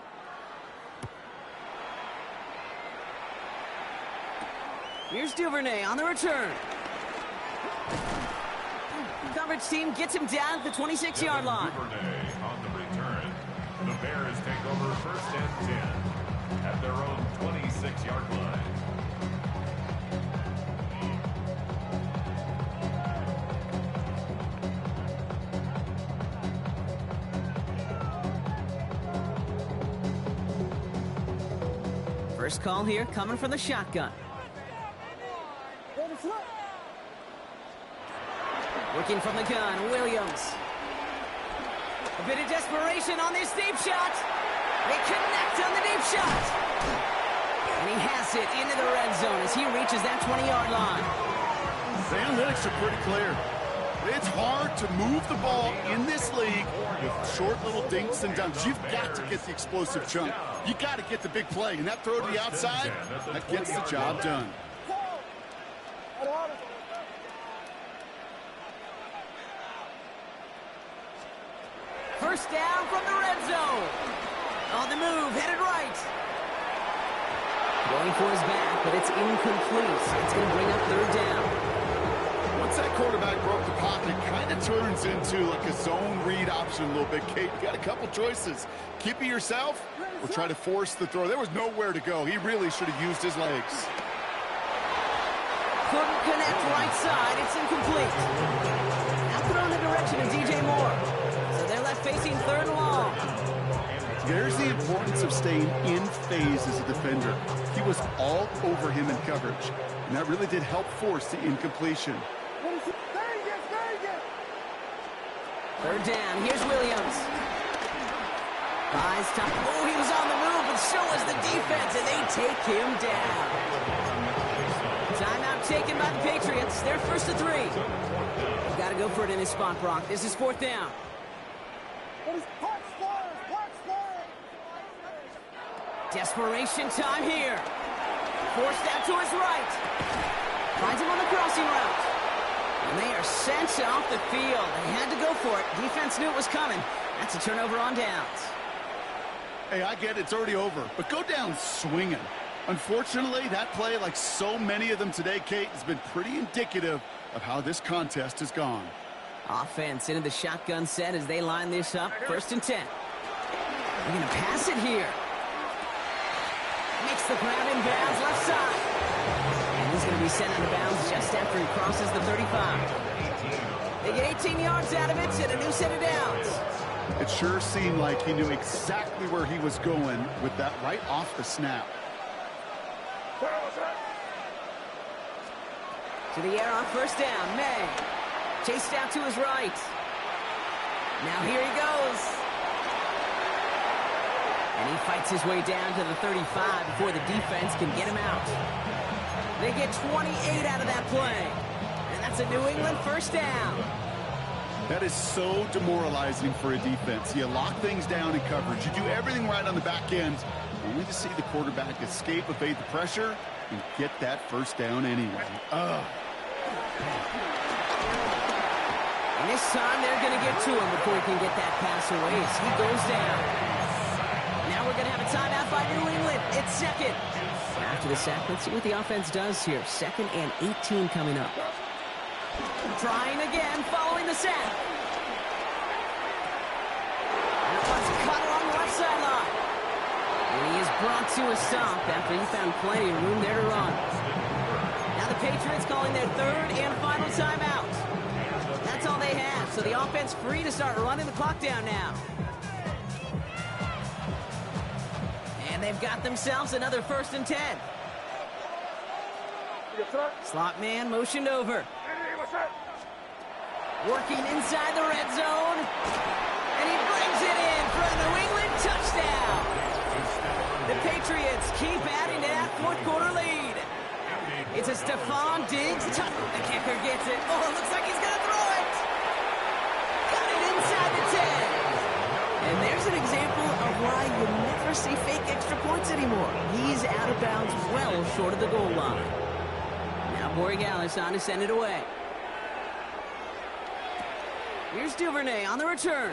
Here's Duvernay on the return. Coverage team gets him down at the 26-yard line. Duvernay on the return. The Bears take over 1st and 10 at their own 26-yard line. First call here coming from the shotgun. Working from the gun, Williams. A bit of desperation on this deep shot. They connect on the deep shot. And he has it into the red zone as he reaches that 20-yard line. The analytics are pretty clear. It's hard to move the ball in this league with short little dinks and dunks. You've got to get the explosive chunk. You got to get the big play. And that throw to the outside, that gets the job done. First down from the red zone. On the move, headed right. Going for his back, but it's incomplete. It's going to bring up third down. Once that quarterback broke the pocket, it kind of turns into like a zone read option a little bit. Kate, you got a couple choices. Keep it yourself or try to force the throw. There was nowhere to go. He really should have used his legs. Couldn't connect right side. It's incomplete. Now put on the direction of DJ Moore. So they're left facing third and long. There's the importance of staying in phase as a defender. He was all over him in coverage, and that really did help force the incompletion. Third down, here's Williams. Buys time. Oh, he was on the move, but so was the defense, and they take him down. Timeout taken by the Patriots. They're first to 3. You've got to go for it in this spot, Brock. This is fourth down. Desperation time here. Forced out to his right. Finds him on the crossing route. And they are sent off the field. They had to go for it. Defense knew it was coming. That's a turnover on downs. Hey, I get it. It's already over. But go down swinging. Unfortunately, that play, like so many of them today, Kate, has been pretty indicative of how this contest has gone. Offense into the shotgun set as they line this up. First and 10. They're going to pass it here. Makes the grab in bounds left side. And he's going to be sent out of bounds just after he crosses the 35. They get 18 yards out of it and a new set of downs. It sure seemed like he knew exactly where he was going with that right off the snap. To the air on first down, May. Chased out to his right. Now here he goes. And he fights his way down to the 35 before the defense can get him out. They get 28 out of that play. And that's a New England first down. That is so demoralizing for a defense. You lock things down in coverage. You do everything right on the back end, only to see the quarterback escape, evade the pressure, and get that first down anyway. And this time they're going to get to him before he can get that pass away as he goes down. Now we're going to have a timeout by New England. It's second. After the sack, let's see what the offense does here. 2nd and 18 coming up. Trying again following the sack. And it was cut along the left sideline. And he is brought to a stop after he found plenty of room there to run. Now the Patriots calling their third and final timeout. That's all they have, so the offense free to start running the clock down now. And they've got themselves another 1st and 10. Slot man motioned over. Working inside the red zone. And he brings it in for a New England touchdown. The Patriots keep adding to that fourth quarter lead. It's a Stephon Diggs touchdown. The kicker gets it. Oh, it looks like he's going to throw it. Got it inside the 10. And there's an example of why you never see fake extra points anymore. He's out of bounds well short of the goal line. Now Borregales on to send it away. Here's Duvernay on the return.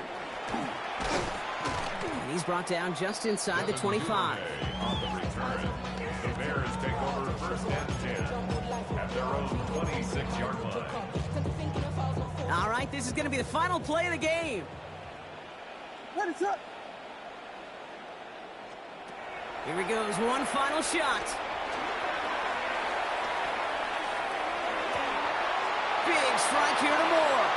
And he's brought down just inside the 25. On the return, the Bears take over 1st and 10 at their own 26-yard line. All right, this is going to be the final play of the game. Here he goes, one final shot. Big strike here to Moore.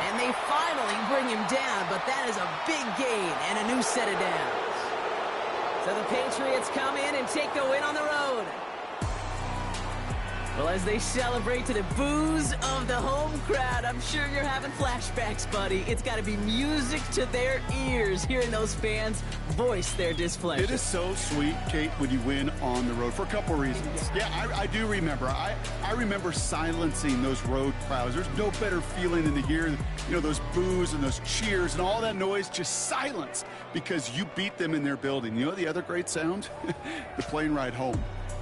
And they finally bring him down, but that is a big gain and a new set of downs. So the Patriots come in and take the win on the road. Well, as they celebrate to the boos of the home crowd, I'm sure you're having flashbacks, buddy. It's got to be music to their ears, hearing those fans voice their displeasure. It is so sweet, Kate, when you win on the road for a couple reasons. Yeah, I do remember. I remember silencing those road crowds. There's no better feeling than to hear, you know, those boos and those cheers and all that noise just silence because you beat them in their building. You know the other great sound? The plane ride home.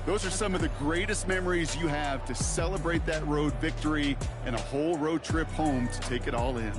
Those are some of the greatest memories you have to celebrate that road victory and a whole road trip home to take it all in.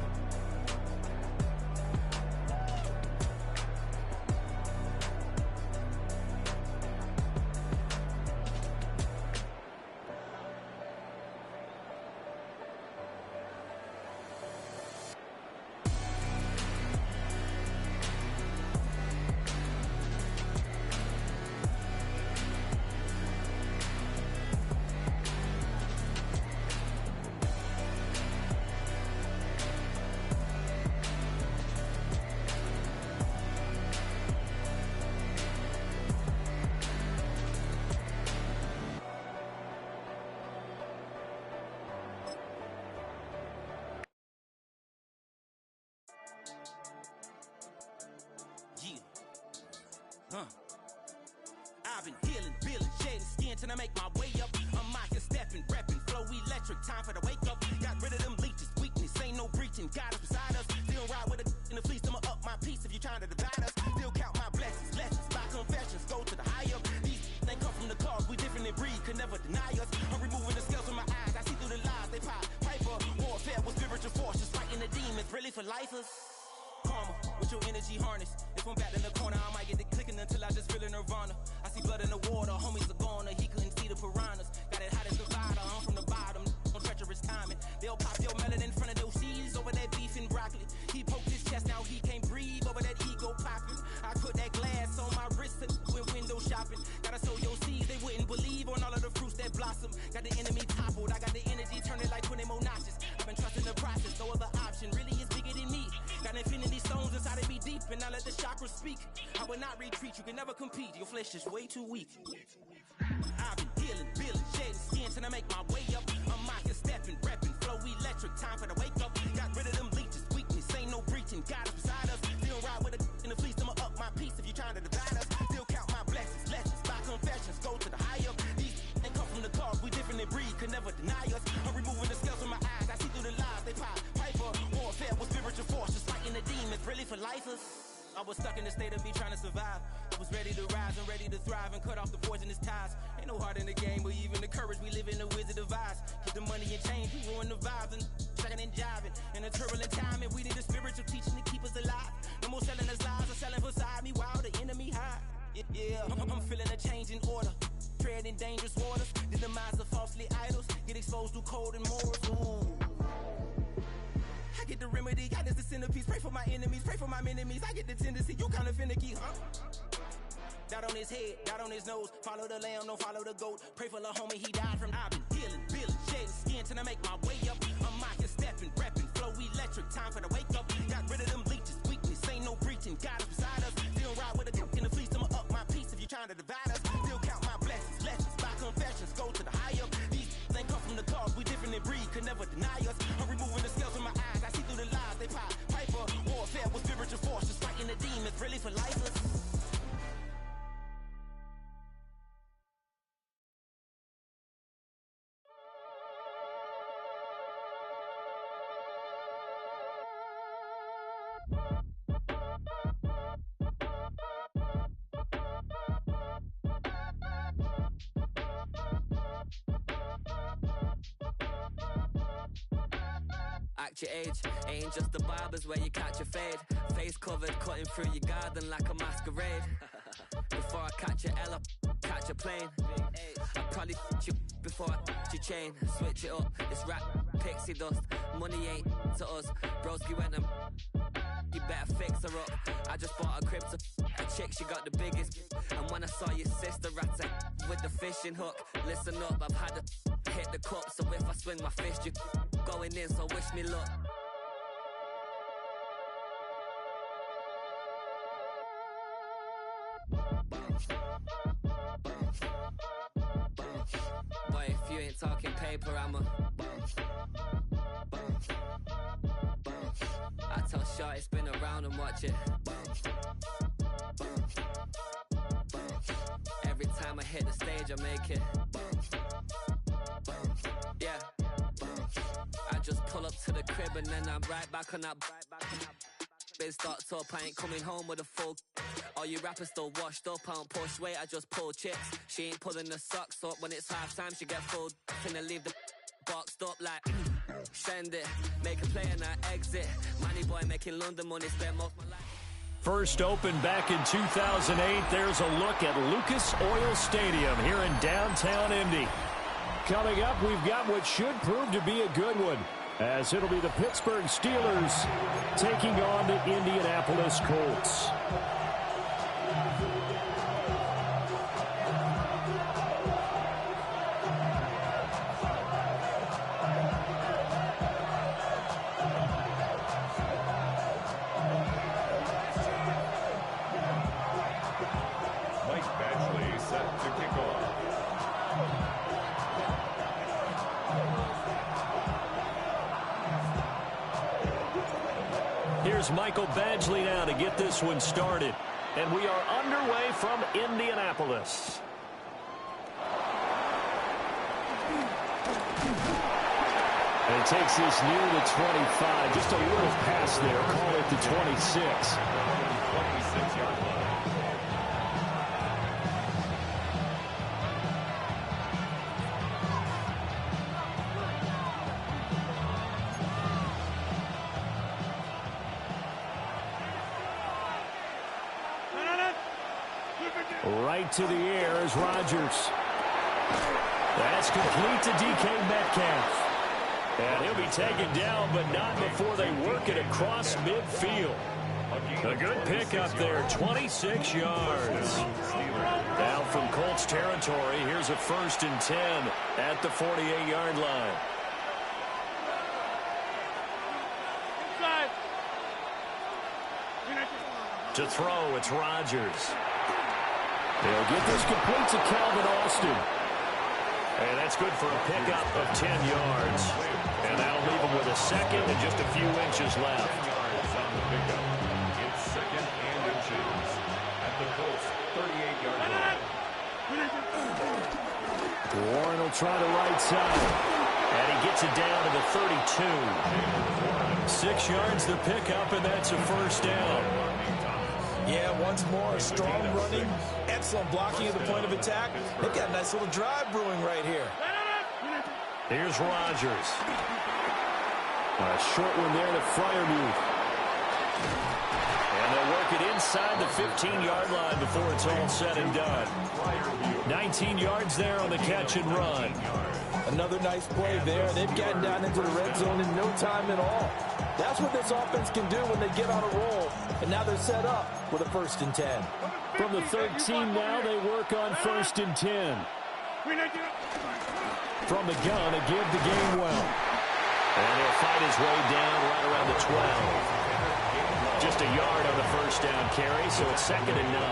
I've been healing, feeling, shedding skin till I make my way up. I'm mocking, stepping, repping, flow electric, time for the wake up. Got rid of them leeches, weakness, ain't no breaching. God is beside us, still ride with a in the fleece. I'ma up my piece if you trying to divide us. Still count my blessings, lessons, by confessions, go to the higher. These they come from the cause, we different in breed, could never deny us. I'm removing the scales from my eyes, I see through the lies, they pop. Piper, warfare with spiritual force, just fighting the demons, really for lifers. Karma, with your energy harness. If I'm back in the corner, I might get it clicking until I just feel a nirvana. I see blood in the water, homies are goner. He couldn't see the piranhas. Got it hot as divider, I'm from the bottom. On treacherous timing. They'll pop your melon in front of those seeds over that beef and broccoli. He poked his chest, now he can't breathe over that ego popping. I put that glass on my wrist and went window shopping. Gotta sow your seeds, they wouldn't believe on all of the fruits that blossom. Got the enemy toppled, I got the energy turning like 20 more notches. I've been trusting the process, no other option really is bigger than me. Got infinity stones inside of me deep, and I let the chakras speak. I will not retreat, you can never compete. Your flesh is way too weak. I've been healing, feeling, shedding skin till I make my way up. I'm mocking, stepping, repping, flow electric, time for the wake up. Got rid of them leeches, weakness, ain't no breaching. God is beside us, still ride with a in the fleece. I'ma up my piece if you trying to divide us. Still count my blessings, lessons, by confessions, go to the higher. These ain't come from the cause, we different in breed, could never deny us. I'm removing the scales from my eyes, I see through the lies, they pop. Piper, warfare with spiritual force, just fighting the demons, really for lifers. I was stuck in the state of me trying to survive. I was ready to rise and ready to thrive and cut off the poisonous ties. Ain't no heart in the game, but even the courage we live in the Wizard of Oz. Keep the money and change, we ruin the vibes and checking and jiving. In a turbulent time, and we need a spiritual teaching to keep us alive. No more selling us lies or selling beside me while the enemy hide. Yeah, I'm feeling a change in order. Treading dangerous waters, the demise of falsely idols. Get exposed to cold and morals. Ooh. I get the remedy, God is the centerpiece. Pray for my enemies, pray for my enemies. I get the tendency, you kinda finicky, huh? Dot on his head, dot on his nose. Follow the lamb, don't follow the goat. Pray for the homie, he died from. I've been healing, feeling, shedding skin till I make my way up. I'm mocking, stepping, repping, flow electric, time for the wake up. Got rid of them leeches, weakness, ain't no breaching. God is beside us, still ride with a in the fleece. I'ma up my piece if you trying to divide us. Still count my blessings, lessons, by confessions, go to the higher. These ain't come from the cause, we different in breed, could never deny us. I'm removing the scales from my eyes, I see through the lies, they pop. Piper, warfare with spiritual force, just fighting the demons, really for lifers. Act your age, ain't just the barbers where you catch a fade. Face covered, cutting through your garden like a masquerade. Before I catch a L up, catch a plane. I probably you before I your chain. Switch it up, it's rap, pixie dust. Money ain't to us. Broski went and you better fix her up. I just bought a crib to a chick, she got the biggest. And when I saw your sister rat with the fishing hook, listen up, I've had to hit the cup. So if I swing my fist, you going in, so wish me luck. Boy, if you ain't talking paper, I'ma. I tell Shorty spin around and watch it. Every time I hit the stage, I make it. Yeah. I just pull up to the crib and then I'm right back on that. Biz starts up, I ain't coming home with a full. All you rappers still washed up, I don't push weight, I just pull chicks. She ain't pulling the socks up when it's halftime, she get full. Finna leave the boxed up like send it, make a play and I exit. Money boy making London money, spend most of my life. First opened back in 2008. There's a look at Lucas Oil Stadium here in downtown Indy. Coming up, we've got what should prove to be a good one, as it'll be the Pittsburgh Steelers taking on the Indianapolis Colts. Here's Michael Badgley now to get this one started. And we are underway from Indianapolis. And it takes this near the 25. Just a little pass there. Call it the 26. 26-yard line. Right to the air is Rodgers. That's complete to DK Metcalf. And he'll be taken down, but not before they work it across midfield. A good pickup there, 26 yards. Now from Colts territory, here's a 1st and 10 at the 48-yard line. To throw, it's Rodgers. They'll get this complete to Calvin Austin. And that's good for a pickup of 10 yards. And that'll leave him with a second and just a few inches left. It's 2nd and inches at the Colts 38-yard line. Warren will try the right side. And he gets it down to the 32. 6 yards the pickup, and that's a 1st down. Yeah, once more, strong running, excellent blocking at the point of attack. They've got a nice little drive brewing right here. Here's Rodgers. A short one there to Freiermuth. And they'll work it inside the 15-yard line before it's all said and done. 19 yards there on the catch and run. Another nice play there. They've gotten down into the red zone in no time at all. That's what this offense can do when they get on a roll. And now they're set up with a 1st and 10. From the 13 now, they work on 1st and 10. From the gun, a give the game well. And he'll fight his way down right around the 12. Just a yard on the 1st down carry, so it's 2nd and 9.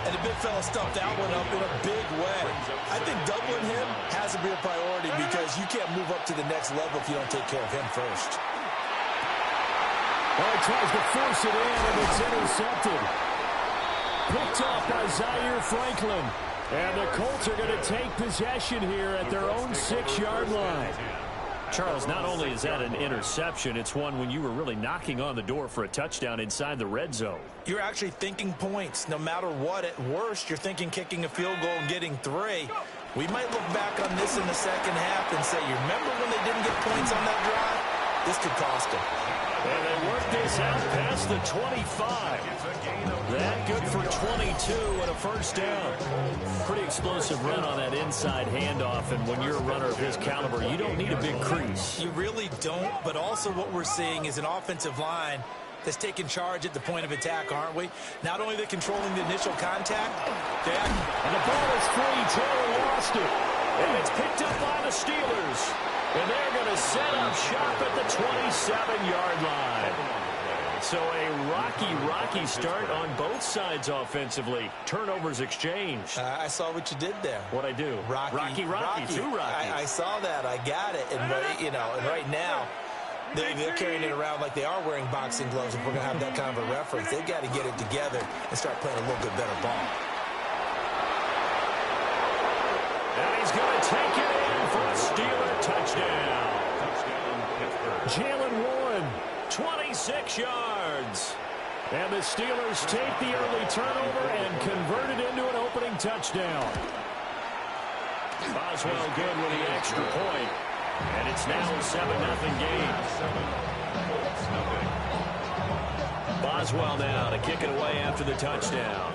And the big fella stuffed that one up in a big way. I think doubling him has to be a priority because you can't move up to the next level if you don't take care of him first. Well, he tries to force it in, and it's intercepted. Picked off by Zaire Franklin. And the Colts are going to take possession here at their own 6-yard line. Charles, not only is that an interception, it's one when you were really knocking on the door for a touchdown inside the red zone. You're actually thinking points. No matter what, at worst, you're thinking kicking a field goal and getting 3. We might look back on this in the second half and say, you remember when they didn't get points on that drive? This could cost them. And they work this out past the 25. That good for 22 and a 1st down. Pretty explosive run on that inside handoff, and when you're a runner of his caliber, you don't need a big crease. You really don't, but also what we're seeing is an offensive line that's taking charge at the point of attack, aren't we? Not only are they controlling the initial contact, and the ball is free. Taylor lost it. And it's picked up by the Steelers. And they're going to set up shop at the 27-yard line. So a rocky start on both sides offensively. Turnovers exchanged. I saw what you did there. What'd I do? Rocky. Two Rockies. I saw that. I got it. And right now, they're carrying it around like they are wearing boxing gloves. If we're going to have that kind of a reference, they've got to get it together and start playing a little bit better ball. And he's going to take it in for a Steeler touchdown. Jalen Warren, 26 yards. And the Steelers take the early turnover and convert it into an opening touchdown. Boswell good with the extra point. And it's now a 7-0 game. Boswell now to kick it away after the touchdown.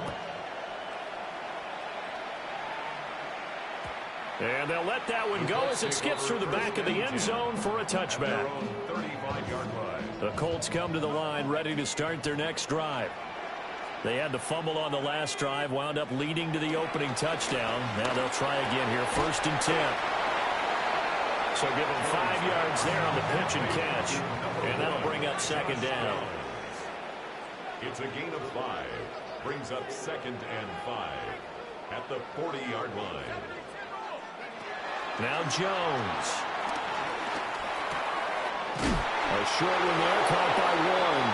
And they'll let that one go as it skips through the back of the end zone for a touchback. The Colts come to the line ready to start their next drive. They had the fumble on the last drive, wound up leading to the opening touchdown. Now they'll try again here, 1st and 10. So give them 5 yards there on the pitch and catch. And that'll bring up 2nd down. It's a gain of 5. Brings up 2nd and 5 at the 40-yard line. Now Jones. A short one there, caught by Warren.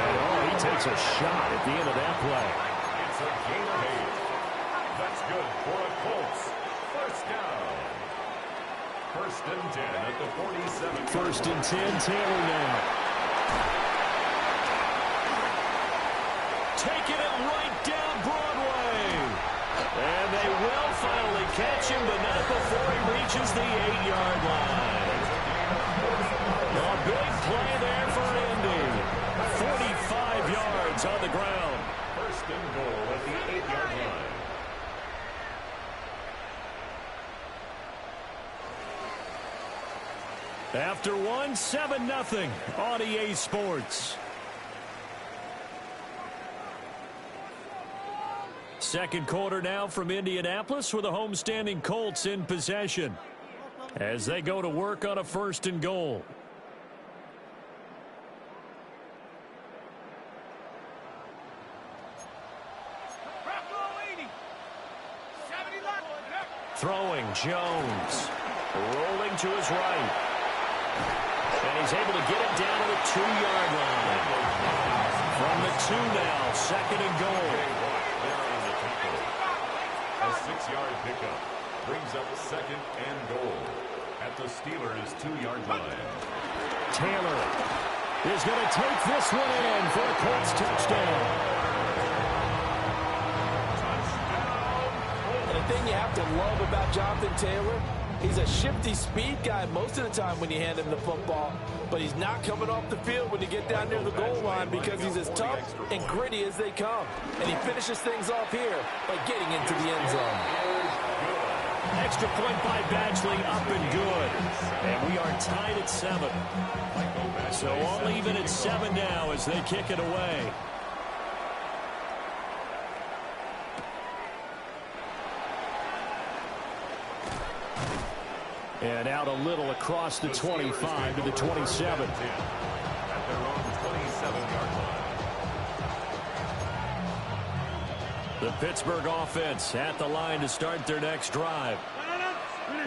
And he takes a shot at the end of that play. It's a gain of 8. That's good for a Colts. 1st down. 1st and 10 at the 47. 1st and 10, Taylor now. Taking it right down Broadway. And they will finally catch him, but not before he reaches the 8-yard line. A big play there for Indy. 45 yards on the ground. 1st and goal at the 8-yard line. After one, 7-0 on EA Sports. Second quarter now from Indianapolis with the homestanding Colts in possession as they go to work on a 1st and goal. Throwing Jones. Rolling to his right. And he's able to get it down to the 2-yard line. From the 2 now, 2nd and goal. A 6-yard pickup brings up 2nd and goal at the Steelers' 2-yard line. Taylor is going to take this one in for a Colts touchdown. And the thing you have to love about Jonathan Taylor, he's a shifty speed guy most of the time when you hand him the football, but he's not coming off the field when you get down near the goal line because he's as tough and gritty as they come. And he finishes things off here by getting into the end zone. Extra point by Badgley, up and good. And we are tied at 7. So all even at 7 now as they kick it away. And out a little across the 25 to the 27. At their own 27-yard line. The Pittsburgh offense at the line to start their next drive.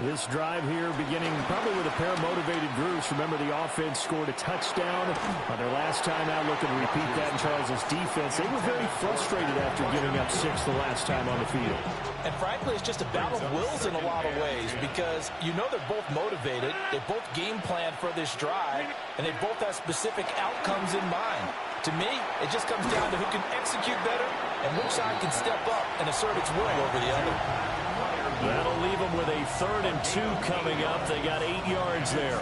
This drive here beginning probably with a pair of motivated groups. Remember, the offense scored a touchdown on their last time out. Looking to repeat that in Charles' defense. They were very frustrated after giving up 6 the last time on the field. And frankly, it's just a battle of wills in a lot of ways because you know they're both motivated. They both game plan for this drive, and they both have specific outcomes in mind. To me, it just comes down to who can execute better and which side can step up and assert its will over the other. That'll leave them with a 3rd and 2 coming up. They got 8 yards there.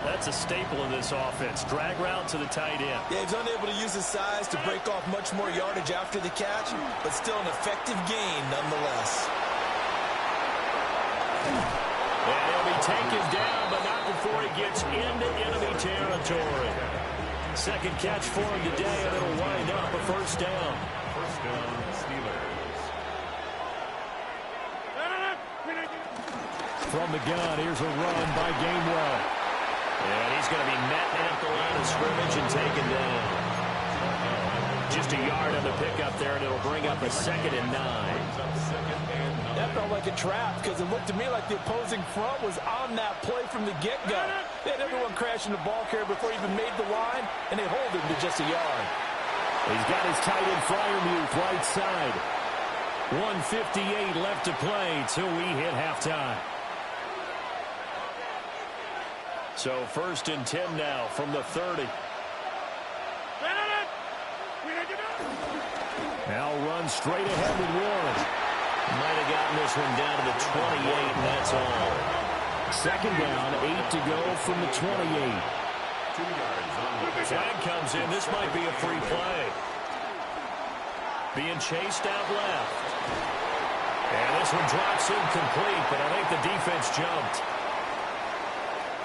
That's a staple of this offense. Drag route to the tight end. Yeah, he's unable to use his size to break off much more yardage after the catch, but still an effective gain nonetheless. And he'll be taken down, but not before he gets into enemy territory. Second catch for him today, and it'll wind up a 1st down. 1st down, Steelers. From the gun, here's a run by Gainwell. And he's going to be met at the line of scrimmage and taken down. Just a yard on the pickup there, and it'll bring up a 2nd and 9. That felt like a trap because it looked to me like the opposing front was on that play from the get-go. They had everyone crashing the ball carrier before he even made the line, and they hold him to just a yard. He's got his tight end Fryermuth right side. 1:58 left to play till we hit halftime. So 1st and 10 now from the 30. Now run straight ahead with Warren. Might have gotten this one down to the 28, and that's all. 2nd down, 8 to go from the 28. 2 yards on the flag comes in. This might be a free play. Being chased out left. And this one drops incomplete, but I think the defense jumped.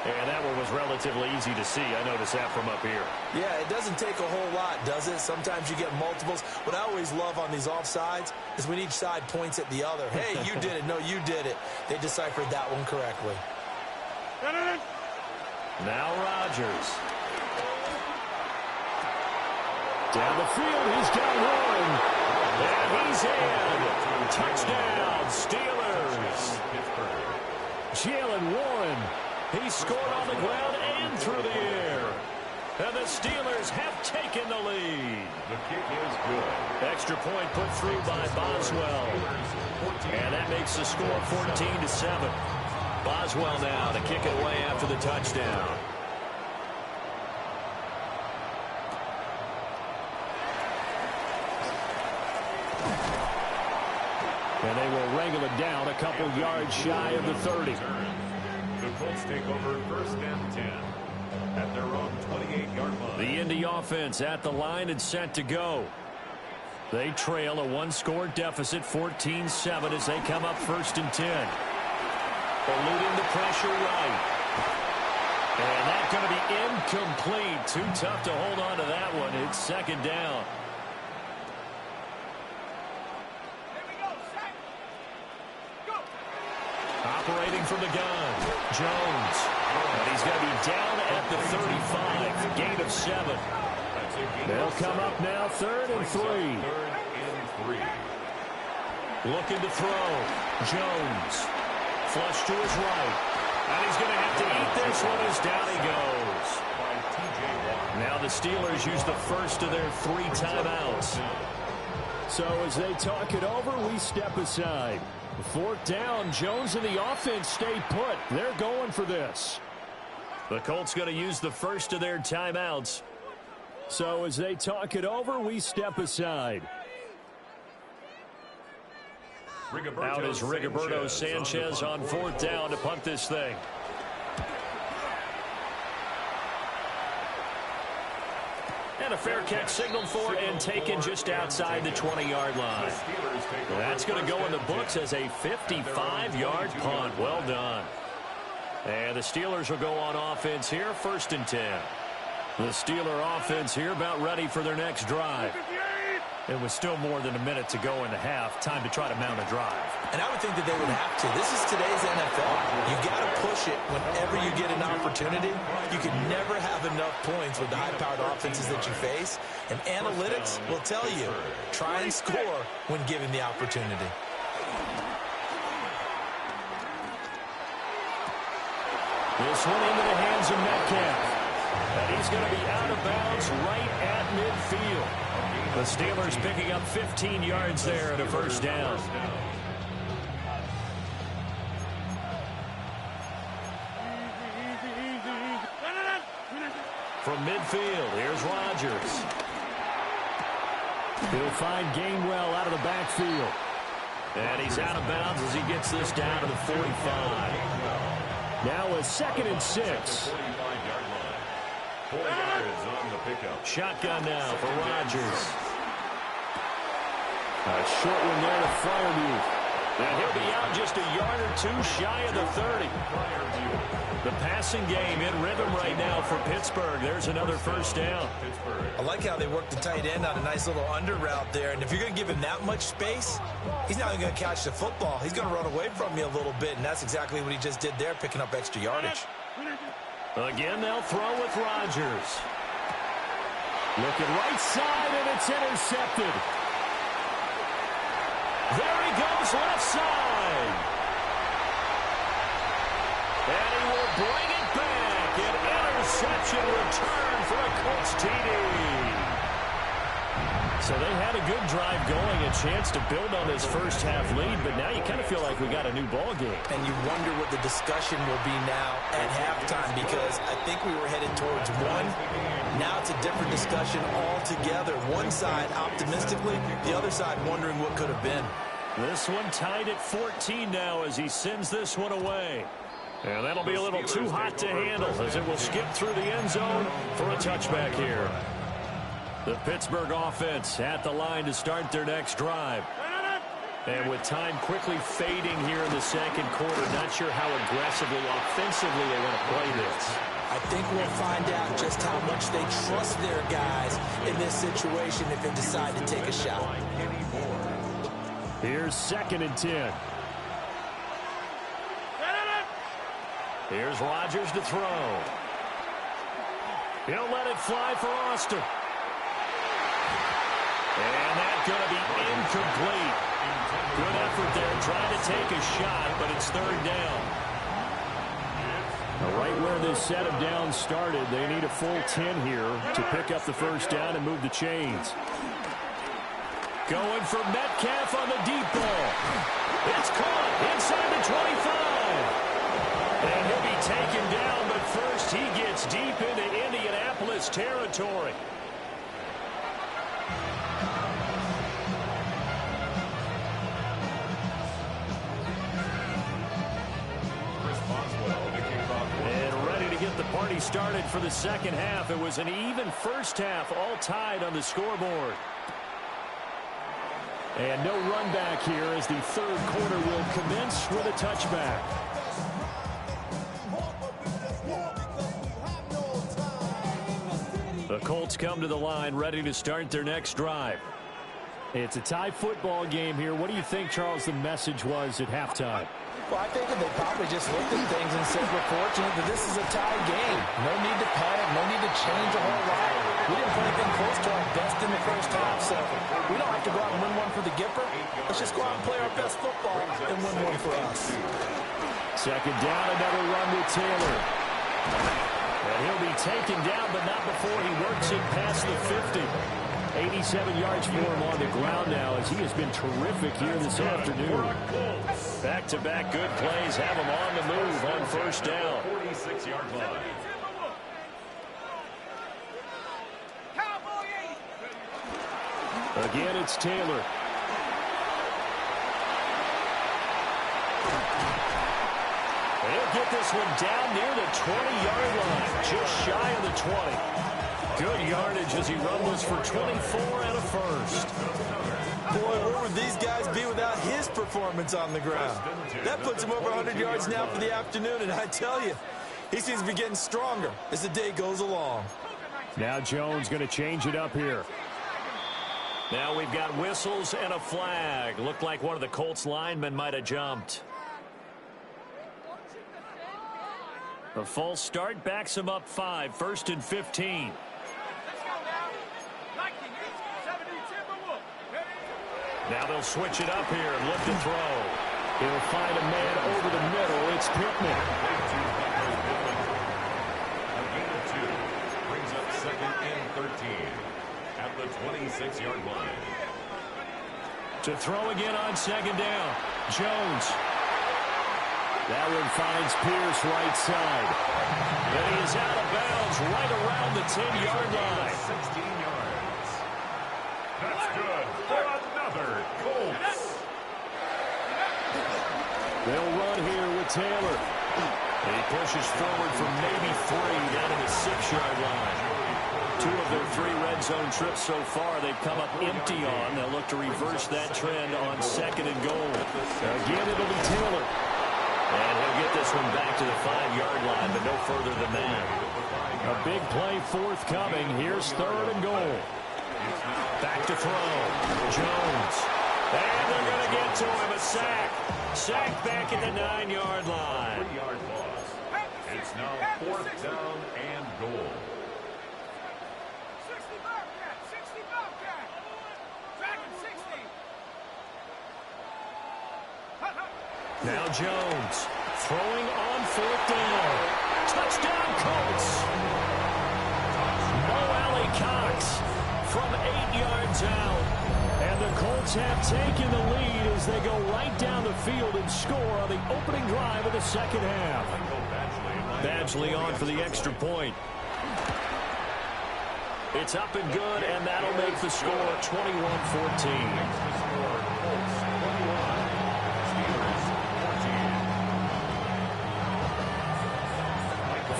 And that one was relatively easy to see. I noticed that from up here. Yeah, it doesn't take a whole lot, does it? Sometimes you get multiples. What I always love on these offsides is when each side points at the other. Hey, you did it. No, you did it. They deciphered that one correctly. Now Rodgers. Down the field, he's got one. And he's in. Touchdown, Steelers. Jalen Warren. He scored on the ground and through the air. And the Steelers have taken the lead. The kick is good. Extra point put through by Boswell. And that makes the score 14-7. Boswell now to kick it away after the touchdown. And they will wrangle it down a couple yards shy of the 30. The Colts take over 1st and 10 at their own 28-yard line. The Indy offense at the line and set to go. They trail a 1-score deficit, 14-7, as they come up 1st and 10. Eluding the pressure right. And that's going to be incomplete. Too tough to hold on to that one. It's 2nd down. Operating from the gun, Jones. And he's going to be down at the 35, gain of 7. They'll come up now 3rd and 3. 3rd and 3. Looking to throw, Jones. Flush to his right. And he's going to have to eat this one as down he goes. Now the Steelers use the first of their 3 timeouts. So as they talk it over, we step aside. 4th down, Jones and the offense stay put. They're going for this. The Colts going to use the first of their timeouts. So as they talk it over, we step aside. Out is Rigoberto Sanchez on 4th down to punt this thing. And a fair catch signaled for and taken just outside the 20-yard line. That's going to go in the books as a 55-yard punt. Well done. And the Steelers will go on offense here, 1st and 10. The Steeler offense here about ready for their next drive. And with still more than a minute to go in the half, time to try to mount a drive. And I would think that they would have to. This is today's NFL. You got to push it whenever you get an opportunity. You can never have enough points with the high-powered offenses that you face. And analytics will tell you, try and score when given the opportunity. This one into the hands of Metcalf. And he's going to be out of bounds right at midfield. The Steelers picking up 15 yards there at a 1st down. From midfield, here's Rodgers. He'll find Gainwell out of the backfield. And he's out of bounds as he gets this down to the 45. Now a 2nd and 6. 4 yards on the pickup. Shotgun now for Rodgers. A short one there to Fryermuth. And he'll be out just a yard or 2 shy of the 30. The passing game in rhythm right now for Pittsburgh. There's another 1st down. I like how they work the tight end on a nice little under route there. And if you're going to give him that much space, he's not even going to catch the football. He's going to run away from you a little bit, and that's exactly what he just did there, picking up extra yardage. Again, they'll throw with Rodgers. Looking right side, and it's intercepted. There he goes, left side. And he will bring it back. An interception return for a Colts TD. So they had a good drive going, a chance to build on this first half lead, but now you kind of feel like we got a new ball game. And you wonder what the discussion will be now at halftime, because I think we were headed towards one. Now it's a different discussion altogether. One side optimistically, the other side wondering what could have been. This one tied at 14 now as he sends this one away. And that'll be a little too hot to handle as it will skip through the end zone for a touchback here. The Pittsburgh offense at the line to start their next drive. And with time quickly fading here in the second quarter, not sure how aggressively, offensively they want to play this. I think we'll find out just how much they trust their guys in this situation if they decide to take a shot. Here's 2nd and 10. Here's Rodgers to throw. He'll let it fly for Austin. And that's going to be incomplete. Good effort there, trying to take a shot, but it's 3rd down. Now, right where this set of downs started, they need a full 10 here to pick up the first down and move the chains. Going for Metcalf on the deep ball. It's caught inside the 25. And he'll be taken down, but first he gets deep into Indianapolis territory. Party started for the second half. It was an even first half, all tied on the scoreboard. And no run back here as the 3rd quarter will commence with a touchback. The Colts come to the line ready to start their next drive. It's a tie football game here. What do you think, Charles, the message was at halftime? Well, I think that they probably just looked at things and said, we're fortunate that this is a tie game. No need to panic, no need to change a whole lot. We didn't play anything close to our best in the first half, so we don't have to go out and win one for the Gipper. Let's just go out and play our best football and win one for us. 2nd down, another run with Taylor. And he'll be taken down, but not before he works it past the 50. 87 yards for him on the ground now as he has been terrific here this afternoon. Back-to-back good plays have him on the move on first down. 46-yard line. Again, it's Taylor. He'll get this one down near the 20-yard line, just shy of the 20. Good yardage as he rumbles for 24 and a first. Boy, where would these guys be without his performance on the ground? That puts him over 100 yards now for the afternoon, and I tell you, he seems to be getting stronger as the day goes along. Now Jones going to change it up here. Now we've got whistles and a flag. Looked like one of the Colts linemen might have jumped. The false start backs him up 5, 1st and 15. Now they'll switch it up here and look to throw. He'll find a man over the middle. It's Pittman. A gain of 2 brings up 2nd and 13 at the 26-yard line. To throw again on 2nd down. Jones. That one finds Pierce right side. And he is out of bounds right around the 10-yard line. 16 yards. That's good for another Colts. They'll run here with Taylor. He pushes forward for maybe 3 down to the 6-yard line. 2 of their 3 red zone trips so far they've come up empty on. They'll look to reverse that trend on 2nd and goal. Again, it'll be Taylor. And he'll get this one back to the 5-yard line, but no further than that. A big play forthcoming. Here's 3rd and goal. Back to throw. Jones. And they're going to get to him. A sack. Sacked back at the 9-yard line. 3-yard loss. It's now 4th down and goal. 60 Bobcat! 60 Bobcat! Dragon 60! Now Jones throwing on 4th down. Touchdown, Colts. Mo Alley Cox from 8 yards out. And the Colts have taken the lead as they go right down the field and score on the opening drive of the second half. Badgley on for the extra point. It's up and good, and that'll make the score 21-14.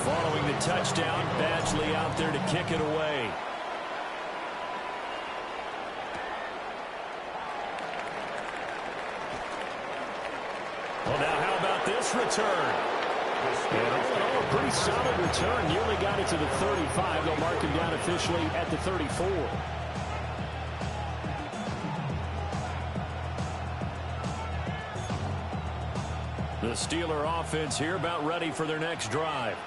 Following the touchdown, Badgley out there to kick it away. Well, now how about this return? And all in all, a pretty solid return. Nearly got it to the 35. They'll mark him down officially at the 34. The Steeler offense here about ready for their next drive.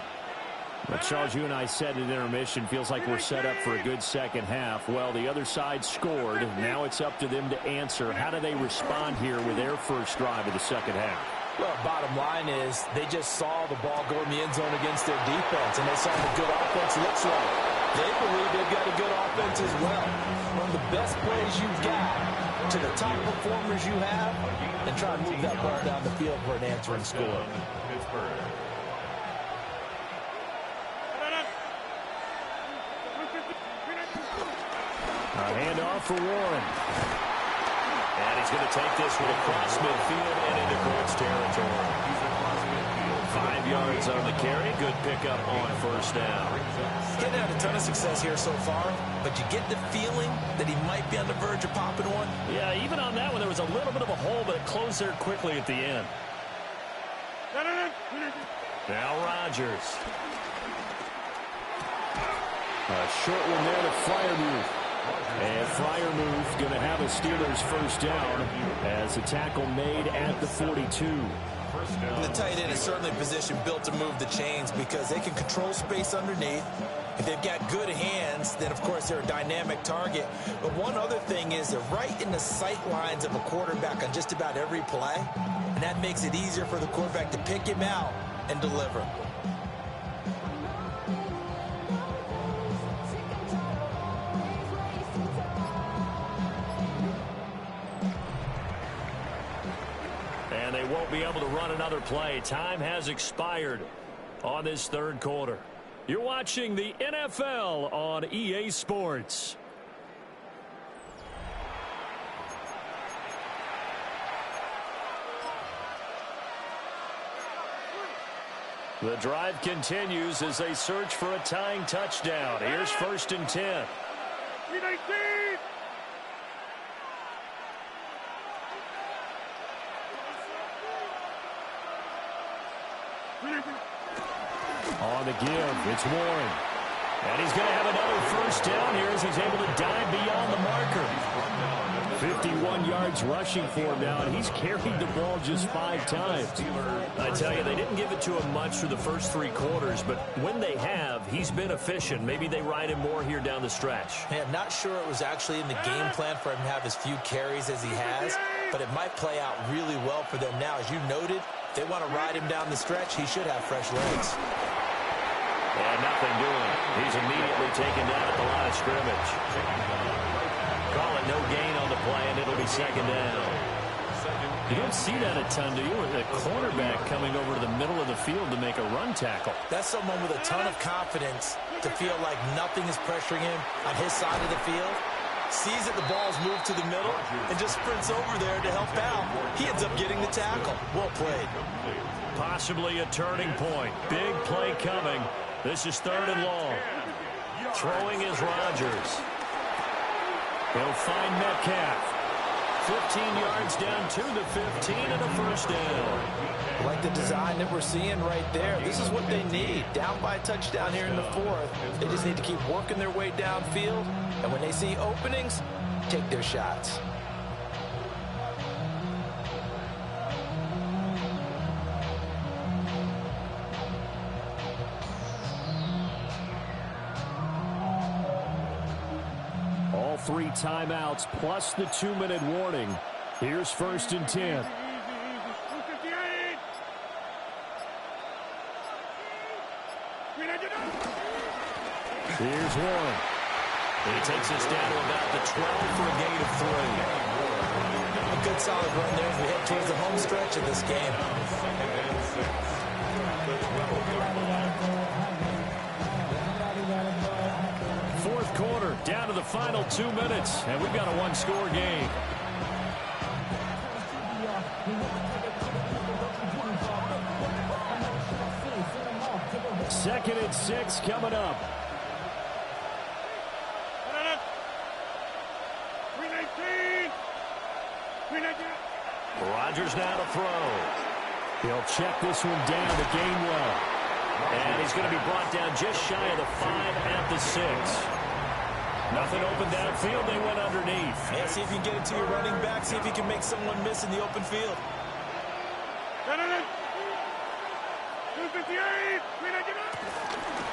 Well, Charles, you and I said at intermission, feels like we're set up for a good second half. Well, the other side scored. Now it's up to them to answer. How do they respond here with their first drive of the second half? Well, bottom line is they just saw the ball go in the end zone against their defense, and they saw what good offense looks like. They believe they've got a good offense as well. One of the best plays you've got to the top performers you have, and try to move that ball down the field for an answering score. A handoff for Warren. And he's going to take this one across midfield and into Colts territory. 5 yards on the carry. Good pickup on first down. He's getting had a ton of success here so far, but you get the feeling that he might be on the verge of popping one. Yeah, even on that one, there was a little bit of a hole, but it closed there quickly at the end. Now Rodgers. A short one there to Freiermuth. And Freiermuth going to have a Steelers first down as a tackle made at the 42. And the tight end is certainly a position built to move the chains because they can control space underneath. If they've got good hands, then of course they're a dynamic target. But one other thing is they're right in the sight lines of a quarterback on just about every play. And that makes it easier for the quarterback to pick him out and deliver. And they won't be able to run another play. Time has expired on this third quarter. You're watching the NFL on EA Sports. The drive continues as they search for a tying touchdown. Here's 1st and 10. On the give, it's Warren. And he's going to have another first down here as he's able to dive beyond the marker. 51 yards rushing for him now, and he's carried the ball just 5 times. I tell you, they didn't give it to him much through the first 3 quarters, but when they have, he's been efficient. Maybe they ride him more here down the stretch. Yeah, I'm not sure it was actually in the game plan for him to have as few carries as he has, but it might play out really well for them now. As you noted, if they want to ride him down the stretch, he should have fresh legs. And nothing doing. He's immediately taken down at the line of scrimmage. Call it no gain on the play, and it'll be 2nd down. You don't see that a ton, do you? With a cornerback coming over to the middle of the field to make a run tackle. That's someone with a ton of confidence to feel like nothing is pressuring him on his side of the field. Sees that the ball's moved to the middle and just sprints over there to help out. He ends up getting the tackle. Well played. Possibly a turning point. Big play coming. This is 3rd and long. Throwing is Rodgers. He'll find Metcalf. 15 yards down to the 15 and a first down. Like the design that we're seeing right there. This is what they need. Down by a touchdown here in the 4th. They just need to keep working their way downfield. And when they see openings, take their shots. 3 timeouts plus the 2-minute warning. Here's 1st and 10. Here's one. He takes us down to about the 12 for a gain of 3. A good solid run there as we head towards the home stretch of this game. Fourth quarter, down to the final 2 minutes, and we've got a one-score game. Second and 6 coming up. Rodgers now to throw. He'll check this one down to Gainwell. And he's going to be brought down just shy of the 5 at the 6. Nothing open downfield. They went underneath. Yeah, see if you can get it to your running back. See if you can make someone miss in the open field.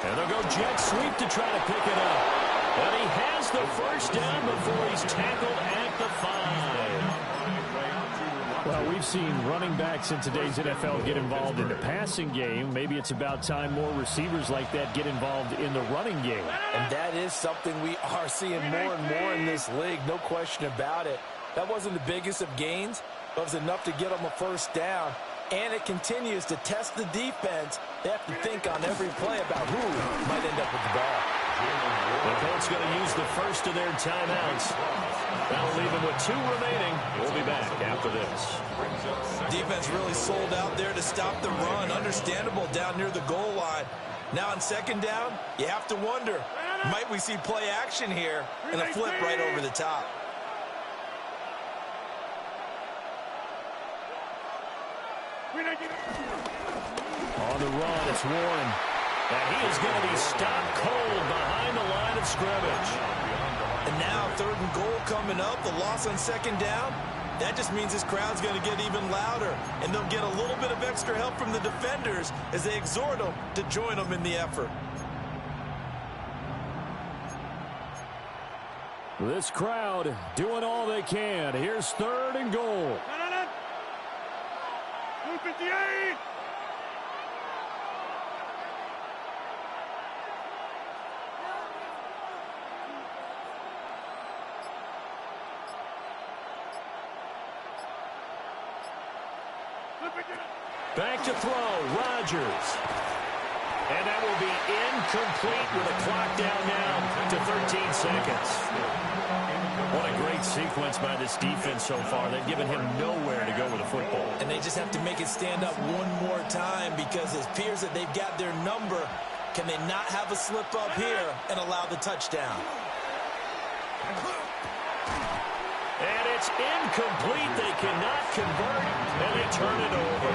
And they'll go jet sweep to try to pick it up. But he has the first down before he's tackled at the 5. Well, we've seen running backs in today's NFL get involved in the passing game. Maybe it's about time more receivers like that get involved in the running game. And that is something we are seeing more and more in this league, no question about it. That wasn't the biggest of gains, but it was enough to get them a first down. And it continues to test the defense. They have to think on every play about who might end up with the ball. The Colts going to use the first of their timeouts. That'll leave them with 2 remaining. We'll be back after this. Defense really sold out there to stop the run. Understandable down near the goal line. Now on second down, you have to wonder, might we see play action here and a flip right over the top? On the run, it's Warren. And he is going to be stopped cold behind the line of scrimmage. And now 3rd and goal coming up, the loss on second down. That just means this crowd's going to get even louder. And they'll get a little bit of extra help from the defenders as they exhort them to join them in the effort. This crowd doing all they can. Here's 3rd and goal. 258. Back to throw, Rodgers. And that will be incomplete with a clock down now to 13 seconds. What a great sequence by this defense so far. They've given him nowhere to go with the football. And they just have to make it stand up one more time because it appears that they've got their number. Can they not have a slip up here and allow the touchdown? And it's incomplete. They cannot convert, and they turn it over.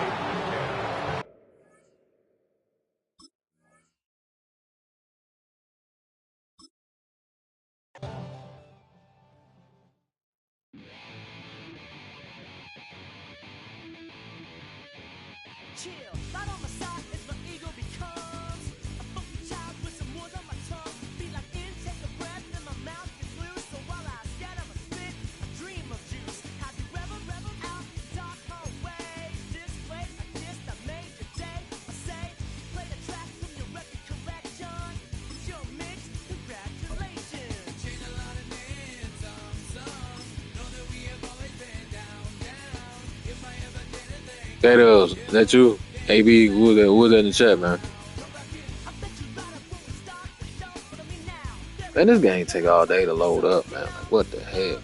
Chill, right on my side as my ego becomes a funky child with some words on my tongue. Be like in, take a breath, and my mouth gets loose. So while I scatter my spit, I dream of juice. Have you ever reveled out in dark hallways? This way, I kissed, I made your day. I say, you played a track from your record collection. It's your mix, congratulations. Changed a lot of names, some. Know that we have always been down. If I ever did a thing. Gatos, is that you? AB, who was that in the chat, man? Man, this game take all day to load up, man. Like, what the hell?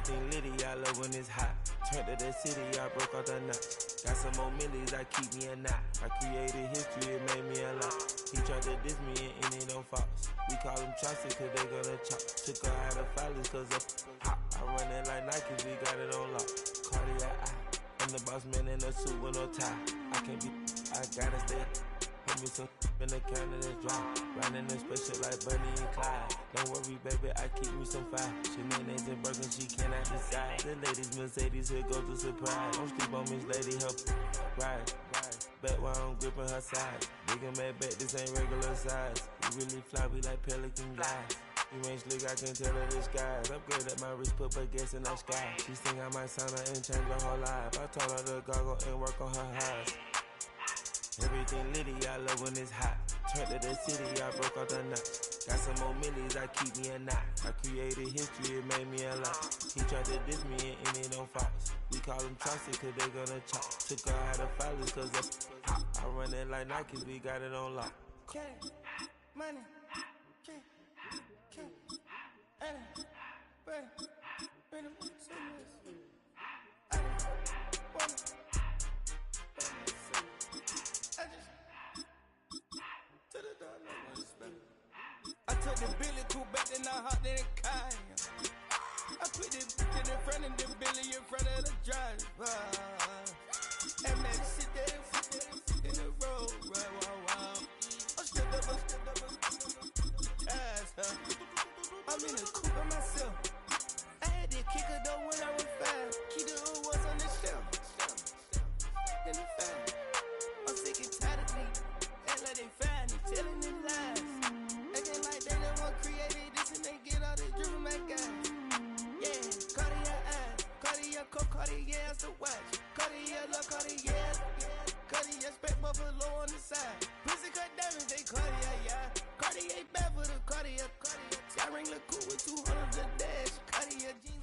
Everything litty, I love when it's hot. Turned to the city, I broke out the knot. Got some more millies, I keep me a knot. I created history, it made me a lot. He tried to diss me and it don't false. We call them Chaucer cause they gonna chop. Took her out of filers cause of hot. I run it like Nike, we got it on lock. Cardiac eye. I'm the boss man in a suit with no tie. I can't be, I gotta stay. Put me some in the can of this dry. Riding in spaceship like Bunny and Clyde. Don't worry, baby, I keep me some fire. Shenanigans and Birkin, she cannot decide. The ladies, Mercedes, here go to surprise. Don't sleep on Miss Lady, help ride. Back while I'm gripping her side. Big and mad back, this ain't regular size. We really fly, we like pelican guys. You ain't slick, I can tell her disguise. Upgrade at my wrist, put her gas in the sky. She think I might sign her and change her whole life. I told her to goggle and work on her eyes. Everything litty, I love when it's hot. Turned to the city, I broke out the knot. Got some more millies, I keep me a knot. I created history, it made me a lot. He tried to diss me and it don't false. We call them Chaucer cause they gonna chop. Took her out of filers cause of hot. I run it like Nike, we got it on lock. Cash, money, cash, I took the Billy cool back and I hopped in the car. I put the in front of the Billy in front of the driver. And man, sit there in the road, right, wow. I stepped up, I'm in the coupe by myself. I had to kick her though when I was 5. Keep the old ones on the shelf. In the family. I'm sick and tired of me. Act like they find it, telling them lies. Acting like they the one created this and they get all this driven my guys. Yeah, Cartier eyes, Cartier coat, Cartier ass the watch. Cartier love, Cartier, Cartier spec buffalo on the side. Pussy cut diamonds, they Cartier, yeah. Cartier bad for the Cartier. I ring the cool with 200 a dash. Cartier jeans.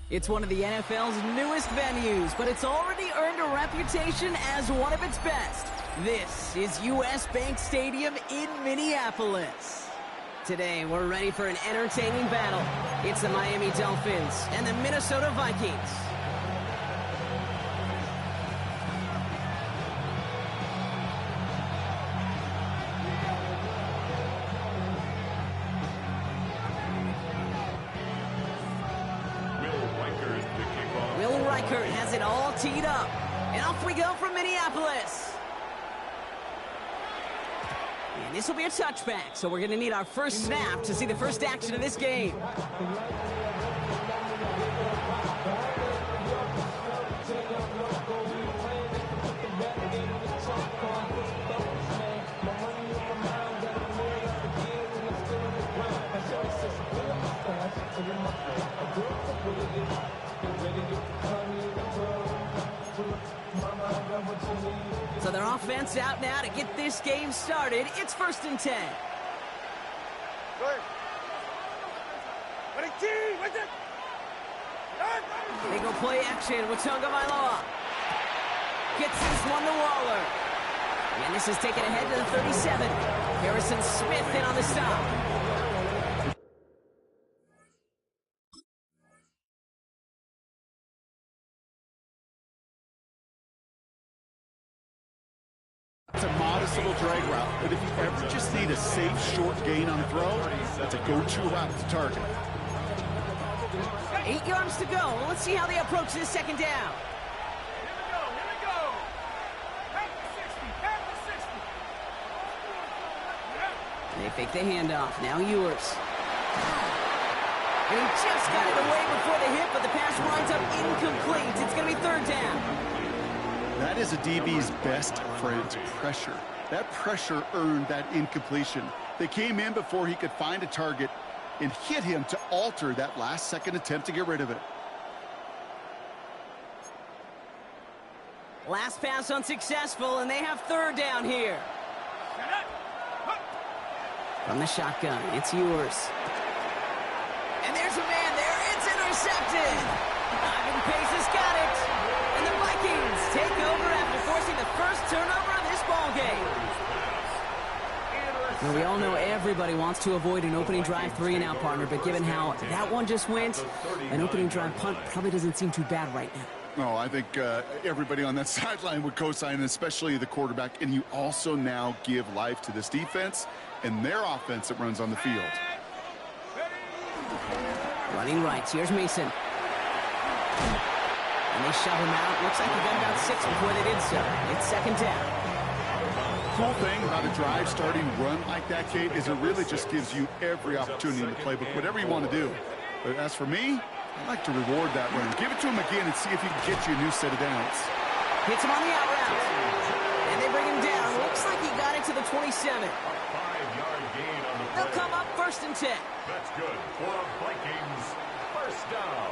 It's one of the NFL's newest venues, but it's already earned a reputation as one of its best. This is US Bank Stadium in Minneapolis. Today, we're ready for an entertaining battle. It's the Miami Dolphins and the Minnesota Vikings. Will Reichert has it all teed up. And off we go from Minneapolis. And this will be a touchback, so we're going to need our first snap to see the first action of this game. So their offense out now to get this game started. It's 1st and 10. They go play action with Tonga Vailoa. Gets this one to Waller. And this is taken ahead to the 37. Harrison Smith in on the stop. It's a modest little drag route, but if you ever just need a safe, short gain on throw, that's a go-to route to target. 8 yards to go. Let's see how they approach this second down. They fake the handoff. Now Ewers. And he just got it away before the hit, but the pass winds up incomplete. It's going to be 3rd down. That is a DB's best friend, pressure. That pressure earned that incompletion. They came in before he could find a target and hit him to alter that last-second attempt to get rid of it. Last pass unsuccessful, and they have 3rd down here. From the shotgun, it's Ewers. And there's a man there. It's intercepted. Ivan Pace has got it. And the Vikings take over after forcing the first turnover of this ball game. Now, we all know everybody wants to avoid an opening drive 3-and-out, partner, but given how that one just went, an opening drive punt probably doesn't seem too bad right now. No, I think everybody on that sideline would co-sign, especially the quarterback. And you also now give life to this defense and their offense that runs on the field. Running right. Here's Mason. And they shove him out. Looks like he got about 6 before they did so. It's second down. Cool thing about a drive starting run like that, Kate, is it really just gives you every opportunity in the playbook, whatever you want to do. But as for me, I'd like to reward that run. Give it to him again and see if he can get you a new set of downs. Hits him on the out route. And they bring him down. Looks like he got it to the 27. 5-yard gain on the play. They'll come up 1st and 10. That's good for the Vikings. First down.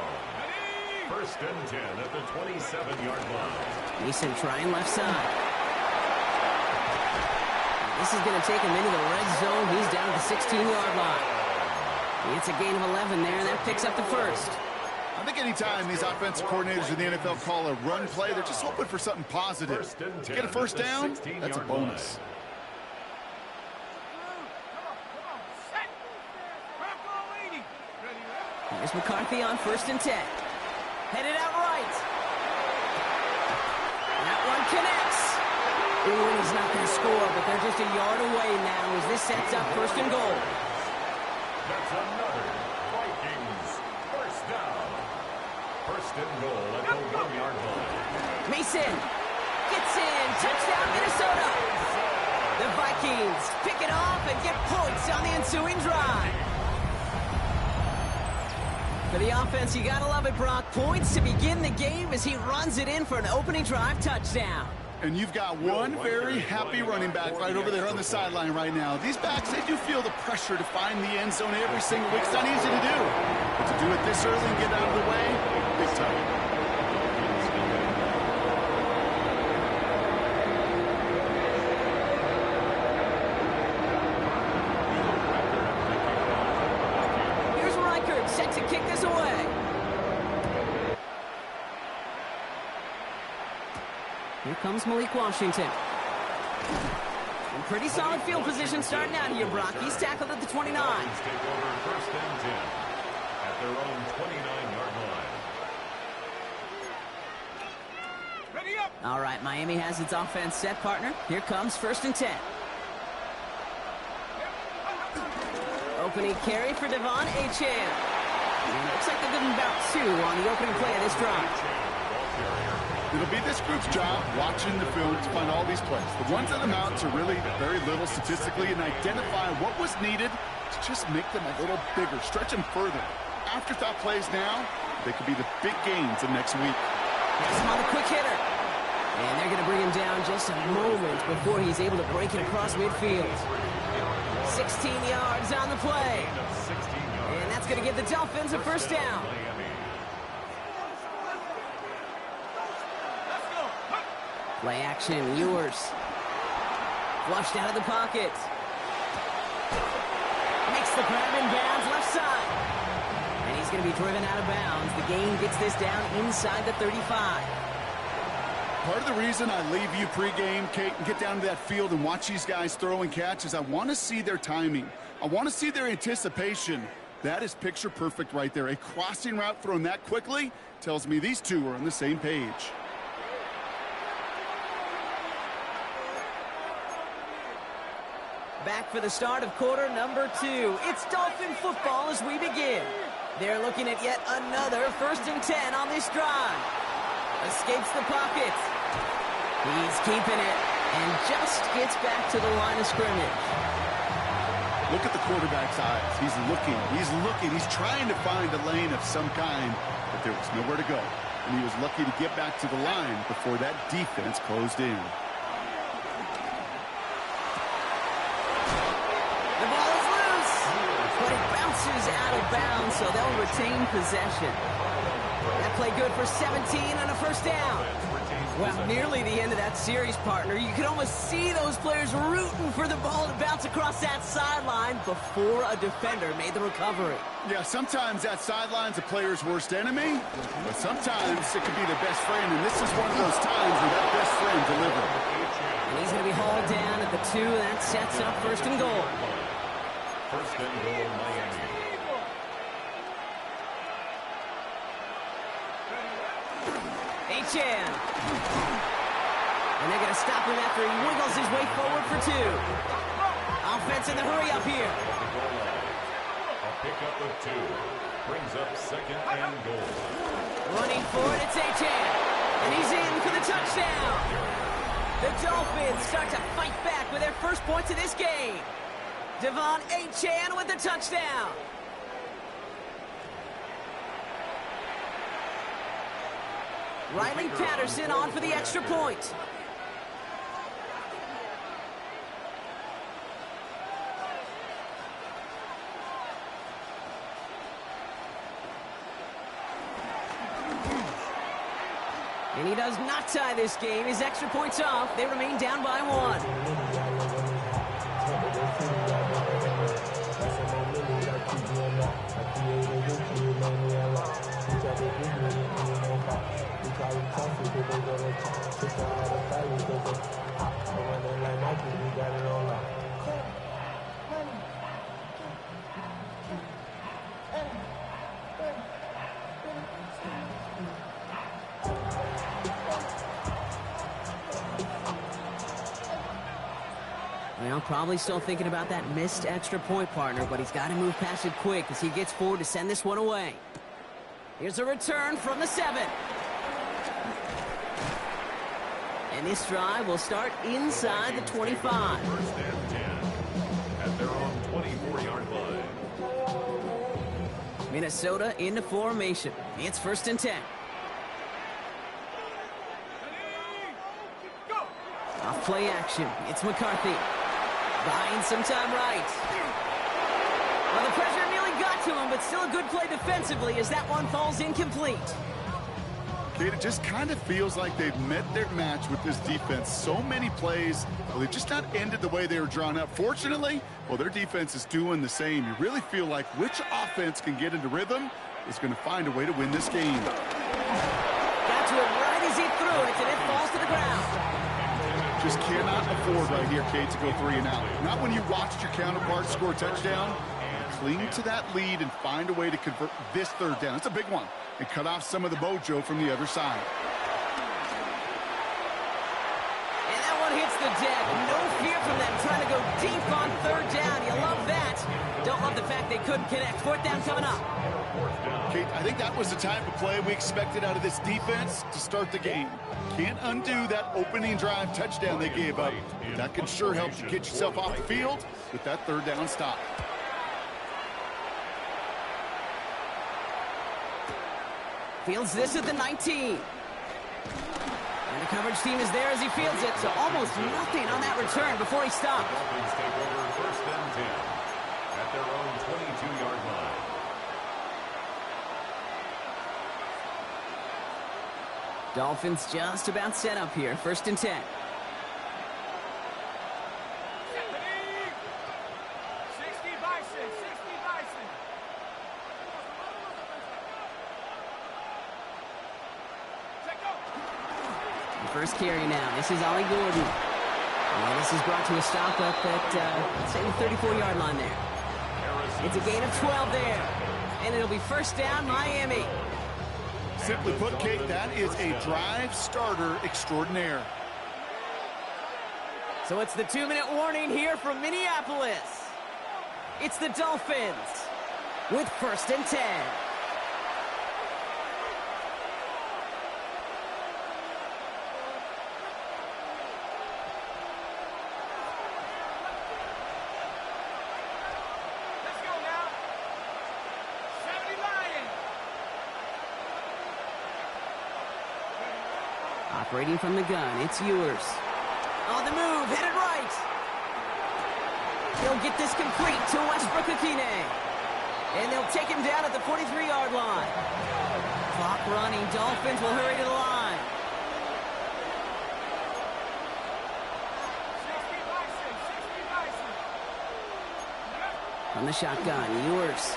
1st and 10 at the 27-yard line. Mason trying left side. This is going to take him into the red zone. He's down at the 16-yard line. It's a gain of 11 there, and that picks up the first. I think anytime these offensive coordinators in the NFL call a run play, they're just hoping for something positive. Get a first down, that's a bonus. Here's McCarthy on 1st and 10. Headed out right. That one connects. Ooh, and he's not going to score, but they're just a yard away now as this sets up 1st and goal. That's another Vikings first down. 1st and goal at the 1-yard line. Mason gets in. Touchdown, Minnesota. The Vikings pick it off and get points on the ensuing drive. For the offense, you gotta love it, Brock. Points to begin the game as he runs it in for an opening drive touchdown. And you've got one very happy running back right over there on the sideline right now. These backs, they do feel the pressure to find the end zone every single week. It's not easy to do. But to do it this early and get out of the way, big time. Set to kick this away. Here comes Malik Washington. In pretty solid field position starting out here, Brock. He's tackled at the 29. Take over 1st and 10 at their own 29-yard line. Ready up. All right, Miami has its offense set, partner. Here comes 1st and 10. Opening carry for Devon Achane. Looks like they're giving about 2 on the opening play of this drive. It'll be this group's job watching the film to find all these plays. The ones that amount to really very little statistically and identify what was needed to just make them a little bigger, stretch them further. Afterthought plays now, they could be the big gains of next week. Here's him on the quick hitter. And they're going to bring him down just a moment before he's able to break it across midfield. 16 yards on the play. And that's going to give the Dolphins a first down. Play action, Ewers. Flushed out of the pocket. Makes the grab in bounds left side. And he's going to be driven out of bounds. The gain gets this down inside the 35. Part of the reason I leave you pregame, Kate, and get down to that field and watch these guys throw and catch is I want to see their timing. I want to see their anticipation. That is picture perfect right there. A crossing route thrown that quickly tells me these two are on the same page. Back for the start of quarter number 2. It's Dolphin football as we begin. They're looking at yet another 1st and 10 on this drive. Escapes the pocket. He's keeping it and just gets back to the line of scrimmage. Look at the quarterback's eyes. He's looking. He's trying to find a lane of some kind, but there was nowhere to go. And he was lucky to get back to the line before that defense closed in. The ball is loose, but it bounces out of bounds, so they'll retain possession. That play good for 17 and a first down. Well, nearly the end of that series, partner. You could almost see those players rooting for the ball to bounce across that sideline before a defender made the recovery. Yeah, sometimes that sideline's a player's worst enemy, but sometimes it could be their best friend, and this is one of those times where that best friend delivered. And he's going to be hauled down at the 2. That sets up first and goal. First and goal, Miami. H.N. And they're going to stop him after he wiggles his way forward for 2. Offense in the hurry up here. A pickup of 2. Brings up second and goal. Running for it, it's H.N. And he's in for the touchdown. The Dolphins start to fight back with their first points of this game. Devon H.N. with the touchdown. Riley Patterson on for the extra point. And he does not tie this game. His extra points off. They remain down by 1. Well, probably still thinking about that missed extra point, partner, but he's got to move past it quick as he gets forward to send this one away. Here's a return from the 7. And this drive will start inside the 25. First and 10 at their own 24-yard line. Minnesota into formation. It's first and 10. Off play action. It's McCarthy. Buying some time right. Well, the pressure nearly got to him, but still a good play defensively as that one falls incomplete. Kate, it just kind of feels like they've met their match with this defense. So many plays, well, they've just not ended the way they were drawn up. Fortunately, well, their defense is doing the same. You really feel like which offense can get into rhythm is going to find a way to win this game. Got to it right as he threw it, and it falls to the ground. Just cannot afford right here, Kate, to go 3 and out. Not when you watched your counterpart score a touchdown. Cling to that lead and find a way to convert this third down. It's a big one. And cut off some of the mojo from the other side. And that one hits the deck. No fear from them trying to go deep on third down. You love that. Don't love the fact they couldn't connect. Fourth down coming up. Kate, I think that was the type of play we expected out of this defense to start the game. Can't undo that opening drive touchdown they gave up. That can sure help you get yourself off the field with that third down stop. Fields this at the 19. And the coverage team is there as he fields it, so almost nothing on that return before he stopped. Dolphins take over first and 10 at their own 22-yard line. Dolphins just about set up here, first and 10. First carry now. This is Ollie Gordon. Well, this is brought to a stop up at, let's say, the 34-yard line there. It's a gain of 12 there. And it'll be first down, Miami. Simply put, Kate, that is a drive starter extraordinaire. So it's the 2-minute warning here from Minneapolis. It's the Dolphins with first and 10. Operating from the gun, it's Ewers. On the move, headed right. He'll get this complete to Westbrook-Akine. And they'll take him down at the 43-yard line. Clock running, Dolphins will hurry to the line. From the shotgun, Ewers.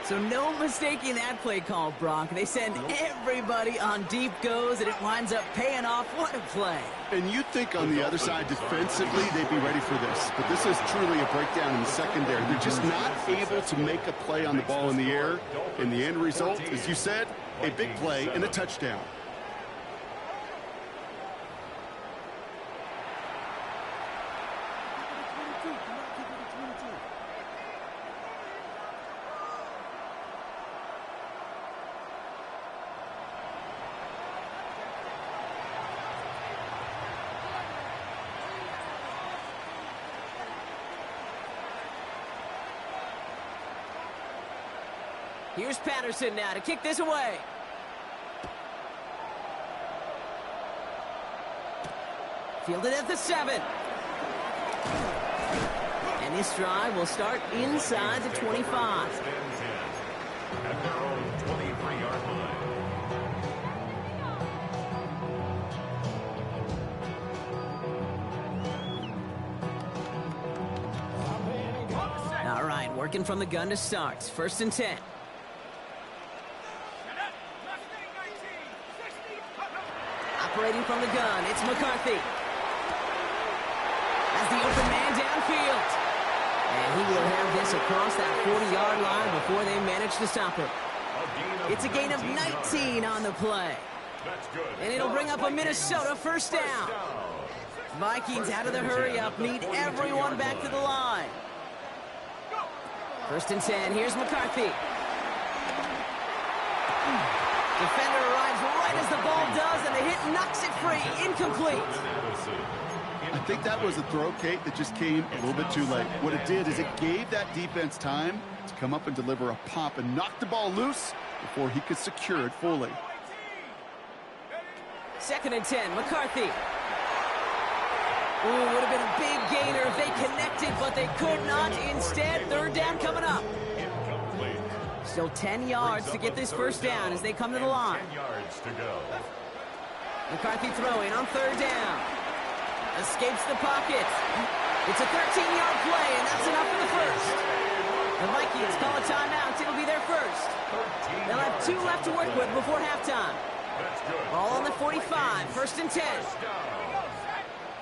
So no mistaking that play call, Brock. They send everybody on deep goes, and it winds up paying off. What a play. And you'd think on the other side defensively they'd be ready for this. But this is truly a breakdown in the secondary. They're just not able to make a play on the ball in the air. And the end result, as you said, a big play and a touchdown. Here's Patterson now to kick this away. Fielded at the 7. And this drive will start inside the 25. At their own 23-yard line. All right, working from the gun to start. 1st and 10. Operating from the gun, it's McCarthy. As the open man downfield. And he will have this across that 40-yard line before they manage to stop him. It's a gain of 19 on the play. And it'll bring up a Minnesota 1st down. Vikings out of the hurry-up, need everyone back to the line. 1st and 10, here's McCarthy. Defender arrives right as the ball does, and the hit knocks it free. Incomplete. I think that was a throw, Kate, that just came a little bit too late. What it did is it gave that defense time to come up and deliver a pop and knock the ball loose before he could secure it fully. 2nd and 10, McCarthy. Ooh, would have been a big gainer if they connected, but they could not. Instead, 3rd down coming up. Still 10 yards to get this 1st down as they come to the line. 10 yards to go. McCarthy throwing on 3rd down. Escapes the pocket. It's a 13-yard play, and that's enough for the 1st. The Vikings call a timeout. It'll be their 1st. They'll have 2 left to work with before halftime. Ball on the 45. 1st and 10.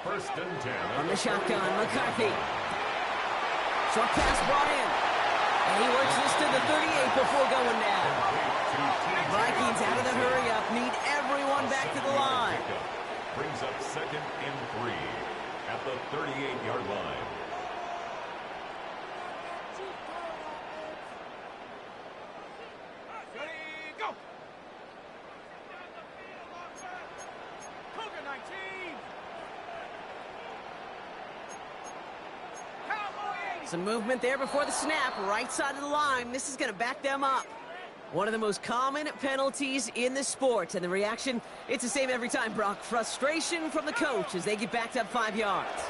1st and 10. From the shotgun, McCarthy. Short pass brought in. And he works this to the 38 before going down. Vikings out of the hurry-up, need everyone back to the line. Brings up 2nd and 3 at the 38-yard line. Ready, go! Cougar 19! Some movement there before the snap, right side of the line. This is going to back them up. One of the most common penalties in the sport, and the reaction, it's the same every time, Brock. Frustration from the coach as they get backed up 5 yards.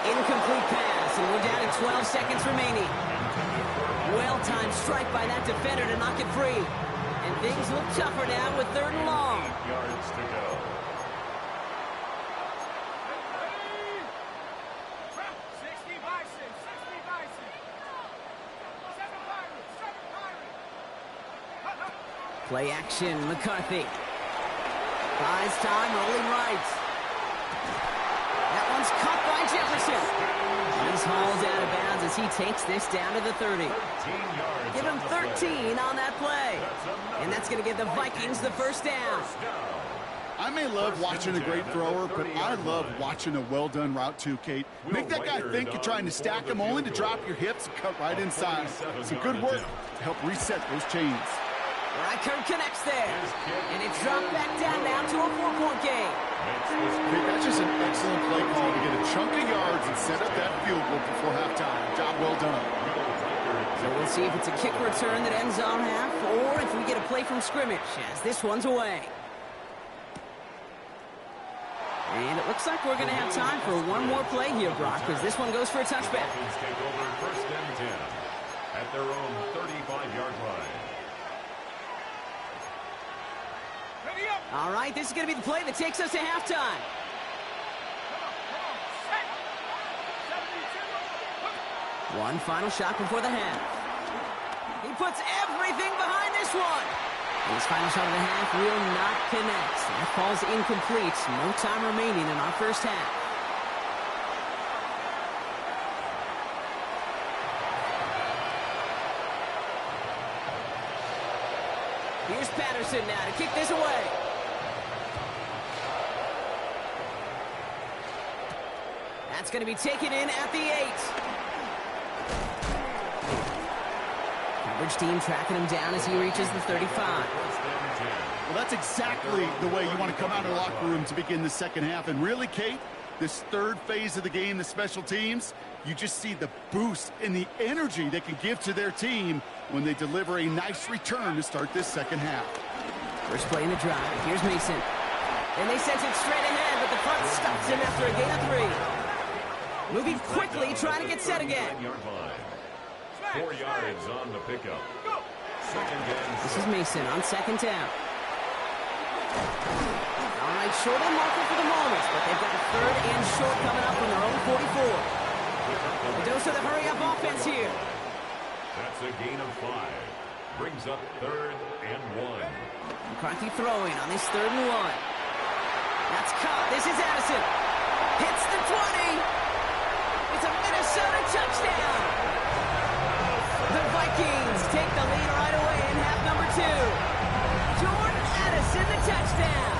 Incomplete pass, and we're down to 12 seconds remaining. Well-timed strike by that defender to knock it free. And things look tougher now with 3rd and long. 8 yards to go. Play action, McCarthy. Buys time, rolling right. That one's caught by Jefferson. He's hauled out of bounds as he takes this down to the 30. Give him 13 on that play. And that's going to give the Vikings the 1st down. I may love watching a great thrower, but I love watching a well-done route too, Kate. Make that guy think you're trying to stack him only to drop your hips and cut right inside. Some good work to help reset those chains. Reichert connects there. And it's dropped back down now to a 4-point game. Kate, that's just an excellent play call to get a chunk of yards and set up that field goal before halftime. Job well done. So we'll see if it's a kick return that ends on half, or if we get a play from scrimmage as this one's away. And it looks like we're going to have time for one more play here, Brock, because this one goes for a touchback. Take over 1st and 10 at their own 35-yard line. All right, this is going to be the play that takes us to halftime. One final shot before the half. He puts everything behind this one. And his final shot of the half will not connect. That falls incomplete. No time remaining in our first half. Here's Patterson now to kick this away. That's going to be taken in at the 8. Coverage team tracking him down as he reaches the 35. Well, that's exactly the way you want to come out of the locker room to begin the second half. And really, Kate, this third phase of the game, the special teams, you just see the boost and the energy they can give to their team when they deliver a nice return to start this second half. First play in the drive. Here's Mason. And they sent it straight ahead, but the front stops him after a gain of 3. Moving quickly, trying to get set again. 4 yards on the pickup. Second down. This is Mason on second down. All right, short on marker for the moment, but they've got a third and short coming up from their own 44. A dose of the hurry-up offense here. That's a gain of 5. Brings up 3rd and 1. McCarthy throwing on this 3rd and 1. That's caught. This is Addison. Hits the 20. It's a Minnesota touchdown. The Vikings take the lead right away in half number 2. Jordan Addison, the touchdown.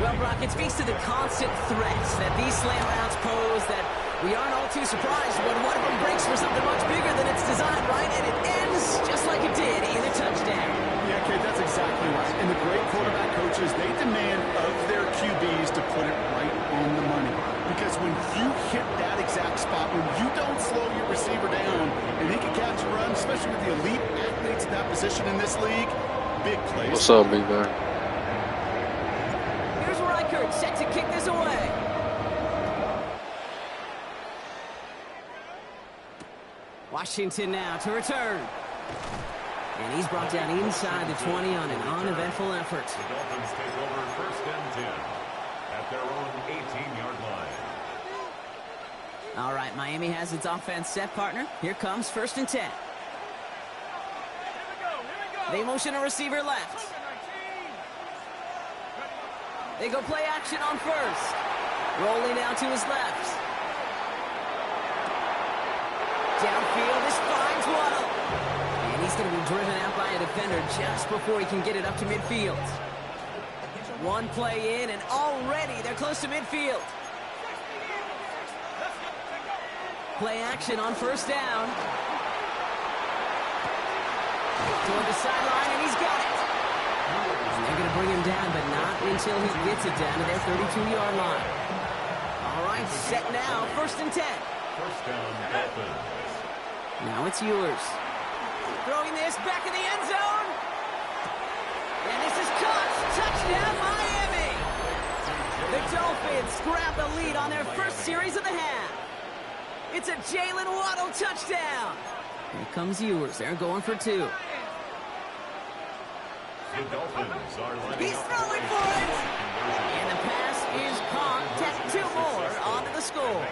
Well, Brock, it speaks to the constant threats that these slant routes pose that we aren't all too surprised when one of them breaks for something much bigger than it's designed, right? And it ends just like it did in a touchdown. Yeah, Kate, that's exactly right. And the great quarterback coaches, they demand of their QBs to put it right on the money. Because when you hit that exact spot, when you don't slow your receiver down and he can catch a run, especially with the elite athletes in that position in this league, big plays. What's up, big man? Here's Reichert set to kick this away. Washington now to return. And he's brought down inside the 20 on an uneventful effort. The Dolphins take over 1st and 10 at their own 18-yard line. All right, Miami has its offense set, partner. Here comes 1st and 10. They motion a receiver left. They go play action on 1st. Rolling out to his left. Downfield, this finds Waddle. And he's going to be driven out by a defender just before he can get it up to midfield. One play in, and already they're close to midfield. Play action on 1st down. Toward the sideline, and he's got it. And they're going to bring him down, but not until he gets it down to their 32-yard line. All right, set now, 1st and 10. 1st down, Dolphins. Now it's yours. Throwing this back in the end zone. And this is caught. Touchdown, Miami. The Dolphins grab the lead on their first series of the half. It's a Jalen Waddle touchdown. Here comes yours. They're going for 2. The Dolphins are lining He's up throwing for it. And the pass is caught. Take 2 more onto the score.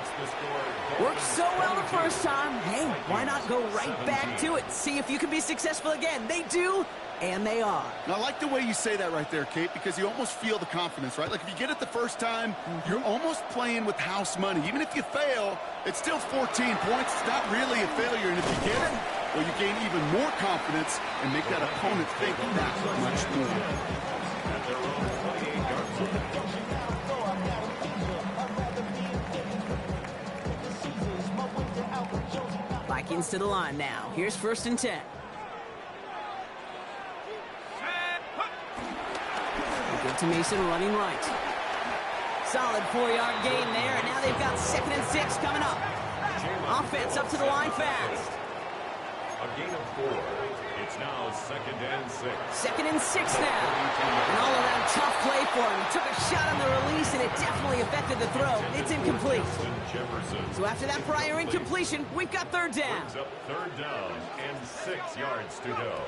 Worked so well the first time. Hey, why not go right back to it? See if you can be successful again. They do, and they are. And I like the way you say that right there, Kate, because you almost feel the confidence, right? Like if you get it the first time, you're almost playing with house money. Even if you fail, it's still 14 points. It's not really a failure. And if you get it, well, you gain even more confidence and make that opponent think that much more. at their own 28-yard line. Vikings to the line now. Here's 1st and 10. Good to Mason running right. Solid 4-yard gain there, and now they've got 2nd and 6 coming up. Offense up to the line fast. A gain of 4. It's now 2nd and 6. 2nd and 6 now. An all-around tough play for him. He took a shot on the release, and it definitely affected the throw. It's incomplete. So after that prior incompletion, we've got 3rd down. Brings up 3rd down and 6 yards to go.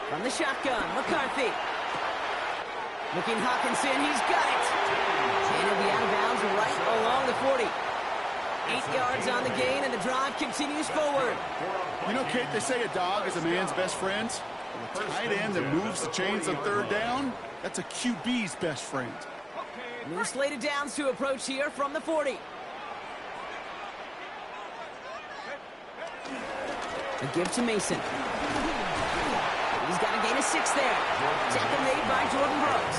From the shotgun, McCarthy. Looking Hawkinson, he's got it. And he'll be out of bounds right along the 40. 8 yards on the gain, and the drive continues forward. You know, Kate, they say a dog is a man's best friend. A tight end that moves the chains on third down, that's a QB's best friend. New slated downs to approach here from the 40. A give to Mason. He's got a gain of 6 there. Tackle made by Jordan Brooks.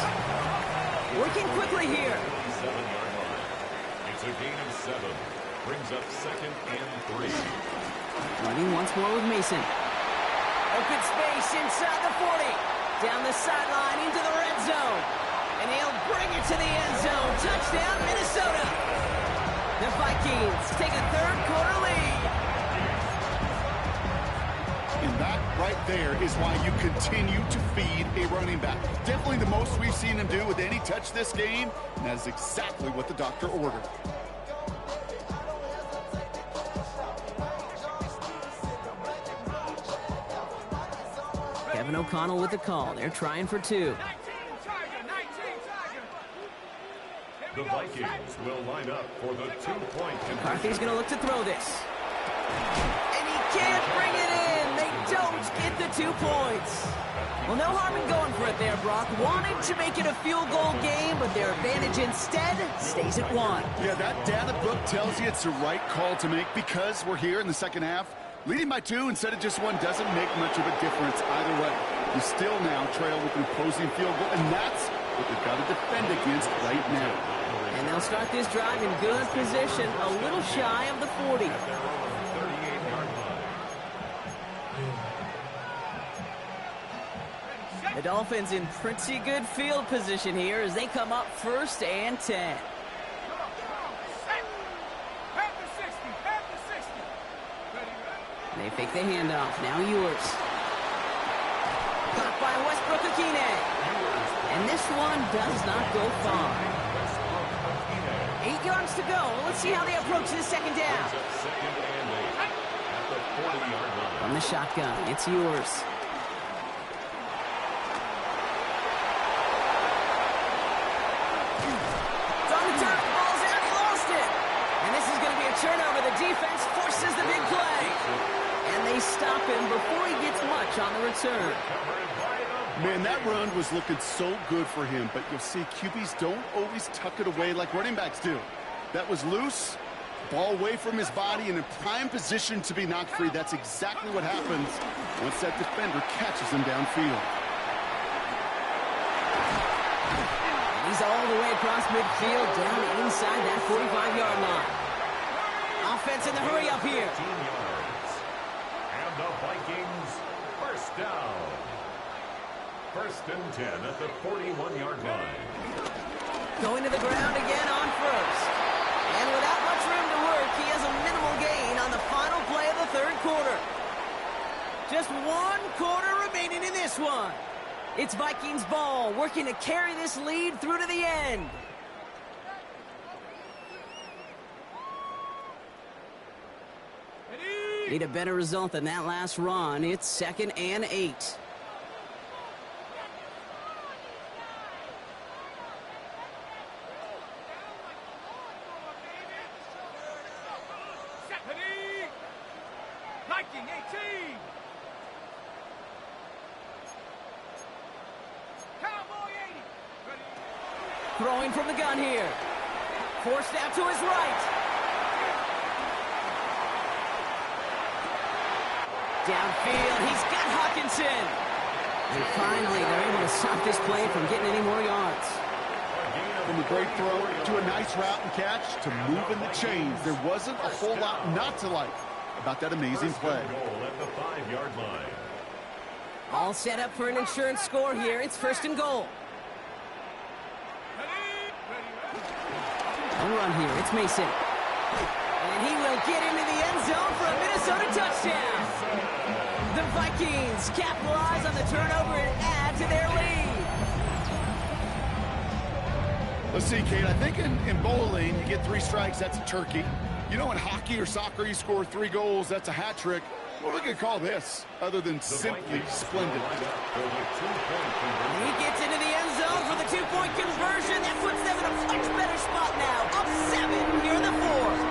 Working quickly here. 7-yard line. It's a gain of 7. Brings up 2nd and 3. Running once more with Mason. Open space inside the 40. Down the sideline into the red zone. And he'll bring it to the end zone. Touchdown, Minnesota. The Vikings take a third-quarter lead. And that right there is why you continue to feed a running back. Definitely the most we've seen him do with any touch this game, and that is exactly what the doctor ordered. Kevin O'Connell with the call. They're trying for 2. The Vikings will line up for the 2-point conversion. McCarthy's going to look to throw this. And he can't bring it in. They don't get the 2 points. Well, no harm in going for it there, Brock. Wanted to make it a field goal game, but their advantage instead stays at 1. Yeah, that data book tells you it's the right call to make because we're here in the second half. Leading by 2 instead of just 1 doesn't make much of a difference either way. You still now trail with an opposing field goal, and that's what they've got to defend against right now. And they'll start this drive in good position, a little shy of the 40. The Dolphins in pretty good field position here as they come up 1st and 10. They fake the handoff. Now Ewers. Caught by Westbrook-Akine. And this one does not go far. 8 yards to go. Let's see how they approach this second down. From the shotgun, it's Ewers. It's on the turf. Ball's out. He lost it. And this is going to be a turnover. The defense forces the big play. And they stop him before he gets much on the return. Man, that run was looking so good for him, but you'll see QBs don't always tuck it away like running backs do. That was loose, ball away from his body, and in prime position to be knocked free. That's exactly what happens once that defender catches him downfield. And he's all the way across midfield, down inside that 45-yard line. Offense in the hurry up here. And the Vikings first down. 1st and 10 at the 41-yard line. Going to the ground again on 1st. And without much room to work, he has a minimal gain on the final play of the 3rd quarter. Just 1 quarter remaining in this one. It's Vikings ball, working to carry this lead through to the end. Need a better result than that last run. It's 2nd and 8. Throwing from the gun here. Forced out to his right. Downfield, he's got Hawkinson. And finally, they're able to stop this play from getting any more yards. From a great throw to a nice route and catch to moving the chains. There wasn't a whole lot not to like about that amazing play. Goal at the 5-yard line. All set up for an insurance score here. It's 1st and goal. A run here. It's Mason. And he will get into the end zone for a Minnesota touchdown. The Vikings capitalize on the turnover and add to their lead. Let's see, Kate. I think in bowling, you get 3 strikes, that's a turkey. You know, in hockey or soccer, you score 3 goals, that's a hat trick. What we could call this, other than simply splendid. He gets into the end zone for the 2-point conversion. That puts them in a much better spot now. Up 7 here in the 4th.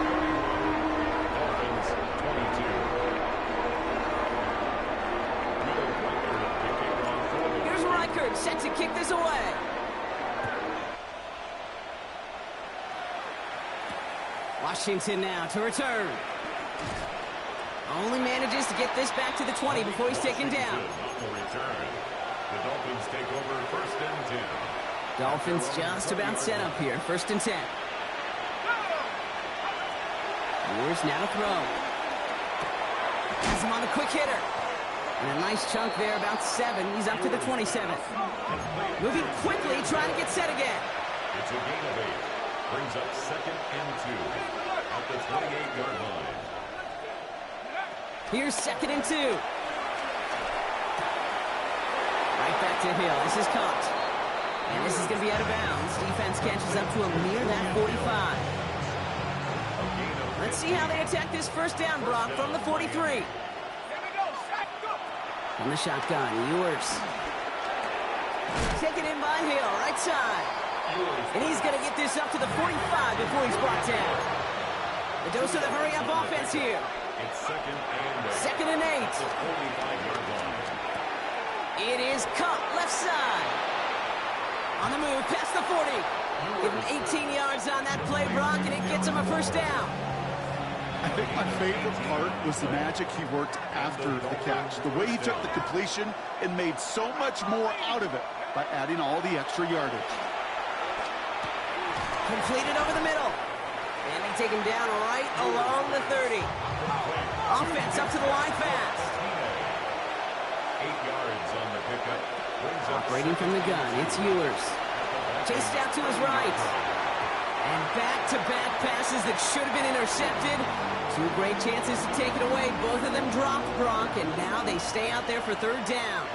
Richards set to kick this away. Washington now to return. Only manages to get this back to the 20 before he's taken down. The Dolphins take over 1st and 10. Dolphins just about set up here. 1st and 10. Ewers now to throw. Has him on the quick hitter. And a nice chunk there, about 7. He's up to the 27. Moving quickly, trying to get set again. It's a gain of 8. Brings up 2nd and 2. At the 28-yard line. Here's 2nd and 2. Right back to Hill. This is caught. And this is going to be out of bounds. Defense catches up to him near that 45. Let's see how they attack this 1st down, Brock, from the 43. From the shotgun, Ewers. Taken in by Hill, right side. And he's going to get this up to the 45 before he's brought down. The dose of the hurry-up offense here. It's 2nd and and 8. 8. At the 45-yard line. It is cut left side. On the move, past the 40. Give him 18 yards on that play, Brock, and it gets him a 1st down. I think my favorite part was the magic he worked after the catch. The way he took the completion and made so much more out of it by adding all the extra yardage. Completed over the middle. And they take him down right along the 30. Offense up to the line fast. 8 yards on the pickup. Operating from the gun, it's Ewers. Chased out to his right. And back-to-back passes that should have been intercepted. 2 great chances to take it away. Both of them dropped, Brock, and now they stay out there for 3rd down.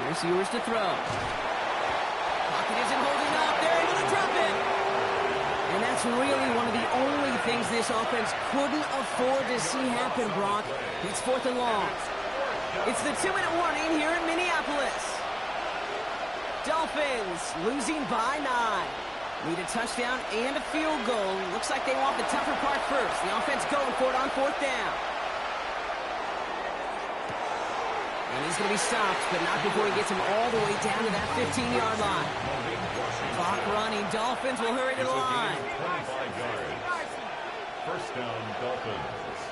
Here's Ewers to throw. Pocket isn't holding up. They're able to drop it. And that's really one of the only things this offense couldn't afford to see happen, Brock. It's 4th and long. It's the 2-minute warning here in Minneapolis. Dolphins losing by 9. Need a touchdown and a field goal. Looks like they want the tougher part first. The offense going for it on 4th down. And he's going to be stopped, but not before he gets him all the way down to that 15-yard line. Clock running. Dolphins will hurry to the line. 25 yards. 1st down, Dolphins.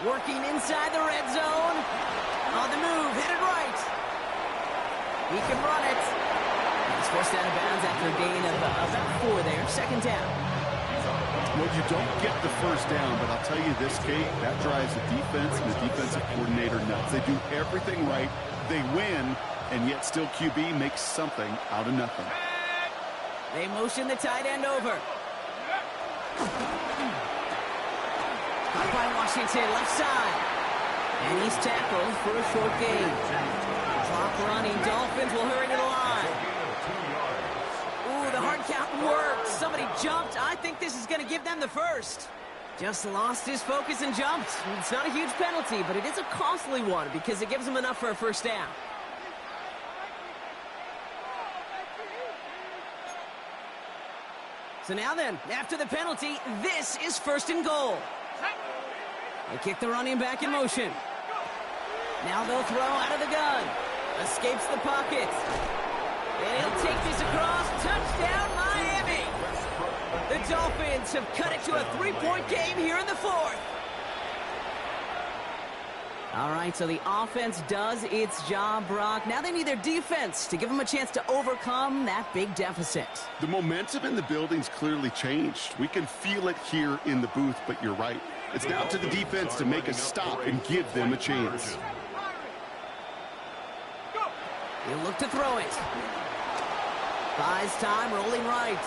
Working inside the red zone. On the move, headed right. He can run it. He's forced out of bounds after a gain of about 4 there. 2nd down. Well, you don't get the 1st down, but I'll tell you this, Kate, that drives the defense and the defensive coordinator nuts. They do everything right. They win, and yet still QB makes something out of nothing. They motion the tight end over. Caught by Washington, left side. And he's tackled for a short gain. Clock running. Dolphins will hurry to the line. Ooh, the hard count worked. Somebody jumped. I think this is going to give them the 1st. Just lost his focus and jumped. It's not a huge penalty, but it is a costly one because it gives him enough for a 1st down. So now then, after the penalty, this is 1st and goal. They kick the running back in motion. Now they'll throw out of the gun. Escapes the pocket. And he'll take this across. Touchdown, Miami. The Dolphins have cut it to a 3-point game here in the 4th. All right, so the offense does its job, Brock. Now they need their defense to give them a chance to overcome that big deficit. The momentum in the building's clearly changed. We can feel it here in the booth, but you're right. It's now to the defense to make a stop and give them a chance. He'll look to throw it. Buys time, rolling right.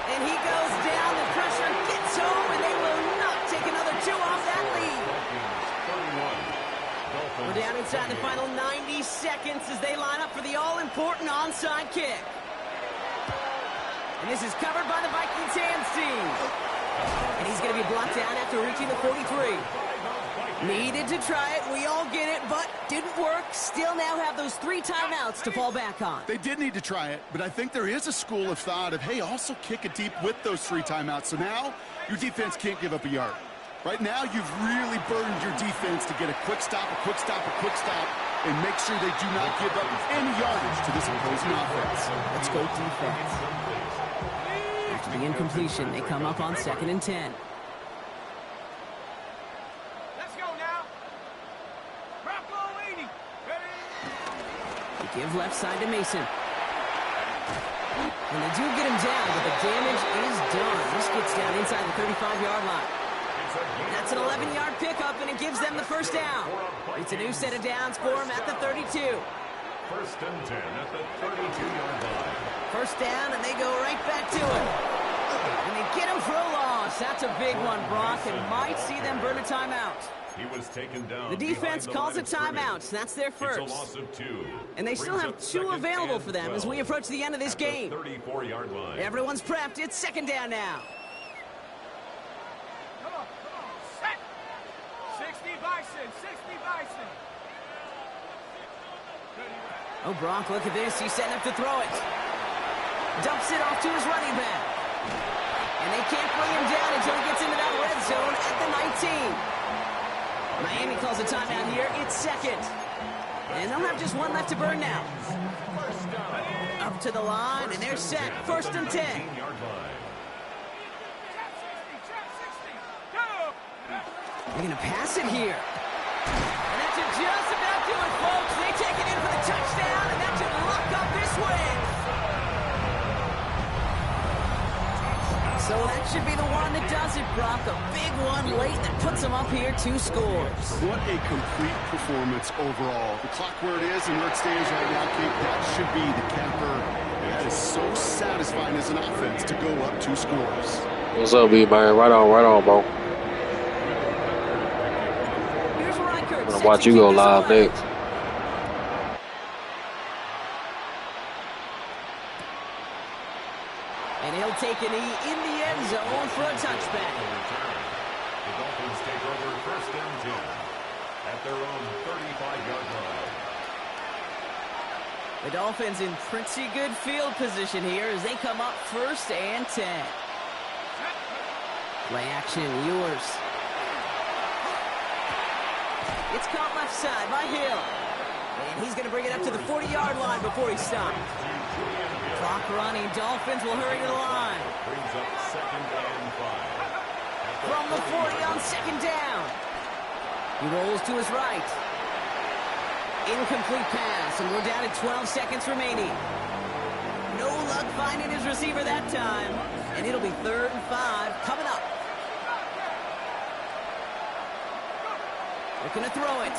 And he goes down. The pressure gets home, and they will not take another 2 off that lead. We're down inside the final 90 seconds as they line up for the all-important onside kick. And this is covered by the Vikings hands team. And he's going to be blocked down after reaching the 43. Needed to try it. We all get it, but didn't work. Still now have those 3 timeouts to fall back on. They did need to try it, but I think there is a school of thought of, hey, also kick it deep with those 3 timeouts. So now your defense can't give up a yard. Right now, you've really burdened your defense to get a quick stop, a quick stop, a quick stop, and make sure they do not give up any yardage to this opposing offense. Let's go defense. After the incompletion, they come up on 2nd and 10. Let's go now. Rocco 80. Ready? They give left side to Mason. And they do get him down, but the damage is done. This gets down inside the 35-yard line. That's an 11-yard pickup, and it gives them the first down. It's a new set of downs for them at the 32. 1st and 10 at the 32-yard line. First down, and they go right back to it. And they get him for a loss. That's a big one, Brock, and might see them burn a timeout. He was taken down. The defense calls a timeout. That's their first. It's a loss of 2. And they still have 2 available for them as we approach the end of this game. 34-yard line. Everyone's prepped. It's 2nd down now. Come on. Set. 60 Bison. 60 Bison. Oh, Brock, look at this. He's setting up to throw it. Dumps it off to his running back. And they can't bring him down until he gets into that red zone at the 19. Miami calls a timeout here. It's 2nd. And they'll have just 1 left to burn now. Up to the line, and they're set. 1st and 10. They're going to pass it here. And that should just about do it, folks. They take it in for the touchdown, and that should lock up this win. So that should be the one that does it, Brock. A big one late that puts them up here 2 scores. What a complete performance overall. The clock where it is and where it stands right now, Kate, that should be the capper. That is so satisfying as an offense to go up 2 scores. What's up, B-Man? Right on, bro. Here's Reichert. I'm gonna watch you go live next. And he'll take a knee in the end zone for a touchback. The Dolphins take over 1st and 10 at their own 35-yard line. The Dolphins in pretty good field position here as they come up 1st and 10. Play action, Ewers. It's caught left side by Hill. And he's going to bring it up to the 40-yard line before he stops. Clock running. Dolphins will hurry to the line. Brings up 2nd and 5. From the 40 on 2nd down. He rolls to his right. Incomplete pass, and we're down to 12 seconds remaining. No luck finding his receiver that time, and it'll be 3rd and 5 coming up. Looking to throw it.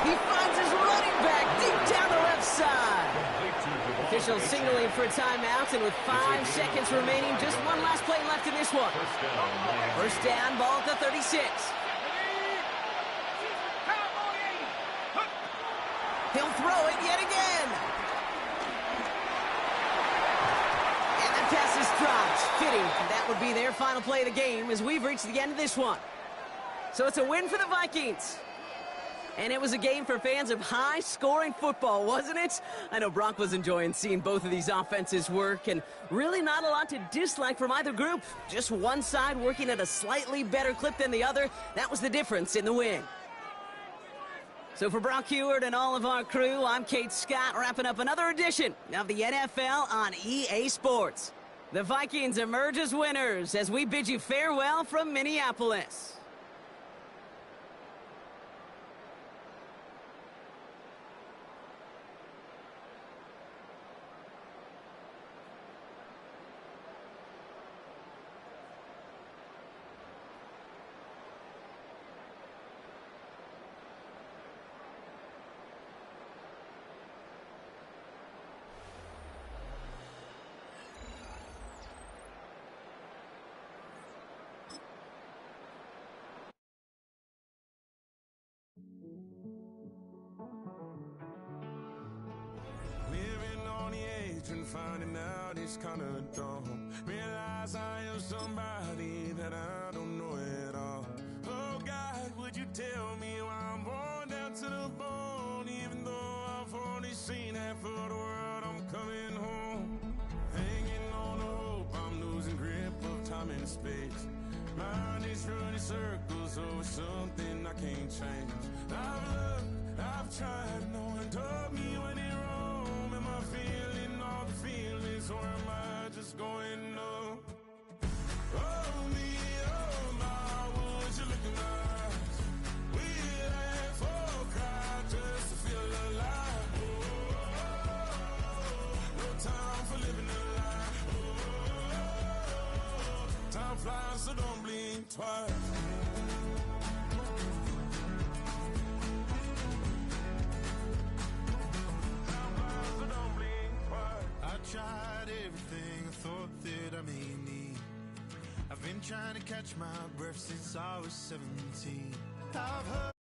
He finds his running back deep down the left side. Officials signaling for a timeout, and with 5 seconds remaining, just one last play left in this one. First down, ball at the 36. He'll throw it yet again. And the pass is dropped. Fitting. That would be their final play of the game as we've reached the end of this one. So it's a win for the Vikings. And it was a game for fans of high-scoring football, wasn't it? I know Brock was enjoying seeing both of these offenses work, and really not a lot to dislike from either group. Just one side working at a slightly better clip than the other. That was the difference in the win. So for Brock Heward and all of our crew, I'm Kate Scott, wrapping up another edition of the NFL on EA Sports. The Vikings emerge as winners as we bid you farewell from Minneapolis. And finding out it's kinda dumb. Realize I am somebody that I don't know at all. Oh God, would you tell me why I'm born down to the bone? Even though I've only seen half of the world, I'm coming home. Hanging on the hope I'm losing grip. time and space. Mind is running circles over something I can't change. I've looked, I've tried, no one told me when it wrong. Am I feeling all the feelings, or am I just going numb? Oh me, oh my, would you look in my eyes? We laugh or cry just to feel alive. Oh, no time for living a lie. Oh, time flies, so don't blink twice. I tried everything I thought that I may need. I've been trying to catch my breath since I was 17. I've heard